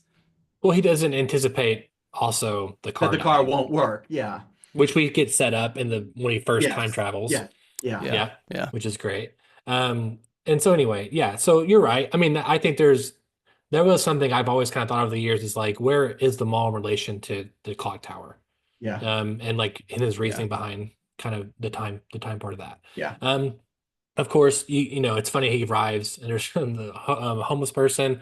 Well, he doesn't anticipate also the car that the car won't work. Yeah. Which we get set up when he first time travels. Yeah. Which is great. And so anyway, so you're right. I mean, I think there was something I've always kind of thought over the years is like, where is the mall in relation to the clock tower? Yeah. And like in his reasoning behind kind of the time part of that. Yeah. Of course, you know, it's funny he arrives and there's the homeless person,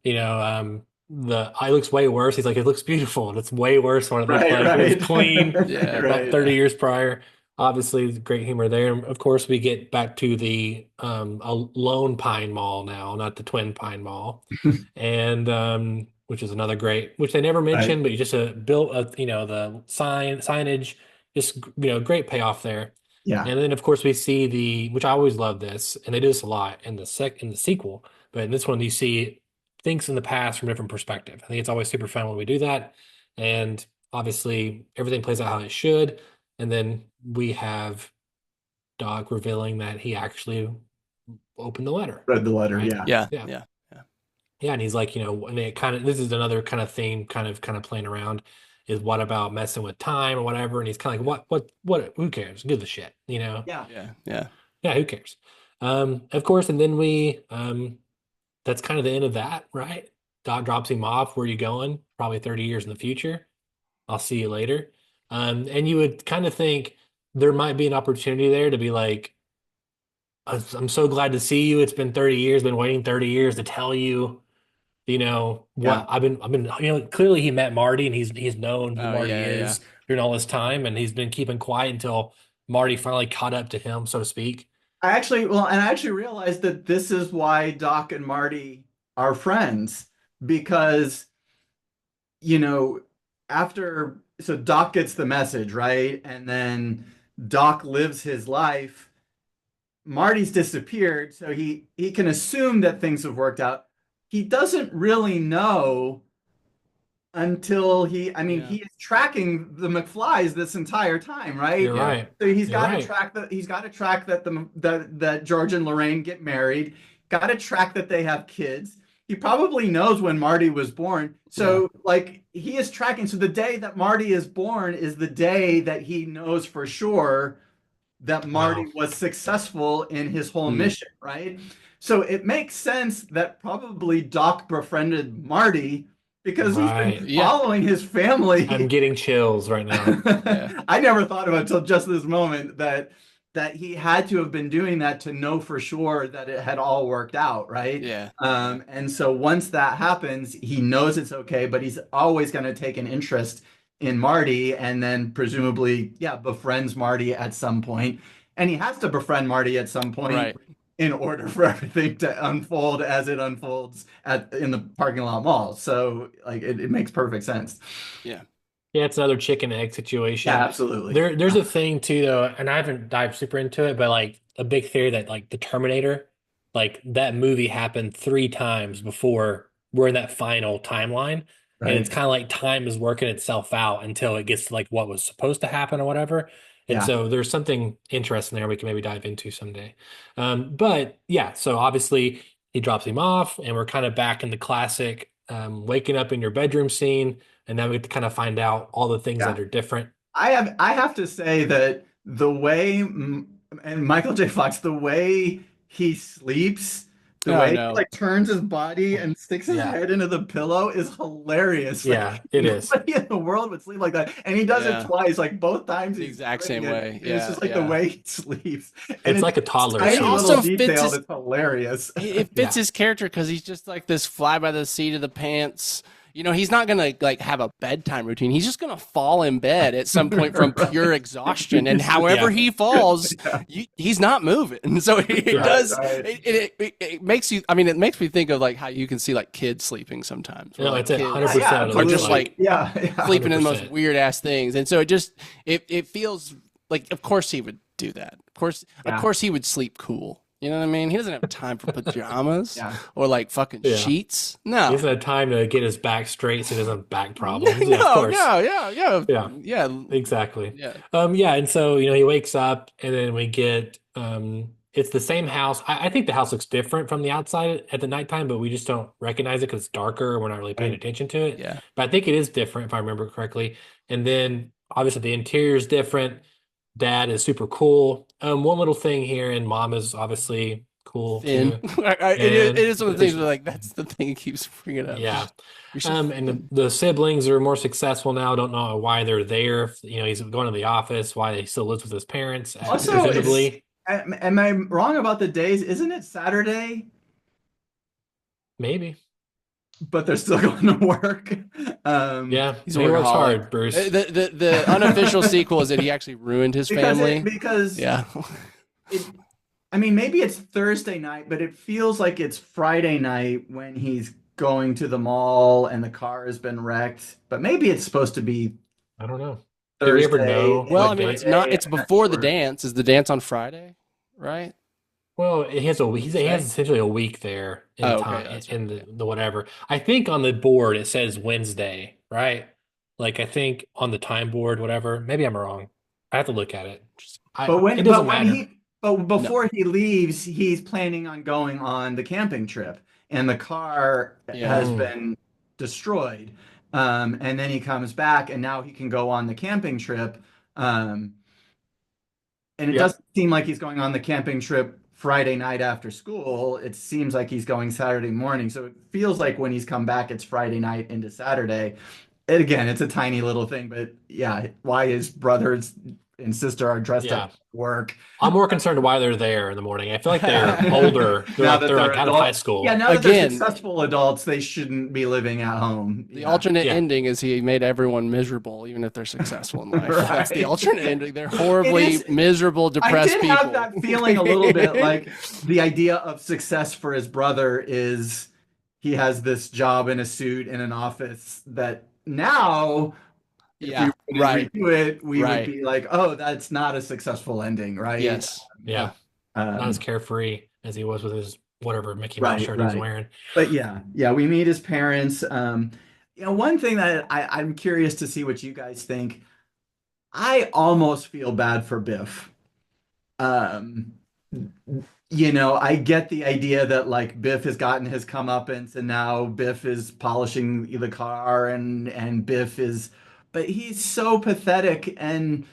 you know, it looks way worse. He's like, it looks beautiful. And it's way worse when it looks like it's clean about 30 years prior. Obviously, great humor there. And of course, we get back to the Lone Pine Mall now, not the Twin Pine Mall, and which is another great, which they never mentioned, but you just built you know, the signage, just you know, great payoff there. Yeah. And then of course we see which I always love this, and they do this a lot in the sequel, but in this one you see things in the past from a different perspective. I think it's always super fun when we do that, and obviously everything plays out how it should. And then we have Doc revealing that he actually opened the letter. Read the letter, right? Yeah. Yeah, and he's like, you know, and it kind of, this is another kind of theme, kind of playing around, is what about messing with time or whatever? And he's kind of like, what, who cares? Give a shit, you know? Yeah, who cares? Of course, and then that's kind of the end of that, right? Doc drops him off. Where are you going? Probably 30 years in the future. I'll see you later. And you would kind of think there might be an opportunity there to be like, I'm so glad to see you. It's been 30 years, been waiting 30 years to tell you, you know, what I've been, you know, clearly he met Marty and he's known who Marty is during all this time. And he's been keeping quiet until Marty finally caught up to him, so to speak. I actually realized that this is why Doc and Marty are friends, because, you know, after so Doc gets the message, right? And then Doc lives his life. Marty's disappeared, so he can assume that things have worked out. He doesn't really know until he is tracking the McFlys this entire time, right? You're right. So he's You're got to right. track that that George and Lorraine get married, got to track that they have kids. He probably knows when Marty was born. So like he is tracking. So the day that Marty is born is the day that he knows for sure that Marty was successful in his whole mission, right? So it makes sense that probably Doc befriended Marty because he's been following his family. I'm getting chills right now. I never thought of it until just this moment that he had to have been doing that to know for sure that it had all worked out, right? Yeah. And so once that happens, he knows it's okay, but he's always going to take an interest in Marty, and then presumably, befriends Marty at some point. And he has to befriend Marty at some point in order for everything to unfold as it unfolds in the parking lot mall. So like it makes perfect sense. Yeah. Yeah, it's another chicken and egg situation. Yeah, absolutely. There's a thing too, though, and I haven't dived super into it, but like a big theory that like the Terminator, like that movie happened 3 times before we're in that final timeline. Right. And it's kind of like time is working itself out until it gets to like what was supposed to happen or whatever. And so there's something interesting there we can maybe dive into someday. But yeah, so obviously he drops him off, and we're kind of back in the classic waking up in your bedroom scene. And now we get to kind of find out all the things that are different. I have to say that the way, and Michael J. Fox, the way he sleeps, the way he like turns his body and sticks his head into the pillow is hilarious. Yeah, like, it is. Nobody in the world would sleep like that. And he does it twice, like both times. The exact same way. It's just like the way he sleeps. And it's like a toddler. It also fits it's hilarious. It fits his character because he's just like this fly by the seat of the pants. You know, he's not gonna like have a bedtime routine. He's just gonna fall in bed at some point from pure exhaustion, and however he falls, he's not moving. So it does. It makes you. I mean, it makes me think of like how you can see like kids sleeping sometimes. No, like it's 100%. Or just like sleeping 100%. in the most weird ass things, and so it feels like, of course he would do that. Of course he would sleep cool. You know what I mean? He doesn't have time for pajamas or like fucking sheets. No. He doesn't have time to get his back straight so he doesn't have back problems. Yeah, exactly. Yeah. And so, he wakes up, and then we get, it's the same house. I think the house looks different from the outside at the nighttime, but we just don't recognize it because it's darker and we're not really paying attention to it. Yeah. But I think it is different if I remember correctly. And then obviously the interior is different. Dad is super cool. One little thing here, and Mom is obviously cool. It is one of the things where like that's the thing he keeps bringing up. Yeah. And the siblings are more successful now. Don't know why they're there. He's going to the office. Why he still lives with his parents. Also, presumably. Am I wrong about the days? Isn't it Saturday? Maybe. But they're still going to work. He works hard, Bruce. The unofficial sequel is that he actually ruined his family. Maybe it's Thursday night, but it feels like it's Friday night when he's going to the mall and the car has been wrecked. But maybe it's supposed to be. I don't know. Thursday. Do we ever know? Well, it's not. It's before the dance. Is the dance on Friday, right? Well, he has essentially a week there in time in the whatever. I think on the board it says Wednesday, right? Like I think on the time board, whatever. Maybe I'm wrong. I have to look at it. It doesn't matter. Before he leaves, he's planning on going on the camping trip, and the car has been destroyed. And then he comes back, and now he can go on the camping trip. And it doesn't seem like he's going on the camping trip Friday night after school. It seems like he's going Saturday morning. So it feels like when he's come back, it's Friday night into Saturday. And again, it's a tiny little thing, but why his brothers and sister are dressed up for work. I'm more concerned why they're there in the morning. I feel like they're older. They're like out of high school. Yeah, now that they're successful adults, they shouldn't be living at home. The alternate ending is he made everyone miserable, even if they're successful in life. That's the alternate ending. They're horribly miserable, depressed people. I did have that feeling a little bit like the idea of success for his brother is he has this job in a suit in an office that now... If we and Right. redo it, we would Right. be like, oh, that's not a successful ending, right? Yes. Yeah. Not as Um, carefree as he was with his whatever Mickey Mouse shirt he was wearing. But yeah, we meet his parents. One thing that I'm curious to see what you guys think. I almost feel bad for Biff. Um, I get the idea that like Biff has gotten his comeuppance and now Biff is polishing the car and Biff is, but he's so pathetic and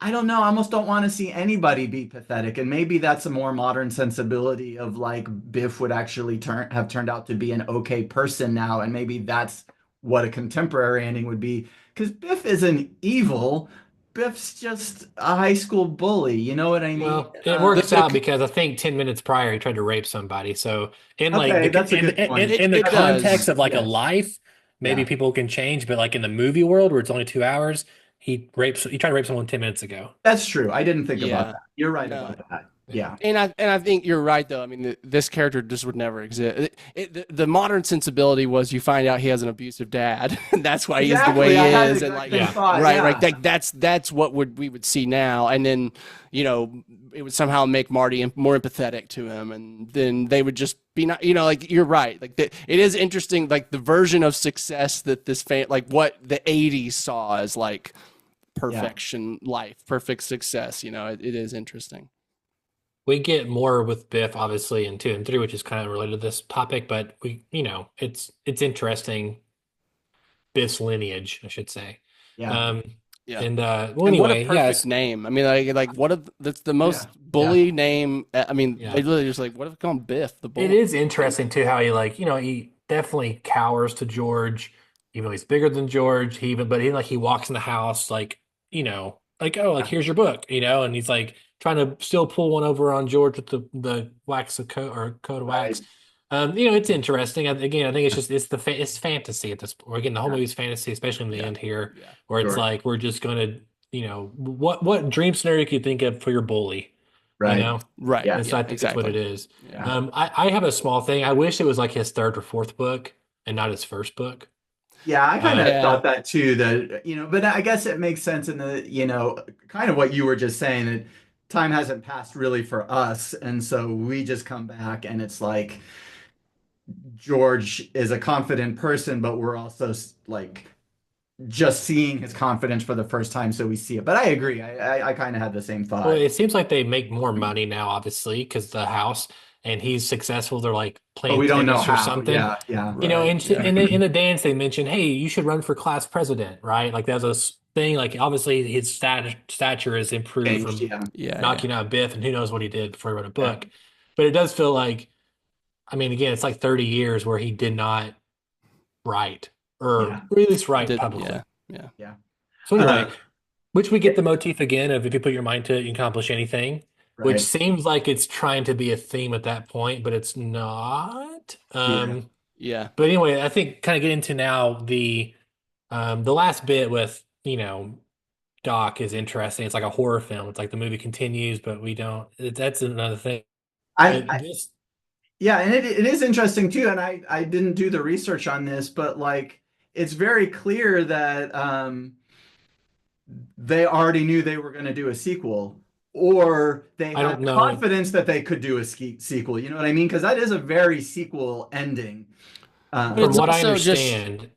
I don't know. I almost don't want to see anybody be pathetic. And maybe that's a more modern sensibility of like Biff would actually have turned out to be an okay person now. And maybe that's what a contemporary ending would be. Because Biff isn't evil. Biff's just a high school bully. You know what I mean? Well, it works out because I think 10 minutes prior he tried to rape somebody. So in like Okay, that's a good point. in the It context does. of like a Yes. life, maybe Yeah. people can change, but like in the movie world where it's only 2 hours, he tried to rape someone 10 minutes ago. That's true. I didn't think Yeah. about that. You're right No. about that. Yeah. And I think you're right though. I mean, this character just would never exist. The modern sensibility was you find out he has an abusive dad, and that's why he is the way he I had is, the and exact like same thought, right, yeah. right. That's what we would see now, and then it would somehow make Marty more empathetic to him, and then they would just be not, like you're right. Like it is interesting, like the version of success that this like what the '80s saw as like perfection, life, perfect success. It is interesting. We get more with Biff, obviously, in 2 and 3, which is kind of related to this topic, but it's interesting. Biff's lineage, I should say. Yeah. Yeah. And Well, well, and what anyway, a perfect name. I mean, like that's the most bully name. I mean, Yeah. they literally just like, what if we call him Biff the bully? it is interesting too how he definitely cowers to George, even though he's bigger than George. He walks in the house here's your book, and he's like trying to still pull one over on George with the wax of coat or coat of wax. It's interesting. Again, I think it's fantasy at this point. Again, the whole movie's fantasy, especially in the end here, where it's Sure. like we're just gonna, what dream scenario could you think of for your bully? Right. Right. Yeah. And so I think that's what it is. Yeah. I have a small thing. I wish it was like his third or fourth book and not his first book. Yeah, I kind of Yeah. thought that too, but I guess it makes sense in kind of what you were just saying, that time hasn't passed really for us. And so we just come back and it's like George is a confident person, but we're also like just seeing his confidence for the first time. So we see it. But I agree. I kind of had the same thought. Well, it seems like they make more money now, obviously, because the house and he's successful. They're like But playing we don't know tennis or how. something. Yeah. In the dance, they mentioned, hey, you should run for class president, right? Like that was a thing. Like obviously his stature has improved Changed, from Yeah. knocking out Biff, and who knows what he did before he wrote a book. But it does feel like, I mean, again, it's like 30 years where he did not write, or at least write publicly. Yeah. So anyway, which we get the motif again of if you put your mind to it, you can accomplish anything. Right. Which seems like it's trying to be a theme at that point, but it's not. Yeah. But anyway, I think kind of get into now the last bit with Doc is interesting. It's like a horror film. It's like the movie continues, but we don't. That's another thing. Yeah, and it is interesting too. And I didn't do the research on this, but like it's very clear that they already knew they were going to do a sequel, or they I had don't know. confidence that they could do a sequel. You know what I mean? Because that is a very sequel ending. But From it's what I also just- understand,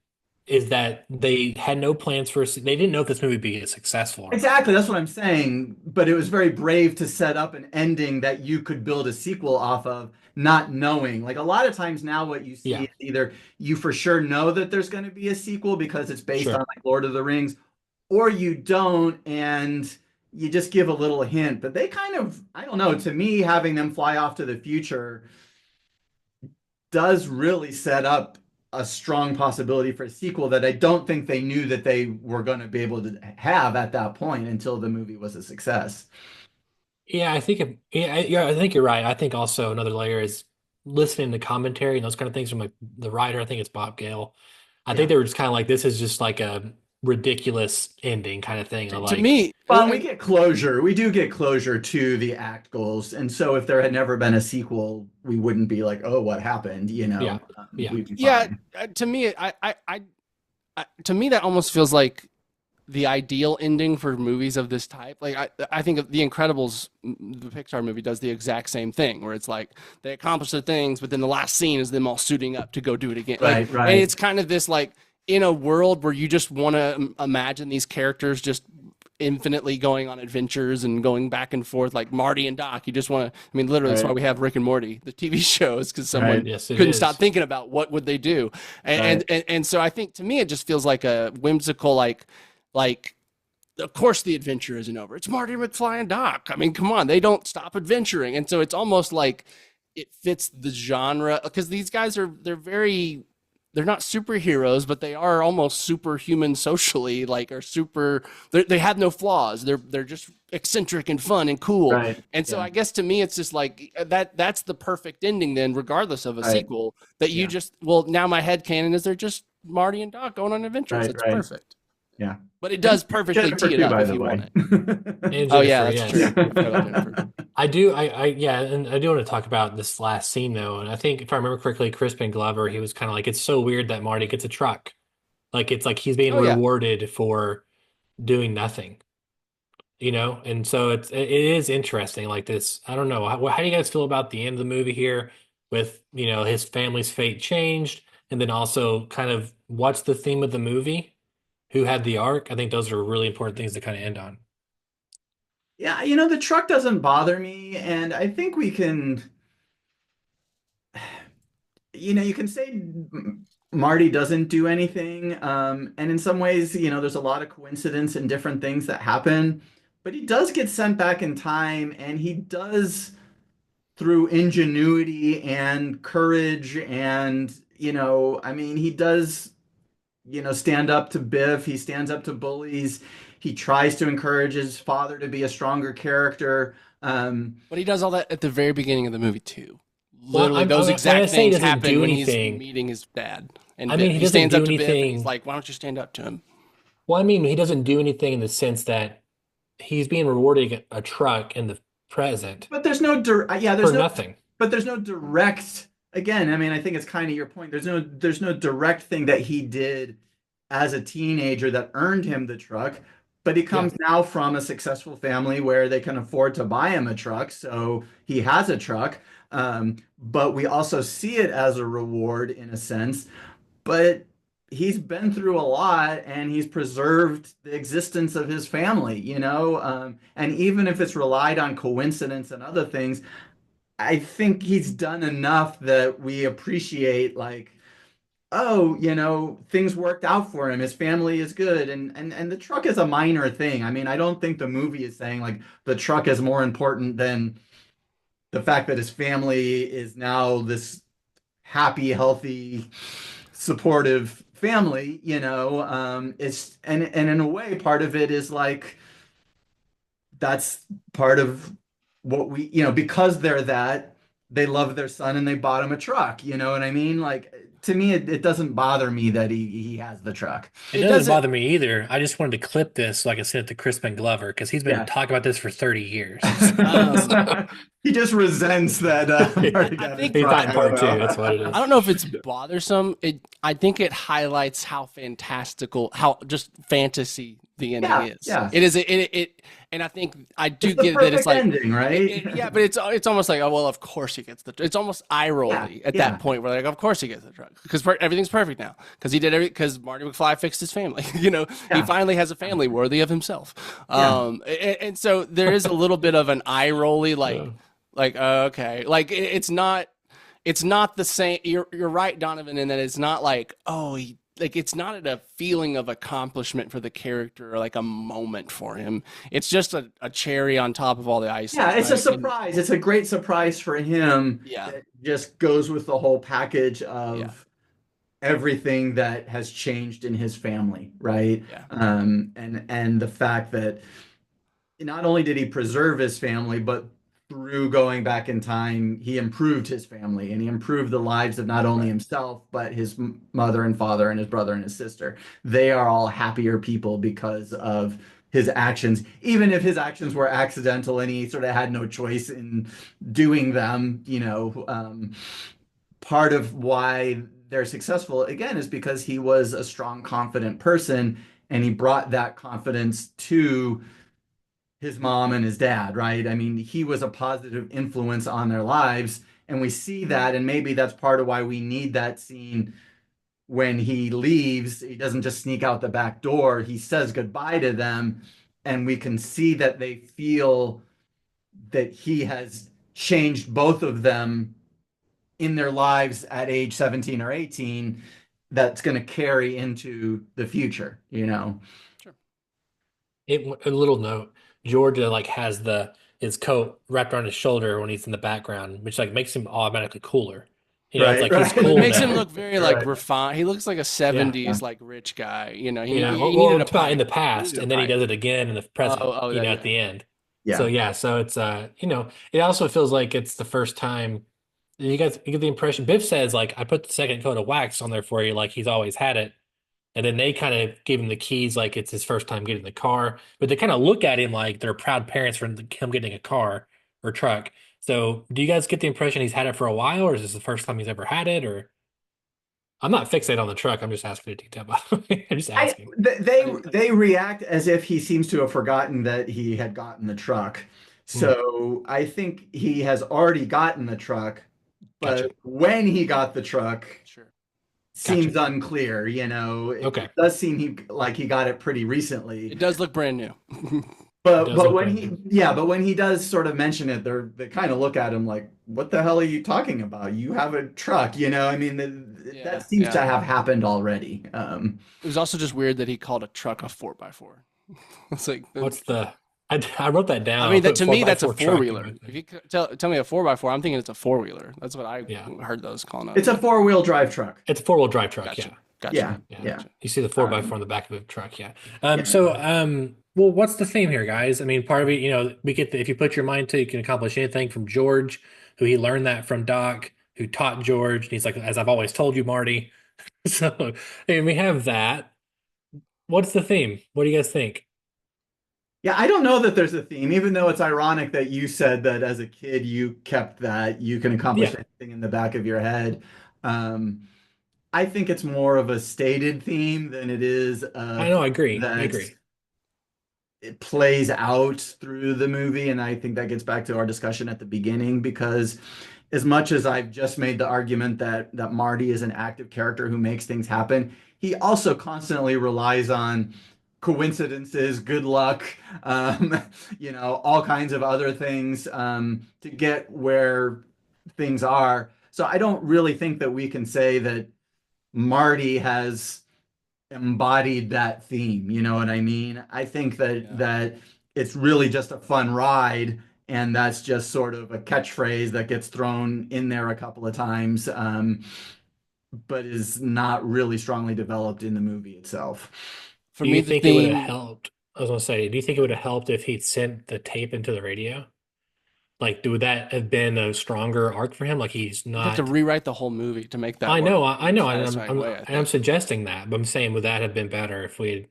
is that they had no plans for they didn't know if this movie would be successful. Exactly, that's what I'm saying. But it was very brave to set up an ending that you could build a sequel off of, not knowing. Like a lot of times now, what you see is either you for sure know that there's going to be a sequel because it's based on like Lord of the Rings, or you don't, and you just give a little hint. But they kind of, I don't know, to me, having them fly off to the future does really set up a strong possibility for a sequel that I don't think they knew that they were going to be able to have at that point until the movie was a success. Yeah, I think I think you're right. I think also another layer is listening to commentary and those kind of things from like the writer. I think it's Bob Gale. I think they were just kind of like, this is just like a ridiculous ending kind of thing. To me, well, we get closure. We do get closure to the act goals, and so if there had never been a sequel, we wouldn't be like, "Oh, what happened?" You know? To me, to me, that almost feels like the ideal ending for movies of this type. Like I think The Incredibles, the Pixar movie, does the exact same thing, where it's like they accomplish the things, but then the last scene is them all suiting up to go do it again. Right, right. And it's kind of this like, in a world where you just want to imagine these characters just infinitely going on adventures and going back and forth, like Marty and Doc. You just want to, I mean, literally, that's why we have Rick and Morty, the TV shows, because someone couldn't stop thinking about what would they do. And so I think, to me, it just feels like a whimsical, like, of course the adventure isn't over. It's Marty McFly and Doc. I mean, come on, they don't stop adventuring. And so it's almost like it fits the genre, because these guys they're not superheroes, but they are almost superhuman socially, like, they have no flaws. They're just eccentric and fun and cool. Right. And so I guess, to me, it's just like that's the perfect ending then, regardless of a sequel, that you now my headcanon is they're just Marty and Doc going on adventures. It's perfect. Yeah. But it does perfectly tee it up if you want it. Oh yeah, that's true. I do want to talk about this last scene though, and I think if I remember correctly, Crispin Glover, he was kind of like, it's so weird that Marty gets a truck, like it's like he's being rewarded for doing nothing, and so it is interesting, like this. I don't know, how do you guys feel about the end of the movie here, with his family's fate changed, and then also kind of what's the theme of the movie? Who had the arc? I think those are really important things to kind of end on. Yeah, the truck doesn't bother me, and I think we can, you can say Marty doesn't do anything, and in some ways, there's a lot of coincidence and different things that happen, but he does get sent back in time, and he does, through ingenuity and courage, and, he does, stand up to Biff, he stands up to bullies. He tries to encourage his father to be a stronger character. But he does all that at the very beginning of the movie too. Literally, those exact things happen when he's meeting his dad. And he stands up to Biff, and he's like, "Why don't you stand up to him?" Well, I mean, he doesn't do anything in the sense that he's being rewarded a truck in the present. But there's no nothing. But there's no direct. Again, I mean, I think it's kind of your point. There's no direct thing that he did as a teenager that earned him the truck. But he comes now from a successful family where they can afford to buy him a truck, so he has a truck. But we also see it as a reward in a sense. But he's been through a lot, and he's preserved the existence of his family, and even if it's relied on coincidence and other things, I think he's done enough that we appreciate, like, oh, things worked out for him. His family is good. And the truck is a minor thing. I mean, I don't think the movie is saying like the truck is more important than the fact that his family is now this happy, healthy, supportive family, it's, and in a way, part of it is like, that's part of what we, because they love their son and they bought him a truck. You know what I mean? Like, to me, it doesn't bother me that he has the truck. It doesn't bother me either. I just wanted to clip this so I can send it to Crispin Glover, because he's been talking about this for 30 years. He just resents that. I think he's not part two. That's what it is. I don't know if it's bothersome. I think it highlights how fantastical, how just fantasy the ending is. Yeah. It is. And I think I do get that it's like ending, right? But it's almost like, oh well, of course he gets the. It's almost eye rolly at that point where like, of course he gets the truck, because everything's perfect now, because he did because Marty McFly fixed his family. He finally has a family worthy of himself. And so there is a little bit of an eye rolly, like okay, like it's not the same. You're right, Donavon, in that it's not like, oh, it's not a feeling of accomplishment for the character, or like a moment for him. It's just a cherry on top of all the icing. Yeah, it's a surprise. It's a great surprise for him. Yeah. It just goes with the whole package of everything that has changed in his family, right? Yeah. And the fact that not only did he preserve his family, but through going back in time, he improved his family, and he improved the lives of not only himself, but his mother and father and his brother and his sister. They are all happier people because of his actions, even if his actions were accidental and he sort of had no choice in doing them. Part of why they're successful, again, is because he was a strong, confident person, and he brought that confidence to his mom and his dad, right? I mean, he was a positive influence on their lives, and we see that, and maybe that's part of why we need that scene when he leaves. He doesn't just sneak out the back door, he says goodbye to them, and we can see that they feel that he has changed both of them in their lives at age 17 or 18. That's going to carry into the future, you know. A little note: Georgia like has his coat wrapped around his shoulder when he's in the background, which like makes him automatically cooler. You know, it's Right, like he's right. cool It makes now. him look very like Right. refined. He looks like a 70s like rich guy. You know, he Yeah, needed well, a it's about in the pipe. past, Needed a and then he pipe. does it again in the present. You know, yeah. at the end. Yeah. So yeah, so it's it also feels like it's the first time. You get the impression Biff says like, I put the second coat of wax on there for you, like he's always had it. And then they kind of gave him the keys like it's his first time getting the car. But they kind of look at him like they're proud parents for him getting a car or truck. So do you guys get the impression he's had it for a while, or is this the first time he's ever had it? Or I'm not fixated on the truck. I'm just asking to detail, by the way. I'm just asking. They react as if he seems to have forgotten that he had gotten the truck. So I think he has already gotten the truck, but Gotcha. when he got the truck Sure. seems unclear, you know. Okay. It does seem like he got it pretty recently. It does look brand new. But does but look when brand but when he does sort of mention it, they kind of look at him like, "What the hell are you talking about? You have a truck, you know?" I mean, that seems to have happened already. It was also just weird that he called a truck a 4x4. It's like, What's the? I wrote that down. I mean, I'll put to me, that's a 4x4 truck in four-wheeler. my- If you tell me a 4x4, I'm thinking it's a four-wheeler. That's what I Yeah. heard those calling out. It's a four-wheel drive truck. It's a 4-wheel drive truck. Gotcha. Yeah. Gotcha. Yeah, Yeah. yeah. You see the 4x4 on the back of the truck. Yeah. Well, what's the theme here, guys? I mean, part of it, you know, we get if you put your mind to, you can accomplish anything, from George, who he learned that from Doc, who taught George. And he's like, as I've always told you, Marty. So, and we have that. What's the theme? What do you guys think? Yeah, I don't know that there's a theme, even though it's ironic that you said that as a kid you kept that you can accomplish Yeah. anything in the back of your head. I think it's more of a stated theme than it is I know, I agree. I that agree. it plays out through the movie. And I think that gets back to our discussion at the beginning, because as much as I've just made the argument that Marty is an active character who makes things happen, he also constantly relies on coincidences, good luck, you know, all kinds of other things to get where things are. So I don't really think that we can say that Marty has embodied that theme. You know what I mean? I think that it's really just a fun ride, and that's just sort of a catchphrase that gets thrown in there a couple of times, but is not really strongly developed in the movie itself. For Do me, you the think it would have theme. helped? I was gonna say, do you think it would have helped if he'd sent the tape into the radio? Like, would that have been a stronger arc for him? Like, he's You have to not. rewrite the whole movie to make that I know, work I in a know, and satisfying way, I I'm think. suggesting that, but I'm saying would that have been better if he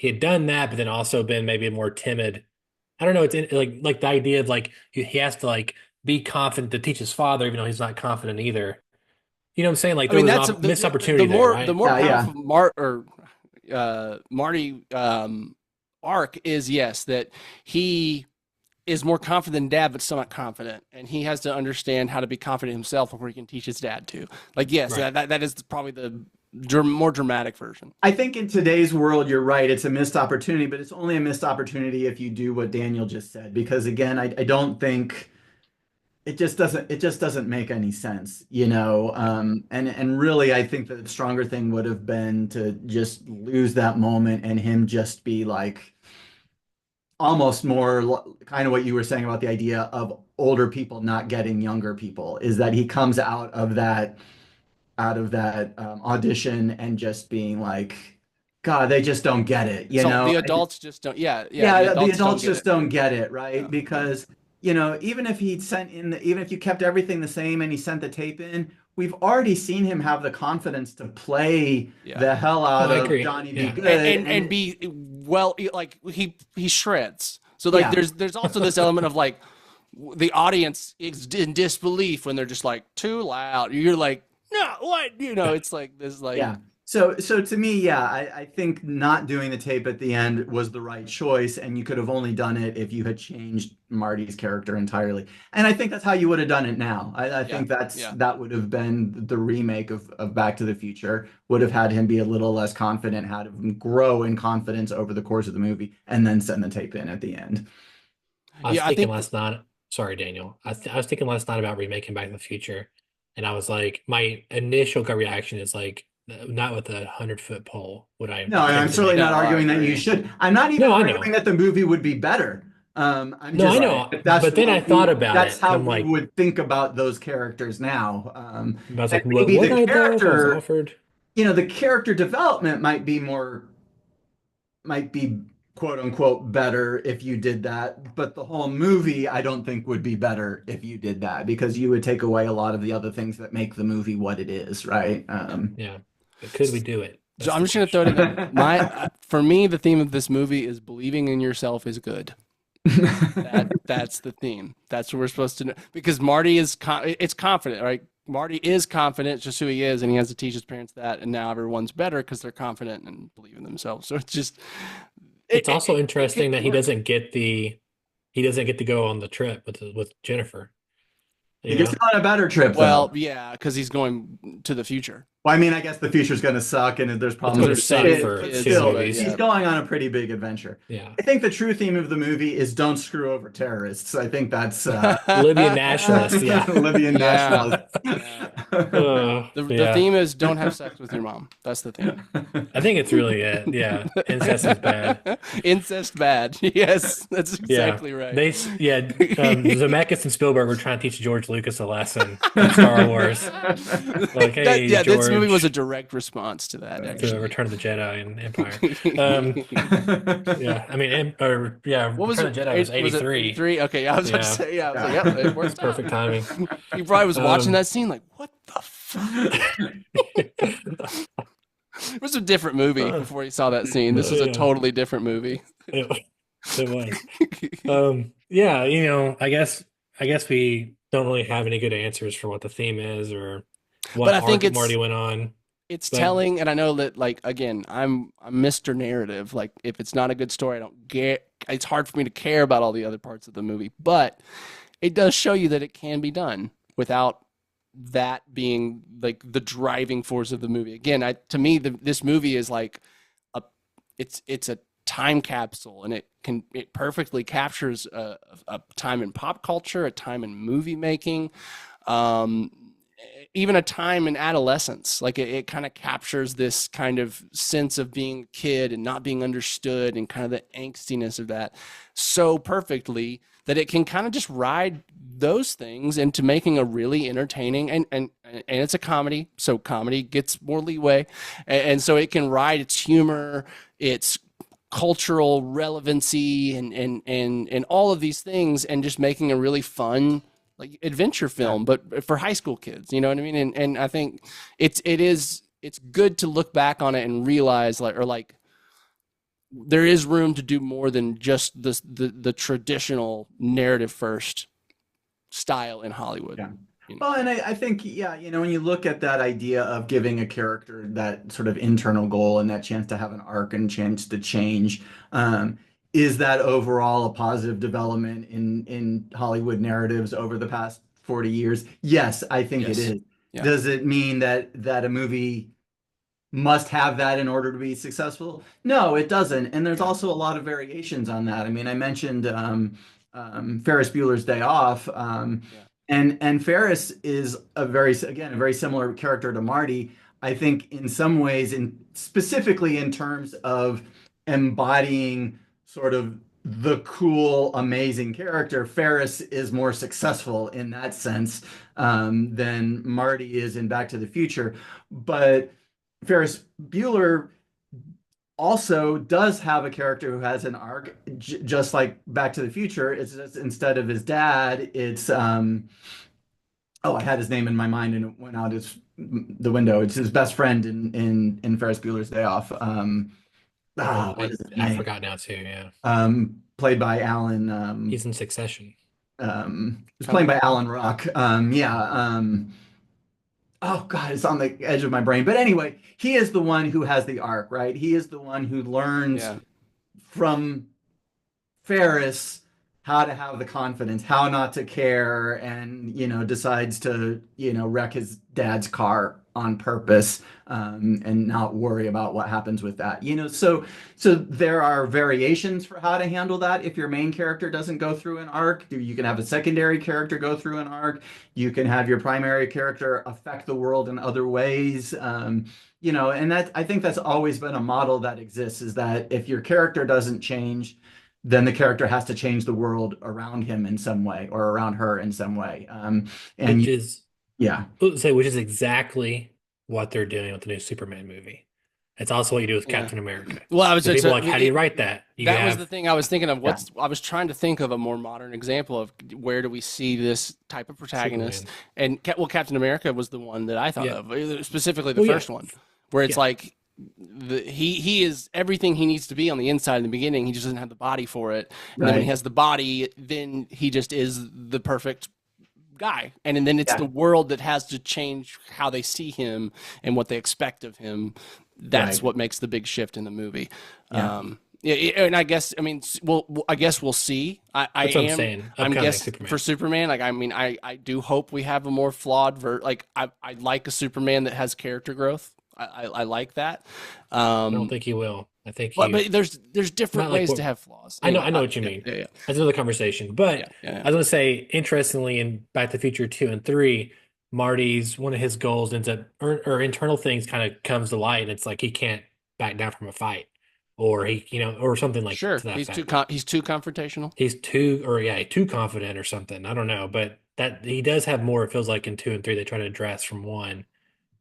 had done that, but then also been maybe more timid? I don't know. It's like the idea of like he has to like be confident to teach his father, even though he's not confident either. You know what I'm saying? Like I mean, there that's was a missed opportunity the there, more right? the more Yeah, powerful Marty arc is, yes, that he is more confident than dad, but still not confident, and he has to understand how to be confident himself before he can teach his dad to. Like, yes, Right. that is probably the more dramatic version. I think in today's world, you're right. It's a missed opportunity, but it's only a missed opportunity if you do what Daniel just said. Because again, I don't think it just doesn't make any sense, you know. And really, I think that the stronger thing would have been to just lose that moment and him just be like almost more kind of what you were saying about the idea of older people not getting younger people, is that he comes out of that audition and just being like, God, they just don't get it, you So know? the adults just don't. Yeah, The adults don't get just it. don't get it, right? Yeah. Because, you know, even if even if you kept everything the same and he sent the tape in, we've already seen him have the confidence to play Yeah. the hell out I of agree. Johnny Yeah. Be Good. And be well, like he shreds. So like Yeah. there's also this element of like the audience is in disbelief when they're just like too loud. You're like, no, what? You know, it's like this like Yeah. So to me, yeah, I think not doing the tape at the end was the right choice, and you could have only done it if you had changed Marty's character entirely. And I think that's how you would have done it now. I think that would have been the remake of Back to the Future, would have had him be a little less confident, had him grow in confidence over the course of the movie, and then send the tape in at the end. I was Yeah, I thinking think last night. Sorry, Daniel. I was thinking last night about remaking Back to the Future, and I was like, my initial gut reaction is like, not with a 100-foot pole would I No, and I'm attempt to certainly make. not no, I arguing that you agree. should. I'm not even No, I arguing know. that the movie would be better. I'm No, I just know. saying that's But then I what thought about that's it, and how I'm we like, would think about those characters now. I was And like, what maybe would the I though if I was character, offered? the character development might be quote unquote better if you did that, but the whole movie I don't think would be better if you did that because you would take away a lot of the other things that make the movie what it is, right? Yeah. But could we do it? So That's I'm the just gonna throw it in question. there. For me, the theme of this movie is believing in yourself is good. That's the theme. That's what we're supposed to know because Marty is it's confident, right? Marty is confident, just who he is, and he has to teach his parents that, and now everyone's better because they're confident and believe in themselves. So it's just It's also interesting that it works. he doesn't get to go on the trip with Jennifer. He You gets know? on a better trip Well, though. yeah, because he's going to the future. Well, I mean, I guess the future's going to suck and there's It's problems gonna with suck it, for but 2 still, movies. he's Yeah. going on a pretty big adventure. Yeah. I think the true theme of the movie is don't screw over terrorists. I think that's Libyan nationalist, yeah. Libyan Yeah. nationalist. The theme is don't have sex with your mom. That's the theme. I think it's really it. Yeah. Incest is bad. Incest bad. Yes, that's exactly right. Zemeckis and Spielberg were trying to teach George Lucas a lesson in Star Wars. Like, hey, this George, movie was a direct response to that. to Actually, Return of the Jedi and Empire. Yeah, I mean, what was Return it? of the Jedi was 83. 83. Okay, I was about to say, yeah, I was like, yeah, it works. Perfect timing. He probably was watching that scene like, what the fuck? It was a different movie before he saw that scene. This was a totally different movie. It was. Yeah, I guess we don't really have any good answers for what the theme is or what But I think arc Marty went on. It's But- telling, and I know that, like, again, I'm Mr. Narrative. Like, if it's not a good story, I don't get. It's hard for me to care about all the other parts of the movie, but it does show you that it can be done without that being like the driving force of the movie. Again, to me, this movie is like it's a time capsule, and it perfectly captures a time in pop culture, a time in movie making. Even a time in adolescence. Like it kind of captures this kind of sense of being a kid and not being understood and kind of the angstiness of that so perfectly that it can kind of just ride those things into making a really entertaining and it's a comedy, so comedy gets more leeway, and so it can ride its humor, its cultural relevancy and all of these things, and just making a really fun like adventure film, but for high school kids, you know what I mean? And I think it's good to look back on it and realize like there is room to do more than just the traditional narrative first style in Hollywood. Yeah. Well, and I think, when you look at that idea of giving a character that sort of internal goal and that chance to have an arc and chance to change, is that overall a positive development in Hollywood narratives over the past 40 years? Yes, I think it is. Yeah. Does it mean that a movie must have that in order to be successful? No, it doesn't. And there's also a lot of variations on that. I mean, I mentioned Ferris Bueller's Day Off. And Ferris is a very similar character to Marty. I think in some ways, specifically in terms of embodying sort of the cool, amazing character, Ferris is more successful in that sense than Marty is in Back to the Future. But Ferris Bueller also does have a character who has an arc, just like Back to the Future. It's just instead of his dad, it's I had his name in my mind and it went out the window. It's his best friend in Ferris Bueller's Day Off. What is his name? I forgot now too. Yeah. Played by Alan. He's in Succession. He's played by Alan Ruck. oh God, it's on the edge of my brain. But anyway, he is the one who has the arc, right? He is the one who learns Yeah. from Ferris how to have the confidence, how not to care, and decides to wreck his dad's car on purpose, and not worry about what happens with that. So there are variations for how to handle that. If your main character doesn't go through an arc, you can have a secondary character go through an arc. You can have your primary character affect the world in other ways. And that, I think that's always been a model that exists, is that if your character doesn't change, then the character has to change the world around him in some way, or around her in some way. Which is Yeah. which is exactly what they're doing with the new Superman movie. It's also what you do with Yeah. Captain America. Well, I was So just people are like, how do you write that? That was the thing I was thinking of. I was trying to think of a more modern example of where do we see this type of protagonist. Superman. And Captain America was the one that I thought Yeah. of, specifically the first one, where it's like he is everything he needs to be on the inside in the beginning. He just doesn't have the body for it. And then when he has the body, then he just is the perfect guy. And then it's the world that has to change how they see him and what they expect of him. That's what makes the big shift in the movie. Yeah. And I guess, I mean, I guess we'll see. That's what I'm saying. I'm guessing Superman. for Superman. Like, I mean, I do hope we have a more flawed I like a Superman that has character growth. I like that. I don't think he will. I think but there's different ways to have flaws. I know what you mean. Yeah. That's another conversation. But I was going to say, interestingly, in Back to the Future 2 and 3, Marty's one of his goals ends up, or internal things kind of comes to light, and it's like he can't back down from a fight, or or something like sure. To that He's fact. he's too confrontational. He's too confident or something. I don't know, but that he does have more. It feels like in 2 and 3 they try to address from 1.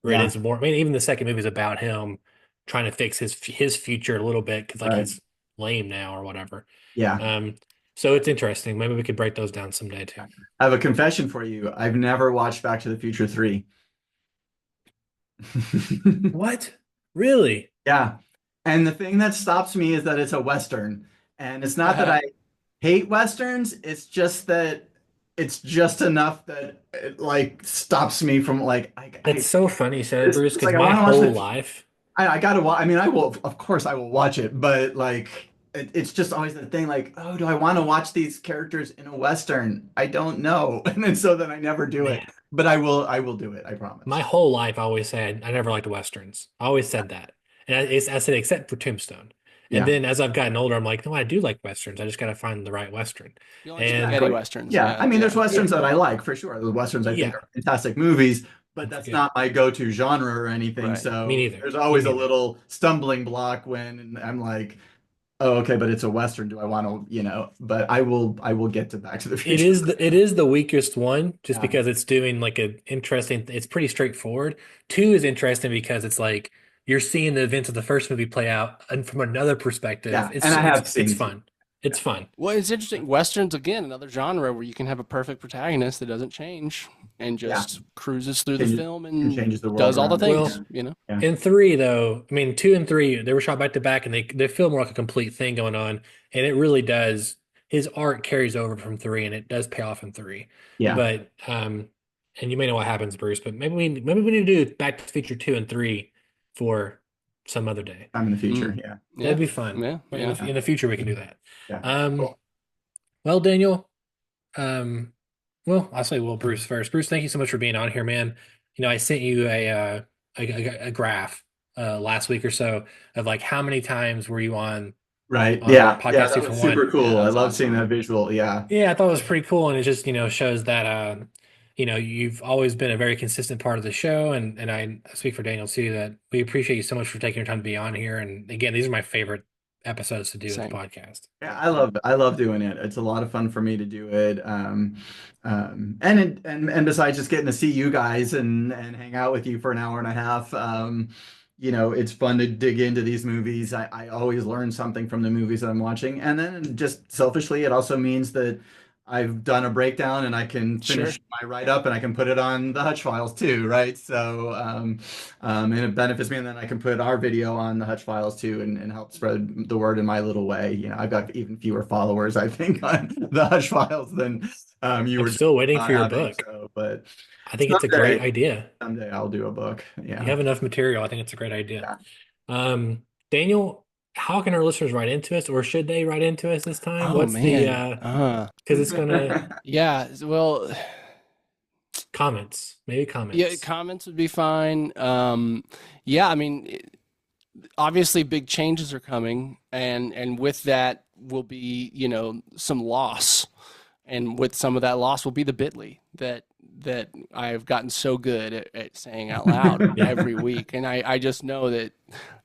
Where it is more. I mean, even the second movie is about him trying to fix his future a little bit because he's lame now or whatever. Yeah. So it's interesting. Maybe we could break those down someday too. I have a confession for you. I've never watched Back to the Future 3. What? Really? Yeah. And the thing that stops me is that it's a Western. And it's not that I hate Westerns. It's just that it's just enough that it stops me from It's so funny you said it, Bruce, because I my wanna watch whole it. life. I gotta watch. I mean, I will, of course, I will watch it, but it's just always the thing. Oh, do I want to watch these characters in a Western? I don't know, and then so then I never do it. But I will do it. I promise. My whole life, I always said I never liked Westerns. I always said that, and I said except for Tombstone. And then as I've gotten older, I'm like, no, I do like Westerns. I just got to find the right Western. And Westerns. Yeah, I mean, there's Westerns that I like for sure. The Westerns I think are fantastic movies, but that's not my go-to genre or anything. Right. So Me neither. there's always a little stumbling block when I'm like, oh, okay, but it's a Western. Do I want to, but I will get to Back to the Future. It is the weakest one just because it's doing it's pretty straightforward. 2 is interesting because it's like you're seeing the events of the first movie play out and from another perspective. Yeah, It's fun. It's fun. Well, it's interesting. Westerns, again, another genre where you can have a perfect protagonist that doesn't change and just cruises through the film and changes the world does all the around things, In 3, though, I mean, 2 and 3, they were shot back to back and they feel more like a complete thing going on. And it really does. His art carries over from 3 and it does pay off in 3. Yeah. But, and you may know what happens, Bruce, but maybe we need to do Back to the Future 2 and 3 for some other day. I'm in the future. That'd be fun. Yeah. In the future, we can do that. Yeah. Cool. Well, Daniel, I'll say Bruce first. Bruce, thank you so much for being on here, man. I sent you a graph last week or so of how many times were you on Right. on Yeah. Podcast Yeah. 2 That for was 1. super cool. Yeah, I that's love awesome. seeing that visual. Yeah. Yeah, I thought it was pretty cool, and it just shows that you've always been a very consistent part of the show, and I speak for Daniel too that we appreciate you so much for taking your time to be on here. And again, these are my favorite episodes to do with the podcast. Yeah, I love doing it. It's a lot of fun for me to do it. And besides just getting to see you guys and hang out with you for an hour and a half, it's fun to dig into these movies. I always learn something from the movies that I'm watching. And then just selfishly, it also means that I've done a breakdown and I can finish my write-up and I can put it on the Hutch Files too, right? So, and it benefits me, and then I can put our video on the Hutch Files too and help spread the word in my little way. You know, I've got even fewer followers, I think, on the Hutch Files than you were I'm still waiting for your having, book. so, but I think it's a great idea. someday I'll do a book. Yeah. You have enough material. I think it's a great idea. Daniel, how can our listeners write into us, or should they write into us this time? Oh, What's man. because it's gonna Yeah, well, comments, maybe comments. yeah, comments would be fine. Yeah, I mean, obviously big changes are coming, and with that will be, you know, some loss. And with some of that loss will be the bit.ly that I've gotten so good at saying out loud every week. And I just know that,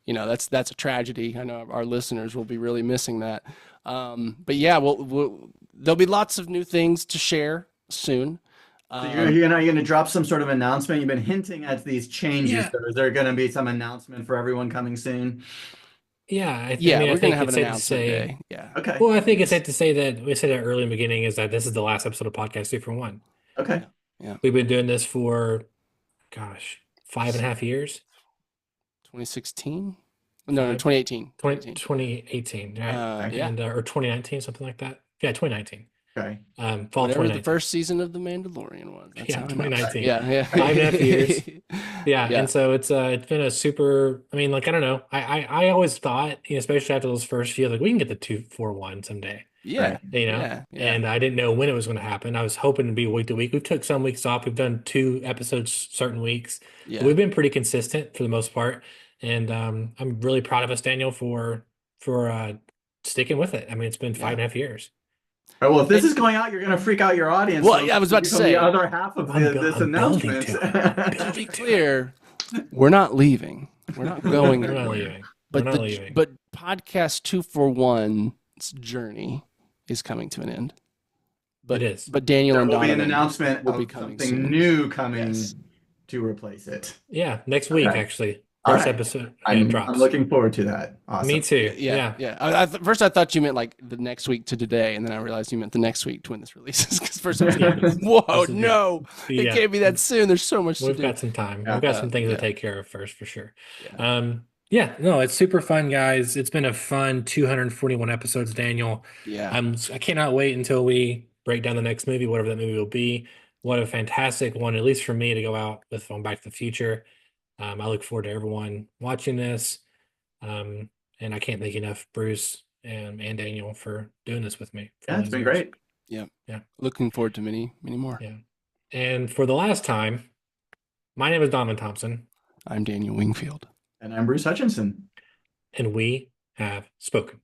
you know, that's a tragedy. I know our listeners will be really missing that. But yeah, there'll be lots of new things to share soon. So you're gonna drop some sort of announcement. You've been hinting at these changes. Yeah. So is there gonna be some announcement for everyone coming soon? Yeah, I Yeah, mean, we're I gonna think have it's an safe to announcement say. day. Yeah. Okay. Well, I think it's safe to say that we said it early in the beginning is that this is the last episode of Podcast 2 for 1. Okay. Yeah. We've been doing this for, gosh, 5.5 years. 2016? No, 2018. 2018, right? Yeah. And or 2019, something like that. Yeah, 2019. Okay. Fall Whatever 2019. the first season of The Mandalorian was. That's Yeah, how I know. 2019. Yeah. 5.5 years. Yeah, Yeah. and so it's been a super. I mean, like, I don't know. I always thought, you know, especially after those first few, like, we can get the 2-4-1 someday. Yeah. You know, Yeah. and I didn't know when it was going to happen. I was hoping to be week to week. We took some weeks off. We've done 2 episodes certain weeks. Yeah. We've been pretty consistent for the most part, and I'm really proud of us, Daniel, for sticking with it. I mean, it's been 5.5 years. All right, well, if this is going out, you're going to freak out your audience. Well, So yeah, I was about to become say. the other half of this I'm building announcement. To be clear, we're not leaving. We're not going We're not anywhere. leaving. But We're not leaving. but podcast 2-for-1's journey is coming to an end. But It is. But Daniel There and will be an Donovan announcement will be of coming something soon. new coming Yes. to replace it. Yeah, next week, Okay. actually. All First right. episode I'm drops. looking forward to that. Awesome. Me too. Yeah. First, I thought you meant like the next week to today, and then I realized you meant the next week to when this releases. Because first I was like, "Whoa, This is- no, it Yeah. can't be that soon. There's so much to We've do." got some time. Yeah. We've got some things Yeah. to take care of first, for sure. Yeah. Yeah, no, it's super fun, guys. It's been a fun 241 episodes, Daniel. Yeah. I cannot wait until we break down the next movie, whatever that movie will be. What a fantastic one, at least for me, to go out with on Back to the Future. I look forward to everyone watching this. And I can't thank enough Bruce and Daniel for doing this with me. for Yeah, all it's these been years. great. Looking forward to many more. Yeah. And for the last time, my name is Donavon Thompson, I'm Daniel Wingfield. And I'm Bruce Hutchinson. and we have spoken.